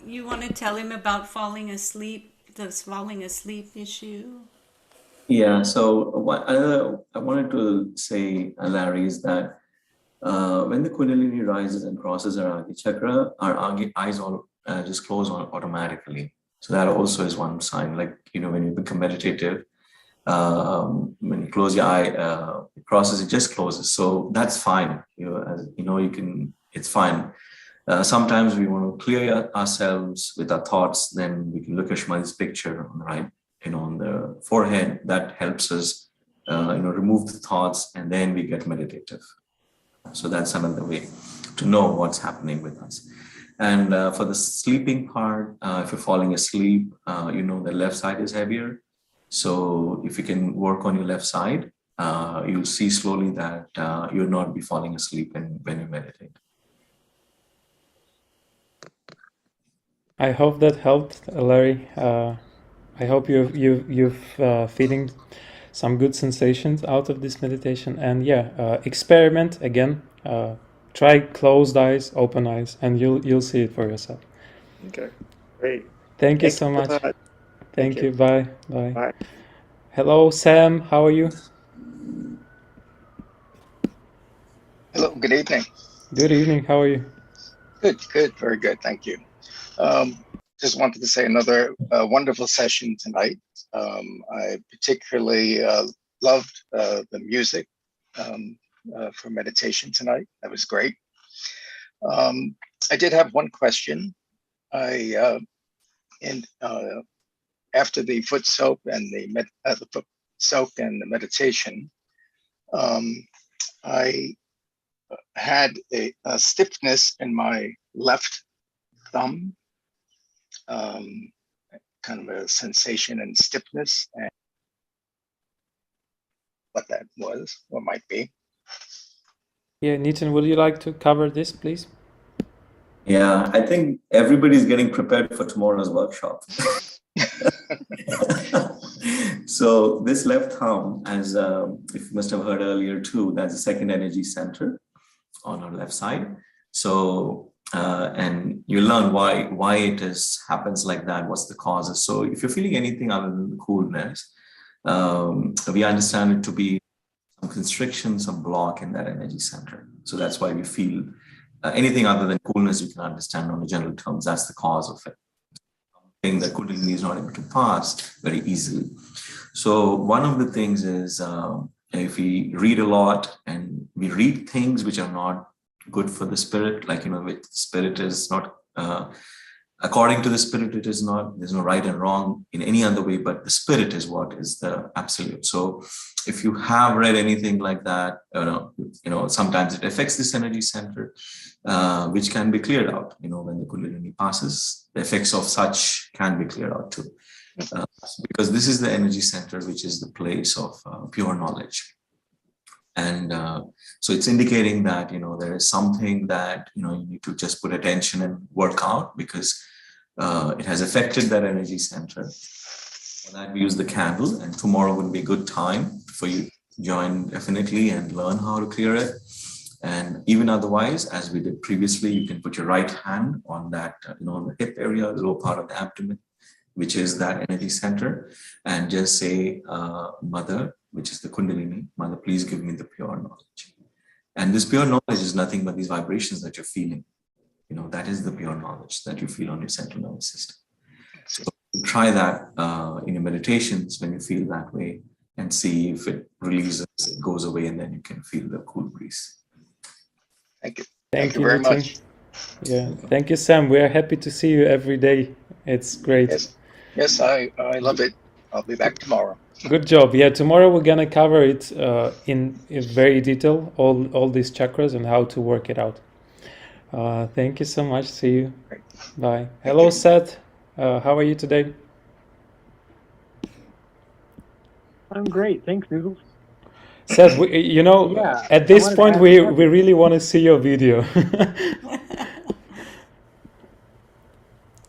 you want to tell him about falling asleep, the falling asleep issue? Yeah, so what I wanted to say, Larry, is that when the Kundalini rises and crosses our Agi chakra, our Agi eyes all just close on automatically. So that also is one sign. Like, you know, when you become meditative, when you close your eye, it crosses, it just closes. So that's fine. It's fine. Sometimes we want to clear ourselves with our thoughts, then we can look at Shmali's picture on the right, you know, on the forehead. That helps us, remove the thoughts, and then we get meditative. So that's another way to know what's happening with us. And for the sleeping part, if you're falling asleep, the left side is heavier. So if you can work on your left side, you'll see slowly that you'll not be falling asleep when you meditate. I hope that helped, Larry. I hope you've feeling some good sensations out of this meditation. And yeah, experiment again. Try closed eyes, open eyes, and you'll see it for yourself. Okay, great. Thank you so much. Thank you. Bye. Bye. Hello, Sam. How are you? Hello. Good evening. Good evening. How are you? Good. Very good. Thank you. Just wanted to say another wonderful session tonight. I particularly loved the music for meditation tonight. That was great. I did have one question. After the foot soak and the foot soak and the meditation, I had a stiffness in my left thumb, kind of a sensation and stiffness, and what that was or might be. Yeah, Nitin, would you like to cover this, please? Yeah, I think everybody's getting prepared for tomorrow's workshop. So this left thumb, as if you must have heard earlier too, that's the second energy center on our left side. So and you learn why it happens like that, what's the causes. So if you're feeling anything other than the coolness, we understand it to be some constriction, some block in that energy center. So that's why we feel anything other than coolness, you can understand on the general terms, that's the cause of it. Thing that Kundalini is not able to pass very easily. So one of the things is if we read a lot and we read things which are not good for the spirit, like, the spirit is not, according to the spirit, it is not, there's no right and wrong in any other way, but the spirit is what is the absolute. So if you have read anything like that, sometimes it affects this energy center, which can be cleared out, when the Kundalini passes, the effects of such can be cleared out too. Because this is the energy center, which is the place of pure knowledge. And so it's indicating that, there is something that, you need to just put attention and work out, because it has affected that energy center. For that, we use the candle, and tomorrow would be a good time for you to join definitely and learn how to clear it. And even otherwise, as we did previously, you can put your right hand on that, on the hip area, the lower part of the abdomen, which is that energy center, and just say, Mother, which is the Kundalini, Mother, please give me the pure knowledge. And this pure knowledge is nothing but these vibrations that you're feeling. That is the pure knowledge that you feel on your central nervous system. So try that in your meditations when you feel that way, and see if it releases, it goes away, and then you can feel the cool breeze. Thank you. Thank you very Nitin. much. Yeah, thank you, Sam. We are happy to see you every day. It's great. Yes, I love it. I'll be back tomorrow. Good job. Yeah, tomorrow we're gonna cover it in very detail, all these chakras and how to work it out. Thank you so much. See you. Bye. Hello, Seth. How are you today? I'm great. Thanks, Noodles. Seth, at this point we really want to see your video.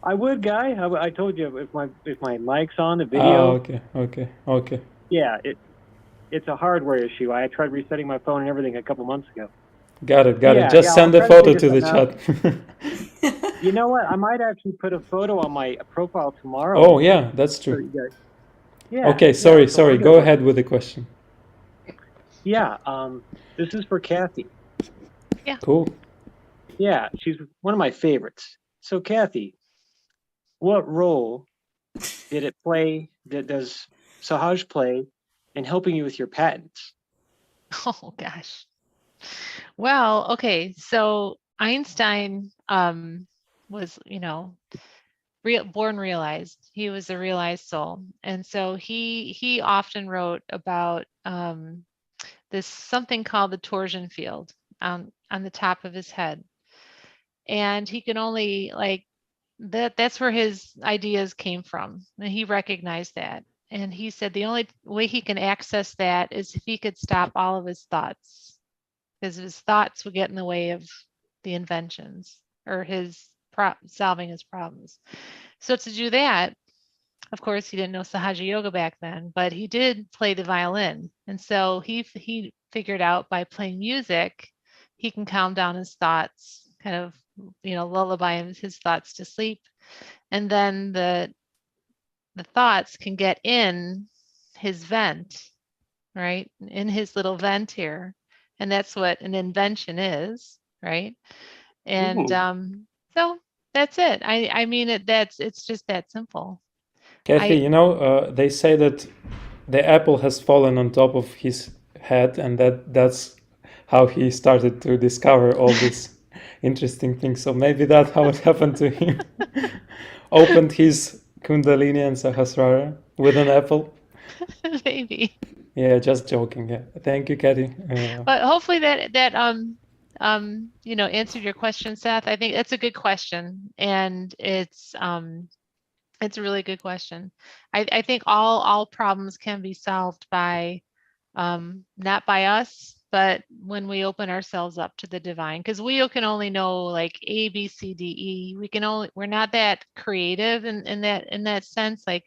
I would, Guy. I told you if my mic's on the video. Okay. Yeah, it's a hardware issue. I tried resetting my phone and everything a couple months ago. Got it. Just send a photo to the chat. You know what? I might actually put a photo on my profile tomorrow. Oh yeah, that's true. Yeah. Okay, sorry. Go ahead with the question. Yeah. This is for Kathy. Yeah. Cool. Yeah, she's one of my favorites. So Kathy, what role did it play? Does Sahaj play in helping you with your patents? Oh gosh. Well, okay. So Einstein was, born realized. He was a realized soul, and so he often wrote about this something called the torsion field on the top of his head, and he can only that's where his ideas came from, and he recognized that. And he said the only way he can access that is if he could stop all of his thoughts, because his thoughts would get in the way of the inventions or his solving his problems. So to do that, of course, he didn't know Sahaja Yoga back then, but he did play the violin. And so he figured out by playing music, he can calm down his thoughts, kind of, lullaby his thoughts to sleep. And then the thoughts can get in his vent, right? In his little vent here. And that's what an invention is, right? And so that's it. I mean, it's just that simple. Kathy, they say that the apple has fallen on top of his head, and that's how he started to discover all these interesting things. So maybe that's how it happened to him. Opened his Kundalini and Sahasrara with an apple. Maybe. Yeah, just joking. Yeah, thank you, Katty. But hopefully that answered your question, Seth. I think that's a good question, and it's a really good question. I think all problems can be solved by not by us, but when we open ourselves up to the divine, because we can only know like A, B, C, D, E. We're not that creative in that sense. Like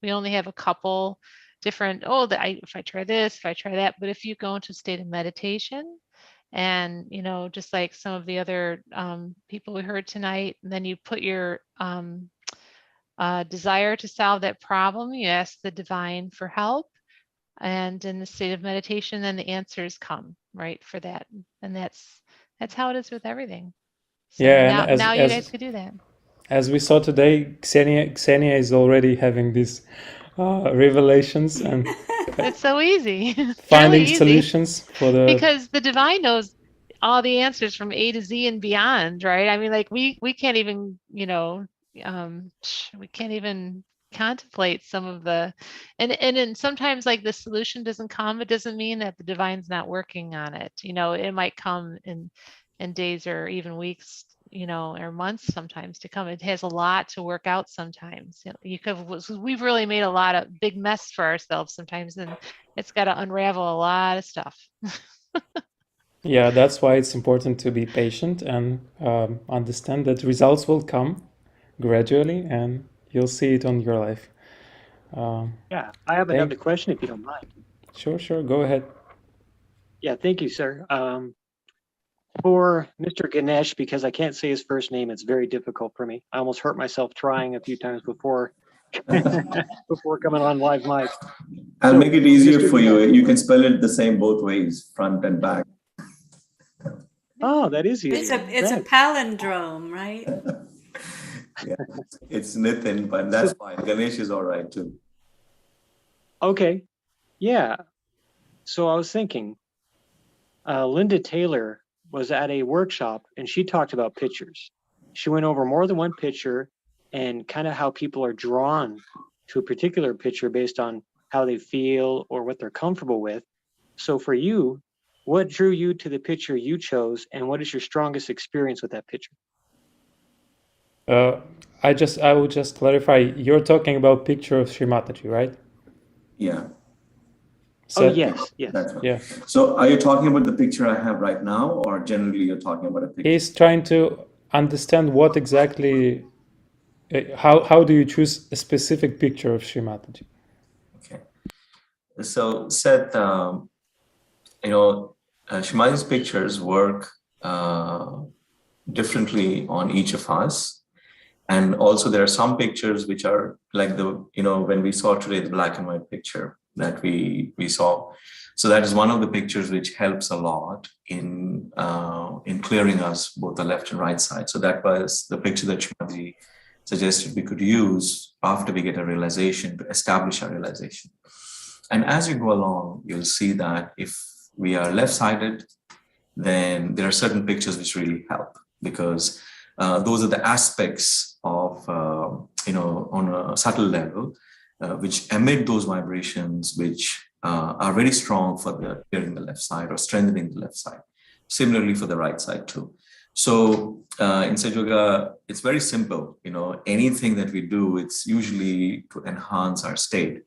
we only have a couple different, if I try this, if I try that. But if you go into a state of meditation, and just like some of the other people we heard tonight, and then you put your desire to solve that problem, you ask the divine for help, and in the state of meditation, then the answers come right for that. And that's how it is with everything. So Yeah, and now you guys could do that. As we saw today, Xenia is already having these revelations and it's so easy. finding really easy. Solutions for the because the divine knows all the answers from A to Z and beyond, right? I mean, like we can't even, we can't even contemplate some of the, and sometimes like the solution doesn't come. It doesn't mean that the divine's not working on it. It might come in days or even weeks, or months sometimes to come. It has a lot to work out sometimes. We've really made a lot of big mess for ourselves sometimes, and it's got to unravel a lot of stuff. Yeah, that's why it's important to be patient and understand that results will come gradually, and you'll see it on your life. Yeah, I have another question if you don't mind. Sure, go ahead. Yeah, thank you, sir. For Mr. Ganesh, because I can't say his first name, it's very difficult for me. I almost hurt myself trying a few times before coming on live mic. I'll make it easier for you. You can spell it the same both ways, front and back. Oh, that is easy. It's a palindrome, right? Yeah, it's Nitin, but that's fine. Ganesh is all right too. Okay, yeah. So I was thinking, Linda Taylor was at a workshop and she talked about pictures. She went over more than one picture and kind of how people are drawn to a particular picture based on how they feel or what they're comfortable with. So for you, what drew you to the picture you chose, and what is your strongest experience with that picture? I will just clarify. You're talking about picture of Shri Mataji, right? Yeah. So, yes. That's right. Yeah. So are you talking about the picture I have right now, or generally you're talking about a picture? He's trying to understand what exactly, how do you choose a specific picture of Shri Mataji? Okay. So Seth, Shri Mataji's pictures work differently on each of us. And also there are some pictures which are like when we saw today, the black and white picture that we saw. So that is one of the pictures which helps a lot in clearing us both the left and right side. So that was the picture that Shri Mataji suggested we could use after we get a realization to establish our realization. And as you go along, you'll see that if we are left-sided, then there are certain pictures which really help, because those are the aspects of, on a subtle level, which emit those vibrations, which are very strong for the clearing the left side or strengthening the left side. Similarly for the right side too. So in Sahaja Yoga, it's very simple. Anything that we do, it's usually to enhance our state.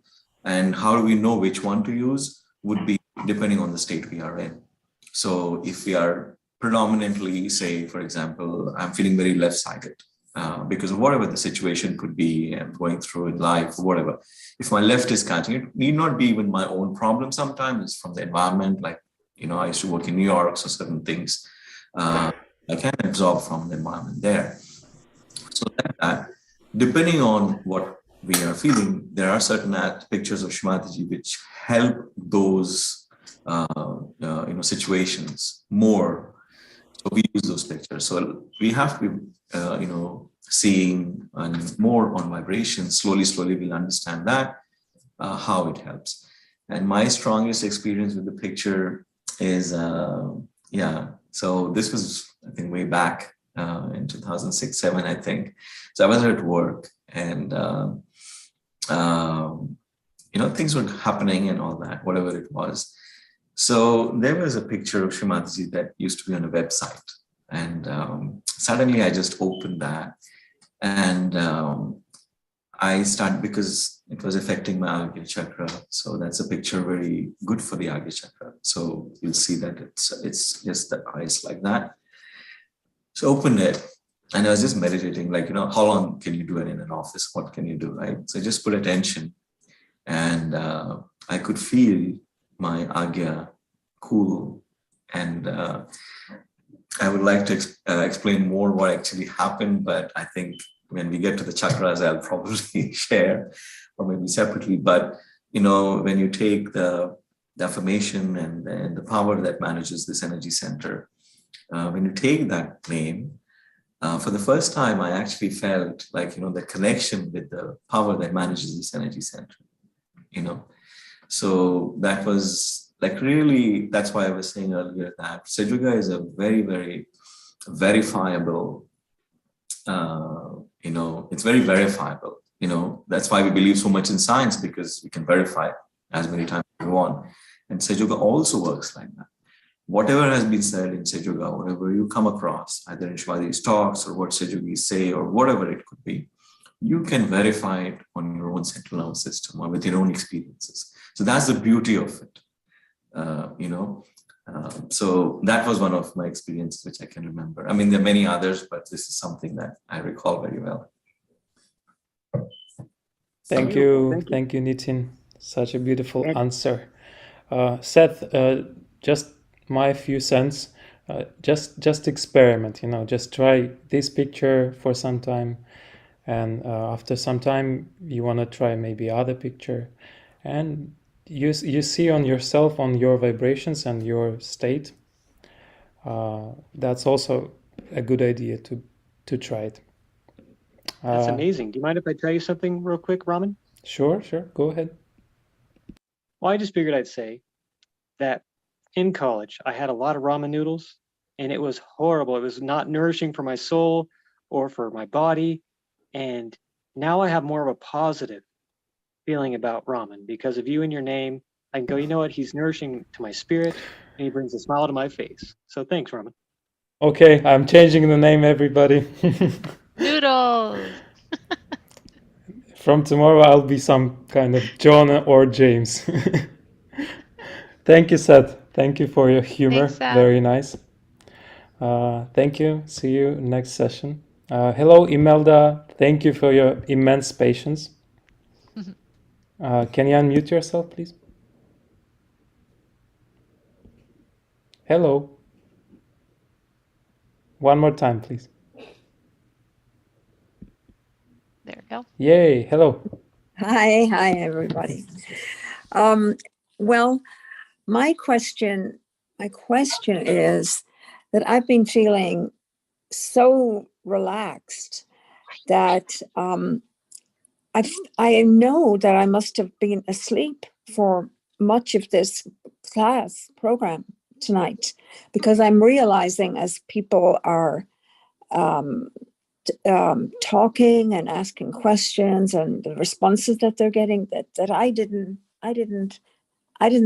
And how do we know which one to use would be depending on the state we are in. So if we are predominantly, say, for example, I'm feeling very left-sided because of whatever the situation could be I'm going through in life, whatever. If my left is catching, it need not be even my own problem sometimes. It's from the environment. Like, I used to work in New York, so certain things I can absorb from the environment there. So that depending on what we are feeling, there are certain pictures of Shri Mataji which help those situations more. So we use those pictures. So we have to be, seeing and more on vibrations. Slowly, we'll understand that, how it helps. And my strongest experience with the picture is, so this was, I think, way back in 2006-07, I think. So I was at work and, things were happening and all that, whatever it was. So there was a picture of Shri Mataji that used to be on a website. And suddenly I just opened that. And I started, because it was affecting my Agya chakra. So that's a picture very good for the Agya chakra. So you'll see that it's just the eyes like that. So opened it. And I was just meditating, like, how long can you do it in an office? What can you do, right? So I just put attention. And I could feel my Agya cool. And I would like to explain more what actually happened, but I think when we get to the chakras, I'll probably share, or maybe separately. But, when you take the affirmation and the power that manages this energy center, when you take that name, for the first time, I actually felt like, the connection with the power that manages this energy center, So that was like really, that's why I was saying earlier that Sahaja is a very, very verifiable, it's very verifiable, that's why we believe so much in science, because we can verify it as many times as we want. And Sahaja also works like that. Whatever has been said in Sahaja, whatever you come across, either in Shivadi's talks or what Sahaja say or whatever it could be, you can verify it on your own central nervous system or with your own experiences. So that's the beauty of it, So that was one of my experiences which I can remember. I mean, there are many others, but this is something that I recall very well. Thank you, Nitin. Such a beautiful answer. Seth, just my few cents. Just experiment. Just try this picture for some time, and after some time, you want to try maybe other picture, and you see on yourself, on your vibrations and your state. That's also a good idea to try it. That's amazing. Do you mind if I tell you something real quick, Raman? Sure. Go ahead. Well, I just figured I'd say that in college, I had a lot of ramen noodles, and it was horrible. It was not nourishing for my soul or for my body. And now I have more of a positive feeling about ramen because of you and your name. I can go, you know what? He's nourishing to my spirit, and he brings a smile to my face. So thanks, Raman. Okay, I'm changing the name, everybody. Noodles. From tomorrow, I'll be some kind of John or James. Thank you, Seth. Thank you for your humor. Thanks, Seth. Very nice. Thank you. See you next session. Hello, Imelda. Thank you for your immense patience. Can you unmute yourself, please? Hello. One more time, please. There we go. Yay. Hello. Hi, everybody. Well, my question is that I've been feeling so relaxed that I know that I must have been asleep for much of this class program tonight, because I'm realizing as people are talking and asking questions and the responses that they're getting, that I didn't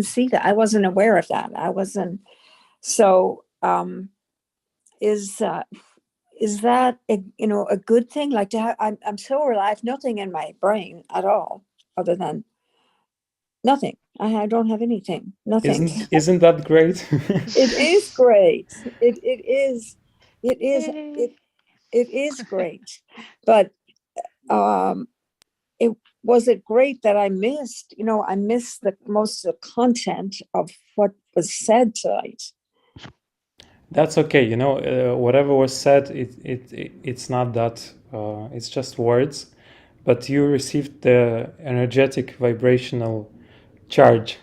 see that. I wasn't aware of that. I wasn't. So is that a good thing? Like to have, I'm so relaxed, nothing in my brain at all, other than nothing. I don't have anything. Nothing. Isn't that great? It is great. It is great. But was it great that I missed? I missed the most of the content of what was said tonight. That's okay. Whatever was said, it's not that. It's just words, but you received the energetic vibrational charge.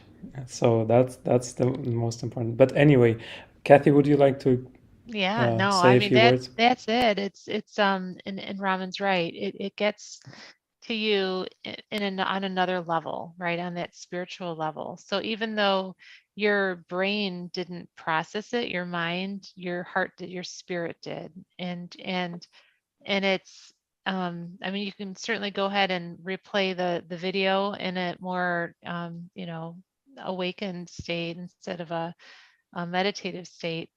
So that's the most important. But anyway, Kathy, would you like to Yeah, no, say I a mean few words? that's it. It's and Raman's right. It gets to you on another level, right? On that spiritual level. So even though your brain didn't process it, your mind, your heart did, your spirit did. And it's I mean, you can certainly go ahead and replay the video in a more awakened state instead of a meditative state.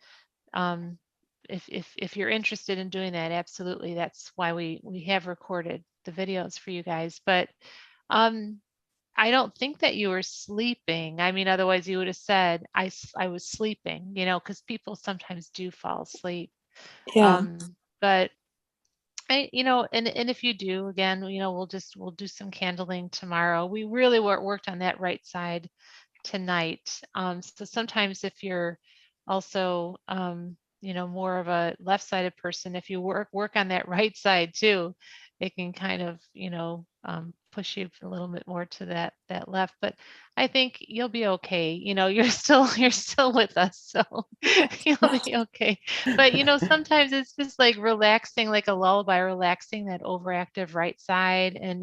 If you're interested in doing that, absolutely, that's why we have recorded the videos for you guys. But I don't think that you were sleeping. I mean, otherwise you would have said I was sleeping, because people sometimes do fall asleep. Yeah. But and if you do, again, we'll do some candling tomorrow. We really worked on that right side tonight. So sometimes if you're also more of a left-sided person, if you work on that right side too, it can kind of push you a little bit more to that left. But I think you'll be okay. You're still with us, so you'll be okay. But sometimes it's just like relaxing, like a lullaby, relaxing that overactive right side, and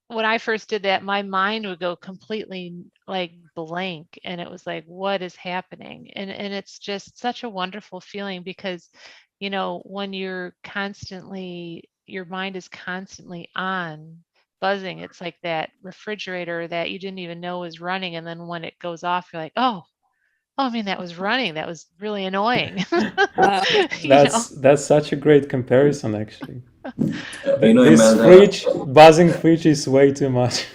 when I first did that, my mind would go completely like blank, and it was like, what is happening? And it's just such a wonderful feeling because, when your mind is constantly on, buzzing, it's like that refrigerator that you didn't even know was running, and then when it goes off, you're like, oh, I mean, that was running. That was really annoying. That's such a great comparison, actually. This Imelda, buzzing fridge is way too much.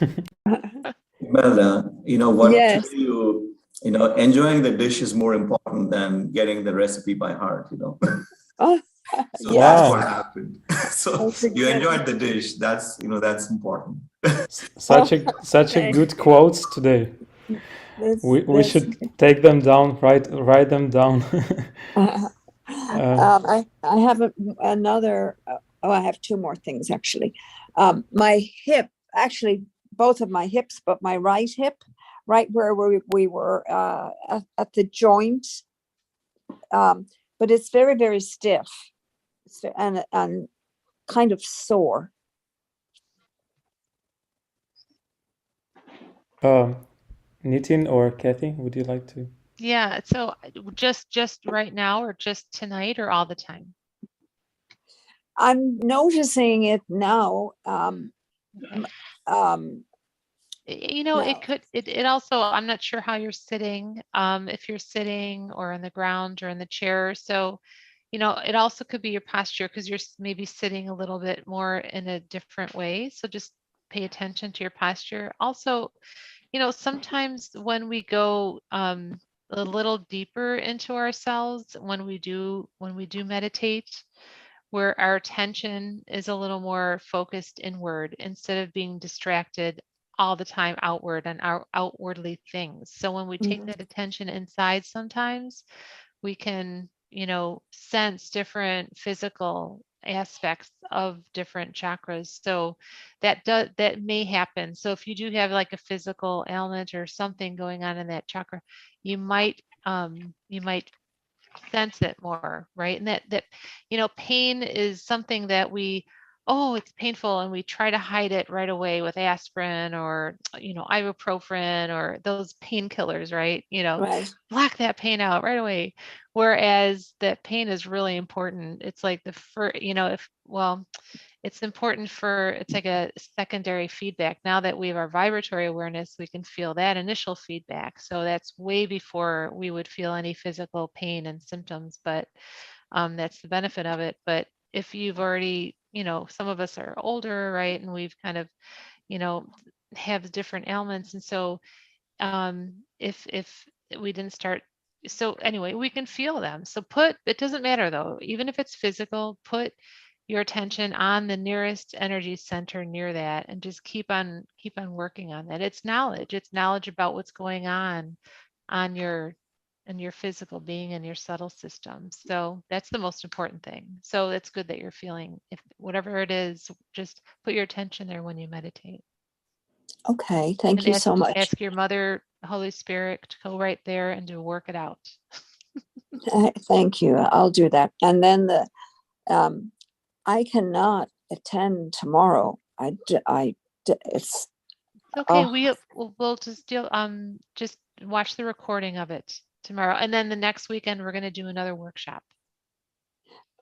Imelda, what Yes. to you, enjoying the dish is more important than getting the recipe by heart, Oh, So yeah. that's what happened. So you enjoyed the dish. That's important. Such a good quotes today. We should take them down, write them down. I have another. I have two more things actually. My hip, actually, both of my hips, but my right hip, right where we were at the joint, but it's very, very stiff and kind of sore. Nitin or Kathy, would you like to? Yeah. So just right now, or just tonight, or all the time? I'm noticing it now. It also, I'm not sure how you're sitting, if you're sitting or on the ground or in the chair. So, it also could be your posture, because you're maybe sitting a little bit more in a different way. So just pay attention to your posture. Also, sometimes when we go a little deeper into ourselves, when we do meditate, where our attention is a little more focused inward instead of being distracted all the time outward and our outwardly things. So when we take that attention inside, sometimes we can, sense different physical aspects of different chakras. So that may happen. So if you do have like a physical ailment or something going on in that chakra, you might sense it more, right? And that pain is something that it's painful, and we try to hide it right away with aspirin or ibuprofen or those painkillers, right? Right. Block that pain out right away. Whereas that pain is really important. It's like it's important it's like a secondary feedback. Now that we have our vibratory awareness, we can feel that initial feedback. So that's way before we would feel any physical pain and symptoms, but that's the benefit of it. But if you've already, some of us are older, right? And we've kind of, have different ailments. And so if we didn't start, so anyway, we can feel them. So it doesn't matter though, even if it's physical, put your attention on the nearest energy center near that, and just keep on working on that. It's knowledge about what's going on your physical being and your subtle system. So that's the most important thing. So it's good that you're feeling, if whatever it is, just put your attention there when you meditate. Okay, thank you so much. Ask your mother, Holy Spirit, to go right there and to work it out. Thank you. I'll do that. And then I cannot attend tomorrow. It's okay. We'll just watch the recording of it tomorrow, and then the next weekend we're going to do another workshop.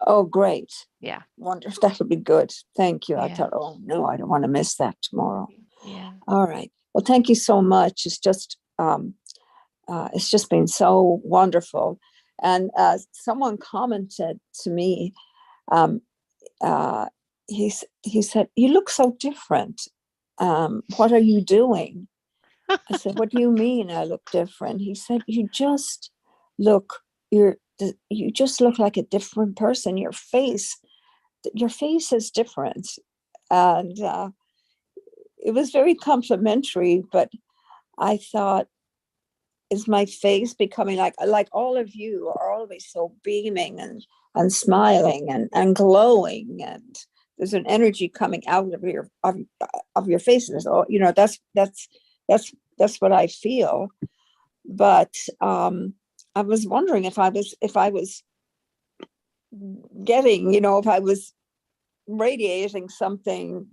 Oh, great. Yeah. Wonderful. That'll be good. Thank you. I Yeah. thought, oh no, I don't want to miss that tomorrow. Yeah. All right. Well, thank you so much. It's just been so wonderful. And someone commented to me, he said, "You look so different. What are you doing?" I said, "What do you mean I look different?" He said, "You just look like a different person. Your face is different." And it was very complimentary, but I thought, is my face becoming like all of you are always so beaming and smiling and glowing, and there's an energy coming out of your faces. So, that's what I feel. But I was wondering if I was getting, if I was radiating something.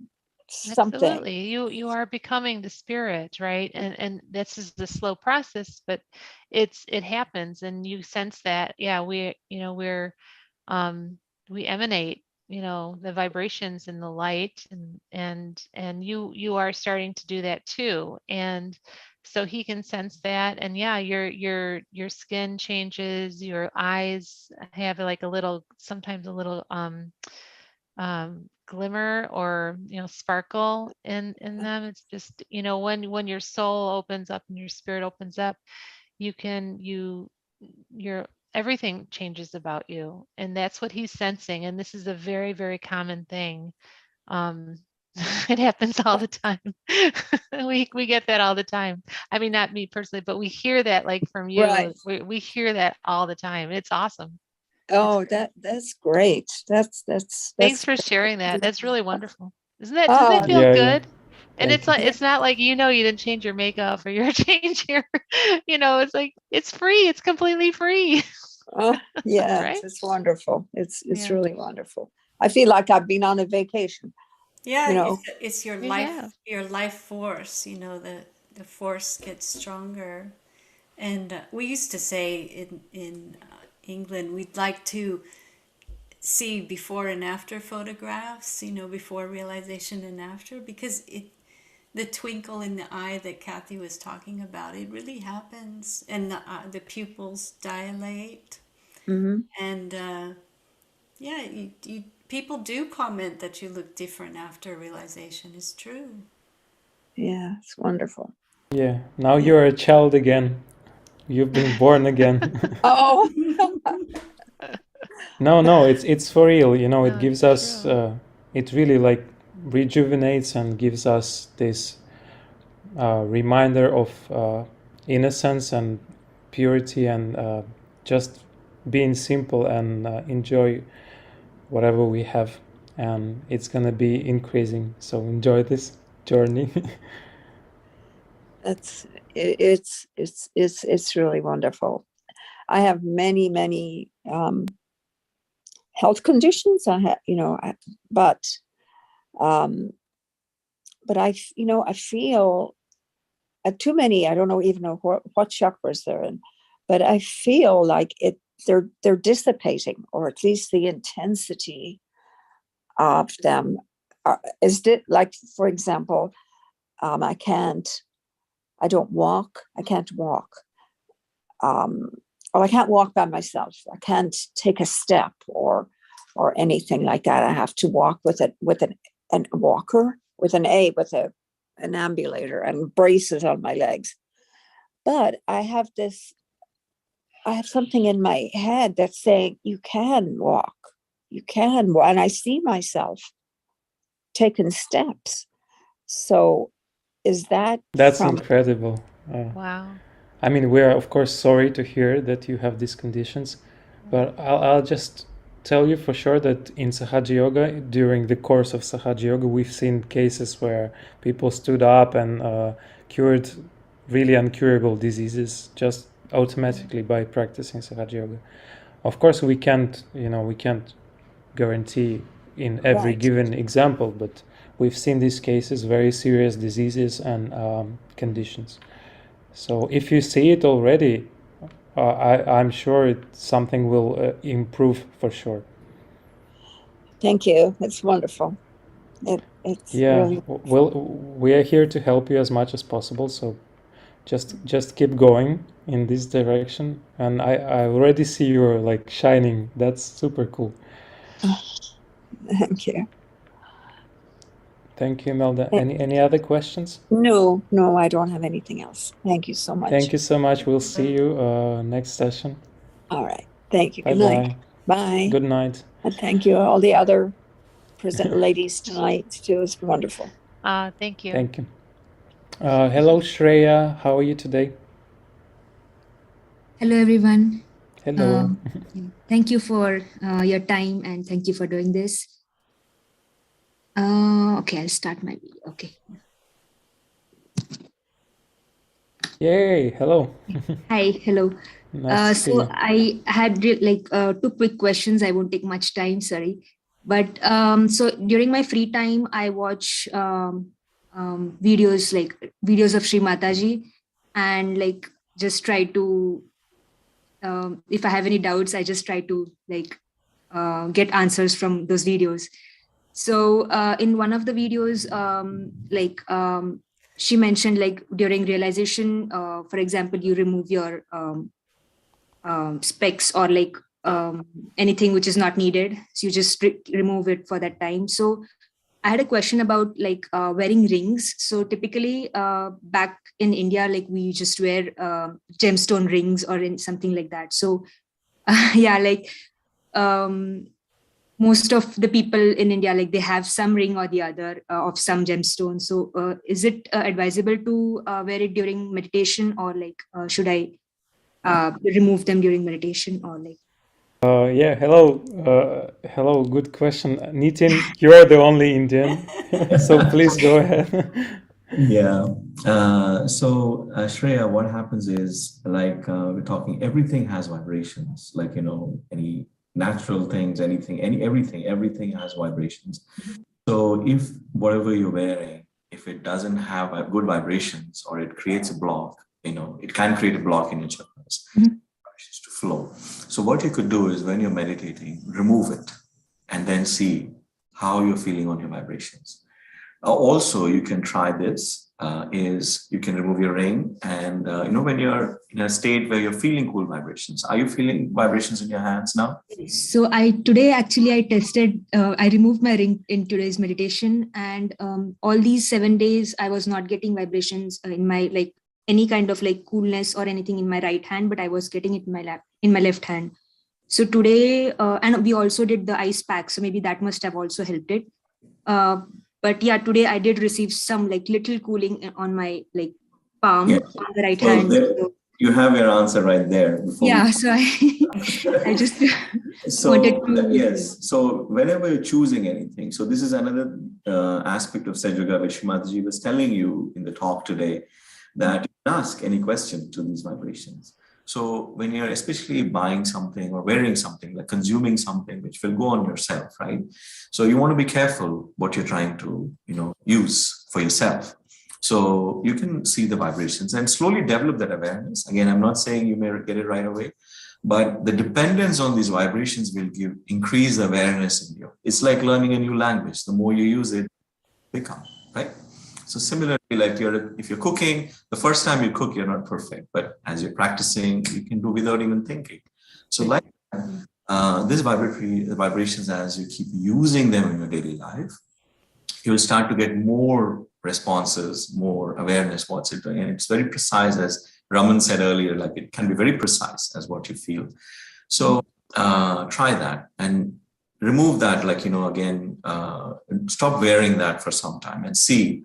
Absolutely. You are becoming the spirit, right? And this is the slow process, but it happens, and you sense that. Yeah, we emanate, the vibrations and the light, and you are starting to do that too. And so he can sense that. And yeah, your skin changes, your eyes have sometimes a little glimmer or sparkle in them. It's just when your soul opens up and your spirit opens up, your everything changes about you, and that's what he's sensing. And this is a very, very common thing. It happens all the time. we get that all the time. I mean, not me personally, but we hear that from you. Right. We hear that all the time. It's awesome. Oh, that's great. That's Thanks for sharing that. That's really wonderful. Doesn't that Oh, feel Yeah, good? And thank it's you. like, it's not like you didn't change your makeup or you're change your, it's like it's free. It's completely free. oh yeah, Right? it's wonderful. It's Yeah. really wonderful. I feel like I've been on a vacation. Yeah, it's your You have. life force. The force gets stronger. And we used to say in England, we'd like to see before and after photographs, before realization and after, because the twinkle in the eye that Kathy was talking about, it really happens, and the pupils dilate, and yeah, people do comment that you look different after realization. It's true. Yeah, it's wonderful. Yeah, now you're a child again. You've been born again. Oh. No, it's for real. No, it gives it's us. true. It really rejuvenates and gives us this reminder of innocence and purity, and just being simple and enjoy whatever we have. And it's gonna be increasing. So enjoy this journey. It's really wonderful. I have many health conditions. But I feel too many. I don't even know what chakras they're in, but I feel like they're dissipating, or at least the intensity of them. Is it like, for example, I can't walk. Or I can't walk by myself. I can't take a step or anything like that. I have to walk with a walker, with an ambulator and braces on my legs. But I have something in my head that's saying you can walk, and I see myself taking steps. So is That's incredible. Wow. I mean, we're of course sorry to hear that you have these conditions, but I'll just tell you for sure that in Sahaja Yoga, during the course of Sahaja Yoga, we've seen cases where people stood up and cured really incurable diseases just automatically by practicing Sahaja Yoga. Of course, we can't guarantee in every given example, but we've seen these cases, very serious diseases and conditions. So if you see it already, I'm sure something will improve for sure. Thank you. It's wonderful. It's Yeah, really well, we are here to help you as much as possible. So just keep going in this direction. And I already see you're like shining. That's super cool. thank you. Thank you, Imelda. Any other questions? No, I don't have anything else. Thank you so much. Thank you so much. We'll see you next session. All right. Thank you. Bye Good night. bye. Bye. Good night. And thank you all the other ladies tonight too. It was wonderful. Thank you. Thank you. Hello, Shreya. How are you today? Hello, everyone. Hello. Thank you for your time and thank you for doing this. Okay, I'll start my video. Okay. Yay. Hello. Hi. Hello. Nice to see So you. I had two quick questions. I won't take much time. Sorry. But so during my free time, I watch videos of Shri Mataji and just try to, if I have any doubts, I just try to get answers from those videos. So in one of the videos, she mentioned during realization, for example, you remove your specs or anything which is not needed. So you just remove it for that time. So I had a question about wearing rings. So typically back in India, we just wear gemstone rings or in something like that. So most of the people in India, they have some ring or the other of some gemstone. So is it advisable to wear it during meditation, or should I remove them during meditation, or Yeah, hello, good question. Nitin, you're the only Indian, so please go ahead. Yeah. So Shreya, what happens is we're talking, everything has vibrations, any natural things, everything has vibrations. So if whatever you're wearing, if it doesn't have good vibrations or it creates a block, it can create a block in your chakras. To flow. So what you could do is when you're meditating, remove it and then see how you're feeling on your vibrations. Also, you can try this, is you can remove your ring and, when you're in a state where you're feeling cool vibrations, are you feeling vibrations in your hands now? So today I tested, I removed my ring in today's meditation, and all these 7 days I was not getting vibrations in my any kind of coolness or anything in my right hand, but I was getting it in my left hand. So today, and we also did the ice pack, so maybe that must have also helped it. But yeah, today I did receive some little cooling on my palm on the right hand. You have your answer right there. Yeah, so I just wanted to. Yes, so whenever you're choosing anything, so this is another aspect of Sahaja Yoga which Shri Mataji was telling you in the talk today, that you can ask any question to these vibrations. So when you're especially buying something or wearing something, consuming something which will go on yourself, right? So you want to be careful what you're trying to, use for yourself. So you can see the vibrations and slowly develop that awareness. Again, I'm not saying you may get it right away, but the dependence on these vibrations will increase awareness in you. It's like learning a new language. The more you use it, become, right? So similarly, if you're cooking, the first time you cook, you're not perfect, but as you're practicing, you can do without even thinking. So these vibrations, as you keep using them in your daily life, you'll start to get more responses, more awareness, what's it doing. And it's very precise, as Raman said earlier, it can be very precise as what you feel. So try that and remove that, again, stop wearing that for some time and see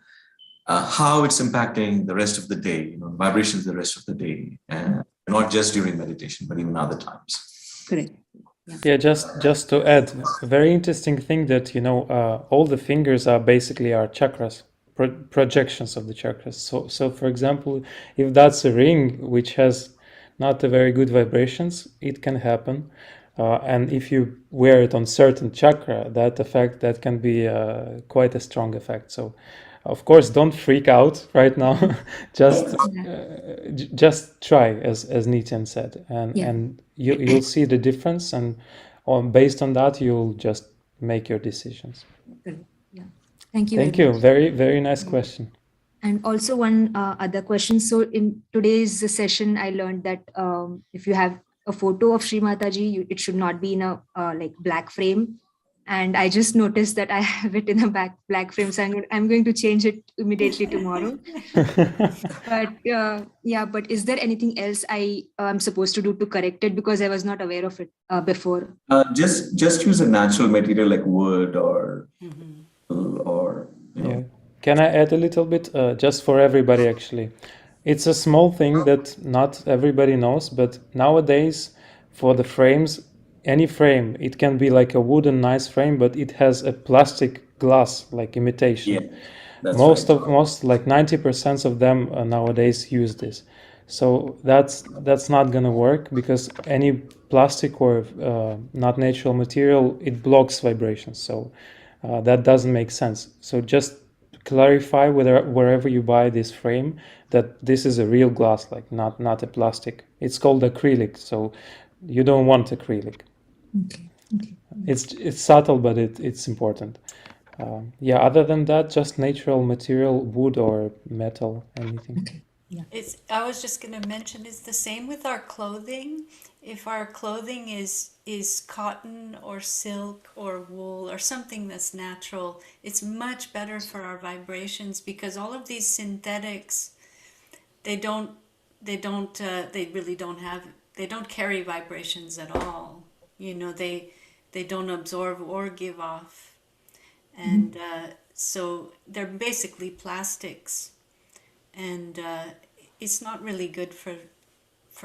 how it's impacting the rest of the day, vibrations the rest of the day, and not just during meditation, but even other times. Correct. Yeah, just to add, a very interesting thing that, all the fingers are basically our chakras, projections of the chakras. So for example, if that's a ring which has not a very good vibrations, it can happen. And if you wear it on certain chakra, that can be quite a strong effect. So of course, don't freak out right now. just try, as Nitin said, and you'll see the difference, and based on that, you'll just make your decisions. Yeah. Thank you Thank very you. much. Very, very nice question. And also one other question. So in today's session, I learned that if you have a photo of Shri Mataji, it should not be in a like black frame. And I just noticed that I have it in a black frame, so I'm going to change it immediately tomorrow. But yeah, but is there anything else I am supposed to do to correct it, because I was not aware of it before? Just use a natural material like wood or Yeah. Can I add a little bit just for everybody actually? It's a small thing that not everybody knows, but nowadays for the frames, any frame, it can be like a wooden nice frame, but it has a plastic glass like imitation. Yeah, that's most right. of most like 90% of them nowadays use this. So that's not gonna work, because any plastic or not natural material, it blocks vibrations. So that doesn't make sense. So just clarify wherever you buy this frame that this is a real glass, like not a plastic. It's called acrylic, so you don't want acrylic. Okay. It's subtle, but it's important. Yeah, other than that, just natural material, wood or metal, anything. I was just going to mention, it's the same with our clothing. If our clothing is cotton or silk or wool or something that's natural, it's much better for our vibrations, because all of these synthetics, they really don't carry vibrations at all. You know, they don't absorb or give off. And so they're basically plastics. And it's not really good for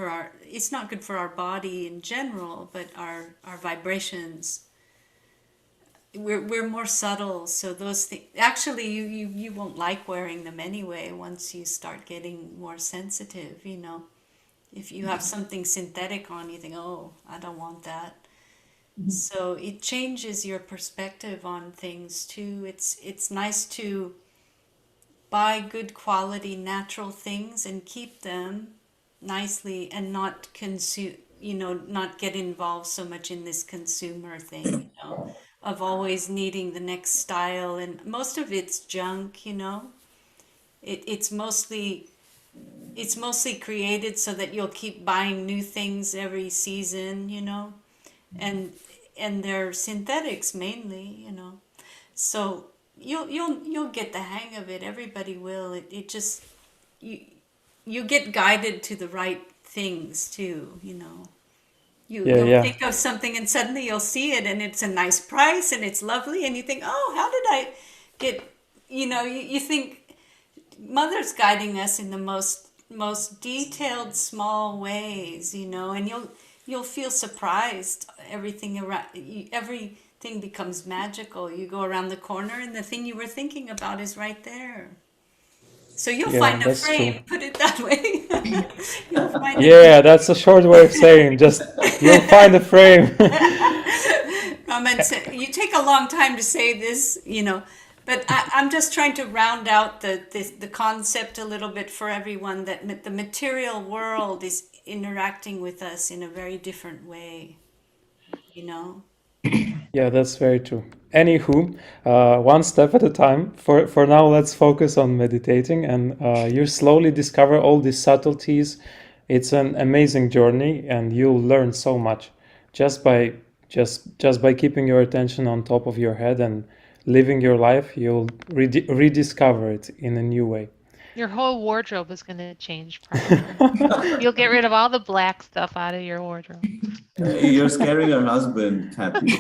our, it's not good for our body in general, but our vibrations, we're more subtle. So those things, actually you won't like wearing them anyway once you start getting more sensitive, you know. If you have something synthetic on, you think, oh, I don't want that. So it changes your perspective on things too. It's nice to buy good quality natural things and keep them nicely, and not consume, you know, not get involved so much in this consumer thing, you know, of always needing the next style. And most of it's junk, you know. It's mostly created so that you'll keep buying new things every season, you know. And they're synthetics mainly, you know. So you'll get the hang of it. Everybody will. It just, you get guided to the right things too, you know. You'll think of something and suddenly you'll see it and it's a nice price and it's lovely, and you think, oh, how did I get, you know, you think Mother's guiding us in the most detailed small ways, you know, and you'll feel surprised. Everything becomes magical. You go around the corner and the thing you were thinking about is right there. So you'll find a frame, put it that way. You'll find that's a short way of saying just you'll find a frame. Raman said, you take a long time to say this, you know, but I'm just trying to round out the concept a little bit for everyone, that the material world is interacting with us in a very different way, you know. Yeah, that's very true. Anywho, one step at a time. For now, let's focus on meditating, and you slowly discover all these subtleties. It's an amazing journey, and you'll learn so much just by keeping your attention on top of your head and living your life. You'll rediscover it in a new way. Your whole wardrobe is going to change, probably. You'll get rid of all the black stuff out of your wardrobe. You're scaring your husband, Katty.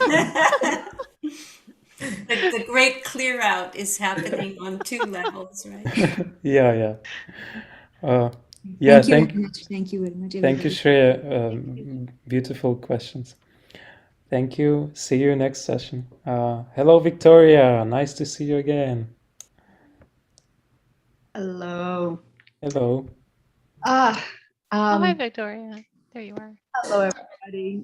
The great clear out is happening on 2 levels, right? Yeah. Thank you very much. Thank you, Shreya. Beautiful questions. Thank you. See you next session. Hello, Victoria. Nice to see you again. Hello. Hello. Oh, hi, Victoria. There you are. Hello, everybody.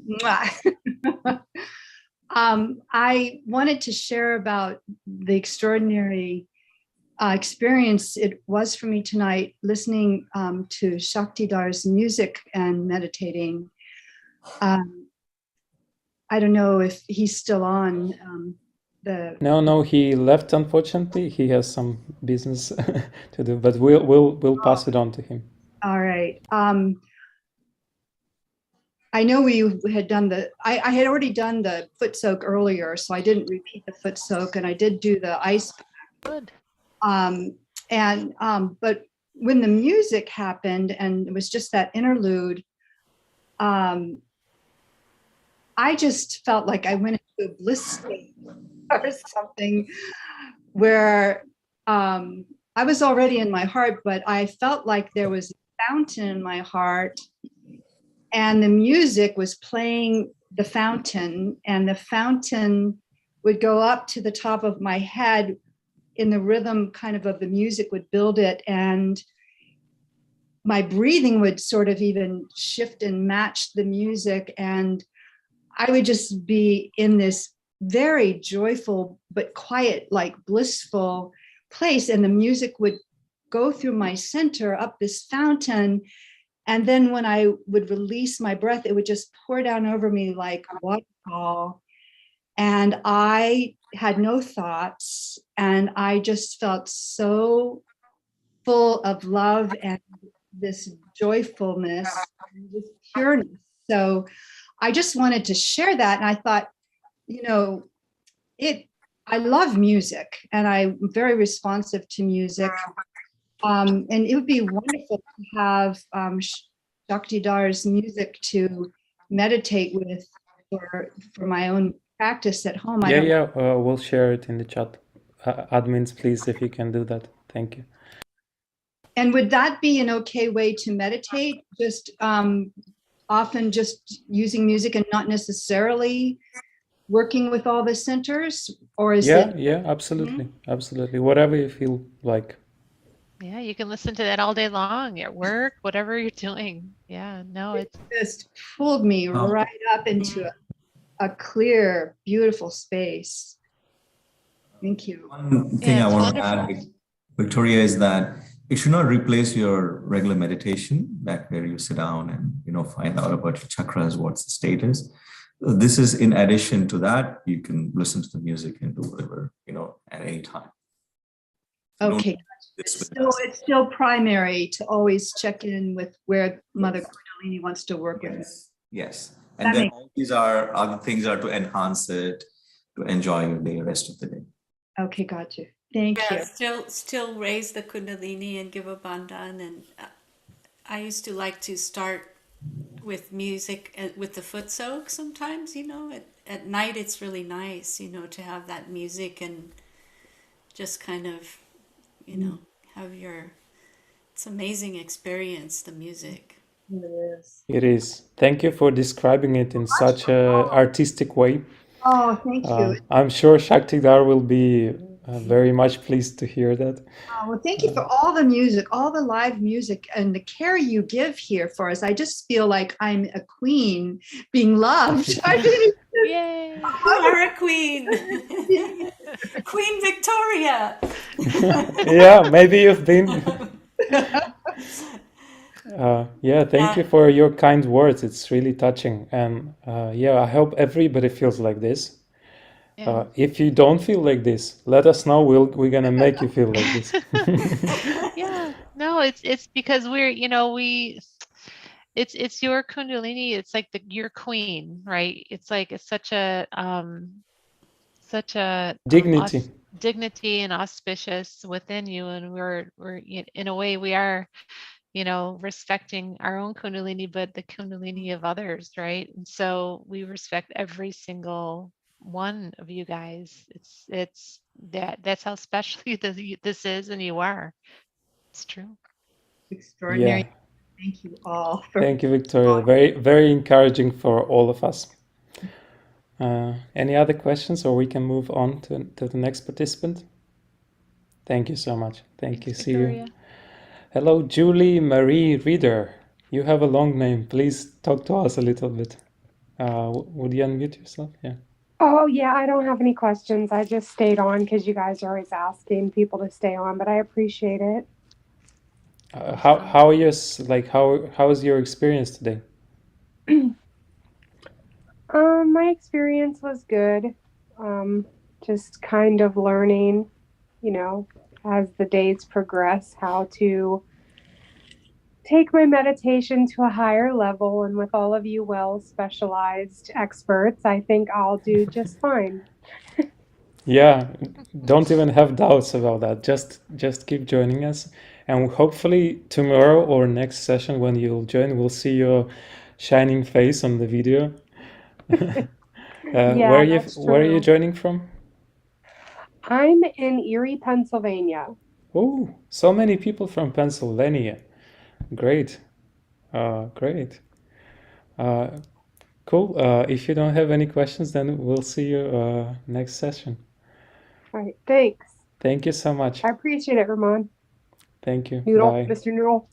I wanted to share about the extraordinary experience it was for me tonight, listening to Shakthidar's music and meditating. I don't know if he's still on. No, he left, unfortunately. He has some business to do, but we'll pass it on to him. All right. I know we had done I had already done the foot soak earlier, so I didn't repeat the foot soak, and I did do the ice. Good. But when the music happened and it was just that interlude, I just felt like I went into a bliss state or something where I was already in my heart, but I felt like there was a fountain in my heart, and the music was playing the fountain, and the fountain would go up to the top of my head in the rhythm kind of the music would build it, and my breathing would sort of even shift and match the music, and I would just be in this very joyful but quiet, like blissful place, and the music would go through my center up this fountain, and then when I would release my breath, it would just pour down over me like a waterfall, and I had no thoughts, and I just felt so full of love and this joyfulness and this pureness. So I just wanted to share that, and I thought, I love music, and I'm very responsive to music. And it would be wonderful to have Shakthidar's music to meditate with for my own practice at home. We'll share it in the chat. Admins, please, if you can do that. Thank you. And would that be an okay way to meditate? Just often just using music and not necessarily working with all the centers? Or is it? Yeah, absolutely. Absolutely. Whatever you feel like. Yeah, you can listen to that all day long at work, whatever you're doing. Yeah, no, it just pulled me right up into a clear, beautiful space. Thank you. One thing I want to add, Victoria, is that it should not replace your regular meditation, that where you sit down and find out about your chakras, what's the status. This is in addition to that. You can listen to the music and do whatever at any time. Okay. It's still primary to always check in with where Mother Kundalini wants to work with. Yes. And then all these other things are to enhance it, to enjoy your day, rest of the day. Okay, got you. Thank you. Still raise the Kundalini and give a bandhan. And I used to like to start with music with the foot soak sometimes, at night it's really nice, to have that music and just kind of, have it's amazing experience, the music. It is. Thank you for describing it in such a artistic way. Oh, thank you. I'm sure Shakthidar will be very much pleased to hear that. Well, thank you for all the music, all the live music, and the care you give here for us. I just feel like I'm a queen being loved. Yay! You are a queen. Queen Victoria. Yeah, maybe you've been. Thank you for your kind words. It's really touching. And I hope everybody feels like this. Yeah. If you don't feel like this, let us know. We're gonna make you feel like this. Yeah, no, it's because it's your Kundalini. It's like your queen, right? It's like it's such a dignity, dignity and auspicious within you, and we're in a way we are, respecting our own Kundalini, but the Kundalini of others, right? And so we respect every single one of you guys. That's how special this is, and you are. It's true. Extraordinary. Yeah. Thank you all. Thank you, Victoria. Very, very encouraging for all of us. Any other questions, or we can move on to the next participant? Thank you so much. Thanks, you. Victoria. See you. Hello, Julie Marie Reader. You have a long name. Please talk to us a little bit. Would you unmute yourself? Yeah. Oh, yeah, I don't have any questions. I just stayed on because you guys are always asking people to stay on, but I appreciate it. How is your experience today? My experience was good. just kind of learning, as the days progress, how to take my meditation to a higher level. And with all of you well specialized experts, I think I'll do just fine. Yeah, don't even have doubts about that. Just keep joining us, and hopefully tomorrow or next session when you'll join, we'll see your shining face on the video. Yeah, that's where are you true. joining from? I'm in Erie, Pennsylvania. Oh, so many people from Pennsylvania. Great. Great. Cool. If you don't have any questions, then we'll see you next session. All right, thanks. Thank you so much. I appreciate it, Raman. Thank you. Noodle, Bye. Mr. Noodle.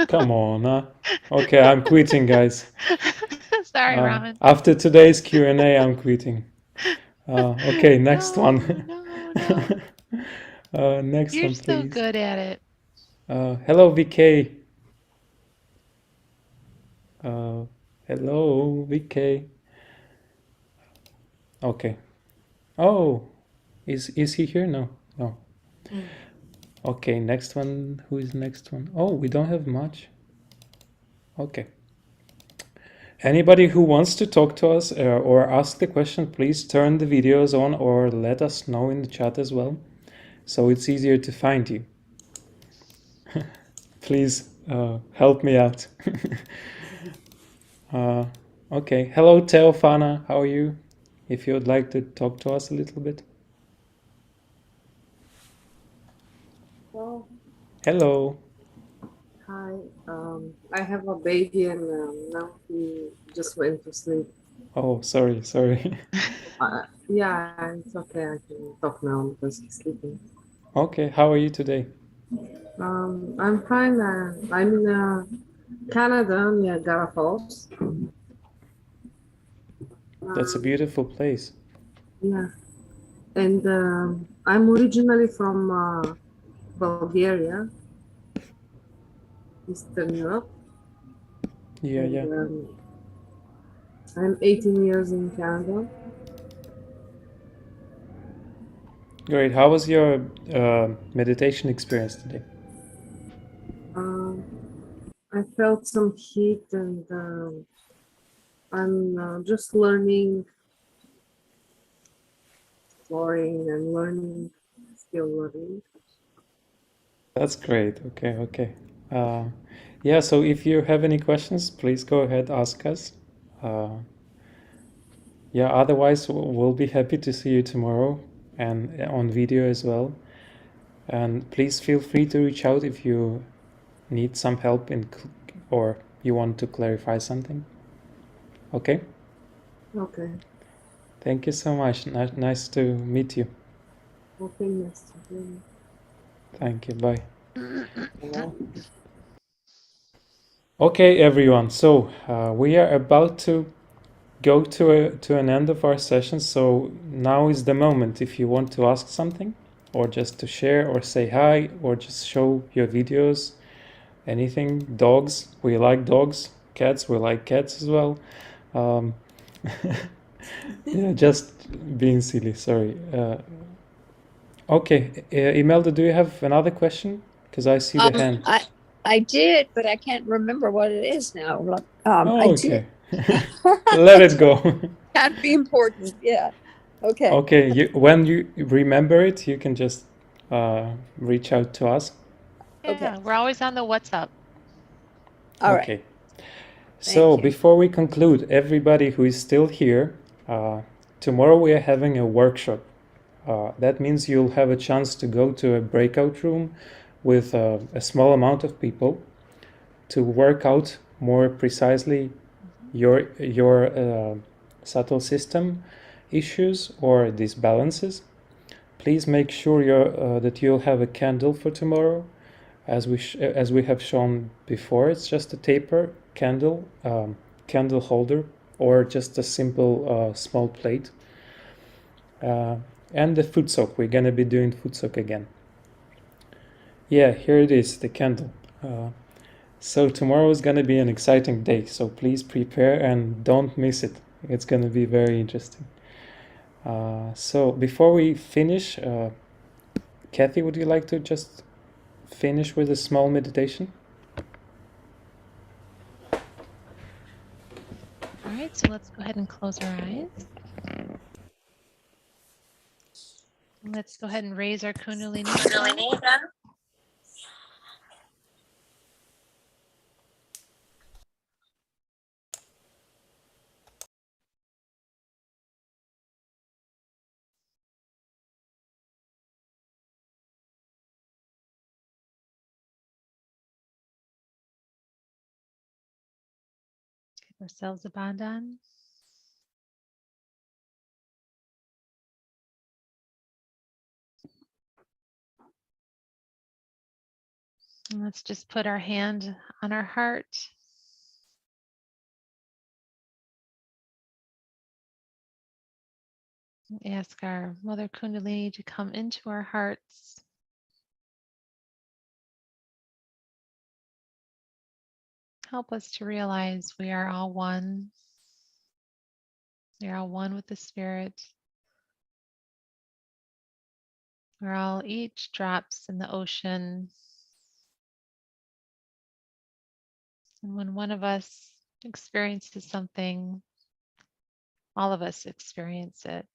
Come on. Okay, I'm quitting, guys. Sorry, Raman. After today's Q&A, I'm quitting. Okay, next one. Next You're one, so please. good at it. Hello, VK. Hello, VK. Okay. Oh, is he here? No. Okay, next one. Who is next one? Oh, we don't have much. Okay. Anybody who wants to talk to us or ask the question, please turn the videos on or let us know in the chat as well, so it's easier to find you. Please help me out. Okay. Hello, Teofana. How are you? If you would like to talk to us a little bit. Well, Hello. hi. I have a baby and now he just went to sleep. Oh, sorry. Yeah, it's okay. I can talk now because he's sleeping. Okay. How are you today? I'm fine. I'm in Canada near Gara Falls. That's a beautiful place. Yeah, and I'm originally from Bulgaria, Eastern Europe. Yeah, and, yeah. I'm 18 years in Canada. Great. How was your meditation experience today? I felt some heat and I'm just learning, exploring and learning, still learning. That's great. Okay. Yeah, so if you have any questions, please go ahead, ask us. Yeah, otherwise we'll be happy to see you tomorrow and on video as well. And please feel free to reach out if you need some help or you want to clarify something. Okay? Okay. Thank you so much. Nice to meet you. Okay, yes. Thank you. Bye. Okay, everyone. So we are about to go to an end of our session. So now is the moment if you want to ask something, or just to share, or say hi, or just show your videos, anything. Dogs, we like dogs. Cats, we like cats as well. Yeah, just being silly. Sorry. Okay, Imelda, do you have another question? Because I see the hand. I did, but I can't remember what it is now. Okay. Let it go. Can't be important. Yeah. Okay. Okay, when you remember it, you can just reach out to us. Yeah, we're always on the WhatsApp. All Okay. So before we conclude, everybody who is still here, tomorrow we are having a workshop. That means you'll have a chance to go to a breakout room with a small amount of people to work out more precisely your subtle system issues or disbalances. Please make sure that you'll have a candle for tomorrow, as we have shown before. It's just a taper candle, candle holder, or just a simple small plate. And the foot soak. We're gonna be doing foot soak again. Yeah, here it is, the candle. So tomorrow is gonna be an exciting day. So please prepare and don't miss it. It's gonna be very interesting. So before we finish, Kathy, would you like to just finish with a small meditation? All right, so let's go ahead and close our eyes. Let's go ahead and raise our Kundalini again. Give ourselves a bandhan. And let's just put our hand on our heart. And ask our Mother Kundalini to come into our hearts. Help us to realize we are all one. We are all one with the Spirit. We're all each drops in the ocean. And when one of us experiences something, all of us experience it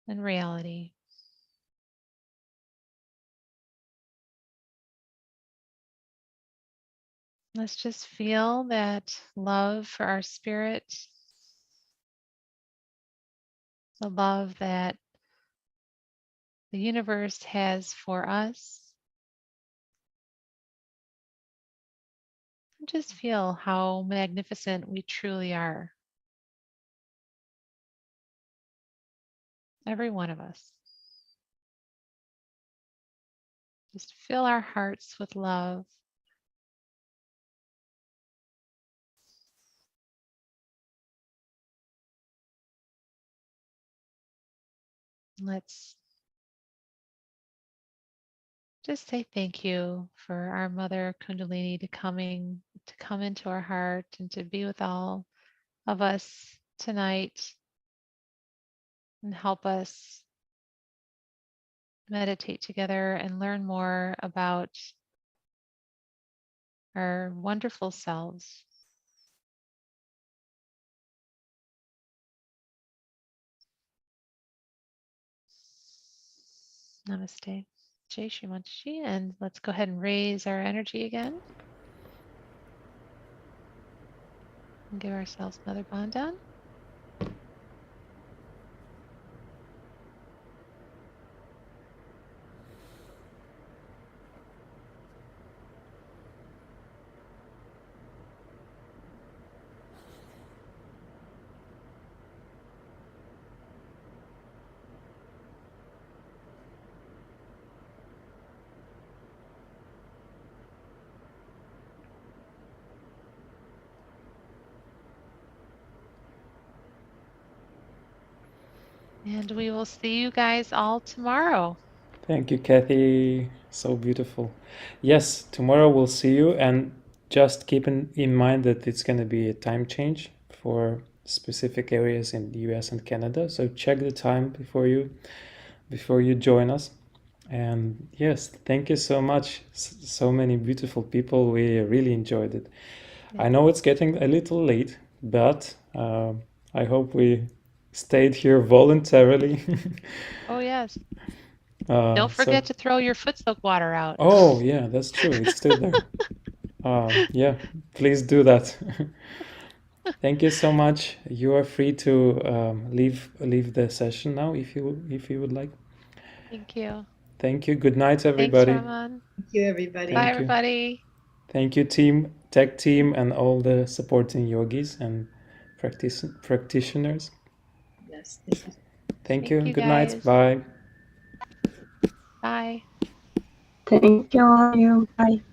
in reality. Let's just feel that love for our spirit, the love that the universe has for us. And just feel how magnificent we truly are. Every one of us. Just fill our hearts with love. Let's just say thank you for our Mother Kundalini to come into our heart and to be with all of us tonight and help us meditate together and learn more about our wonderful selves. Namaste. Jai Shri Mataji, and let's go ahead and raise our energy again. And give ourselves another bandhan. And we will see you guys all tomorrow. Thank you, Kathy. So beautiful. Yes, tomorrow we'll see you, and just keep in mind that it's going to be a time change for specific areas in the US and Canada. So check the time before you join us. And yes, thank you so much. So many beautiful people. We really enjoyed it. I know it's getting a little late, but I hope we stayed here voluntarily. Oh, yes. Don't forget to throw your foot soak water out. Oh, yeah, that's true. It's still there. Yeah, please do that. Thank you so much. You are free to leave the session now if you would like. Thank you. Thank you. Good night, everybody. Thanks, Raman. Thank you, everybody. Bye, everybody. Thank you, tech team, and all the supporting yogis and practitioners. Yes, thank you. Thank you. you, Good night. guys. Bye. Bye. Thank you all. Bye.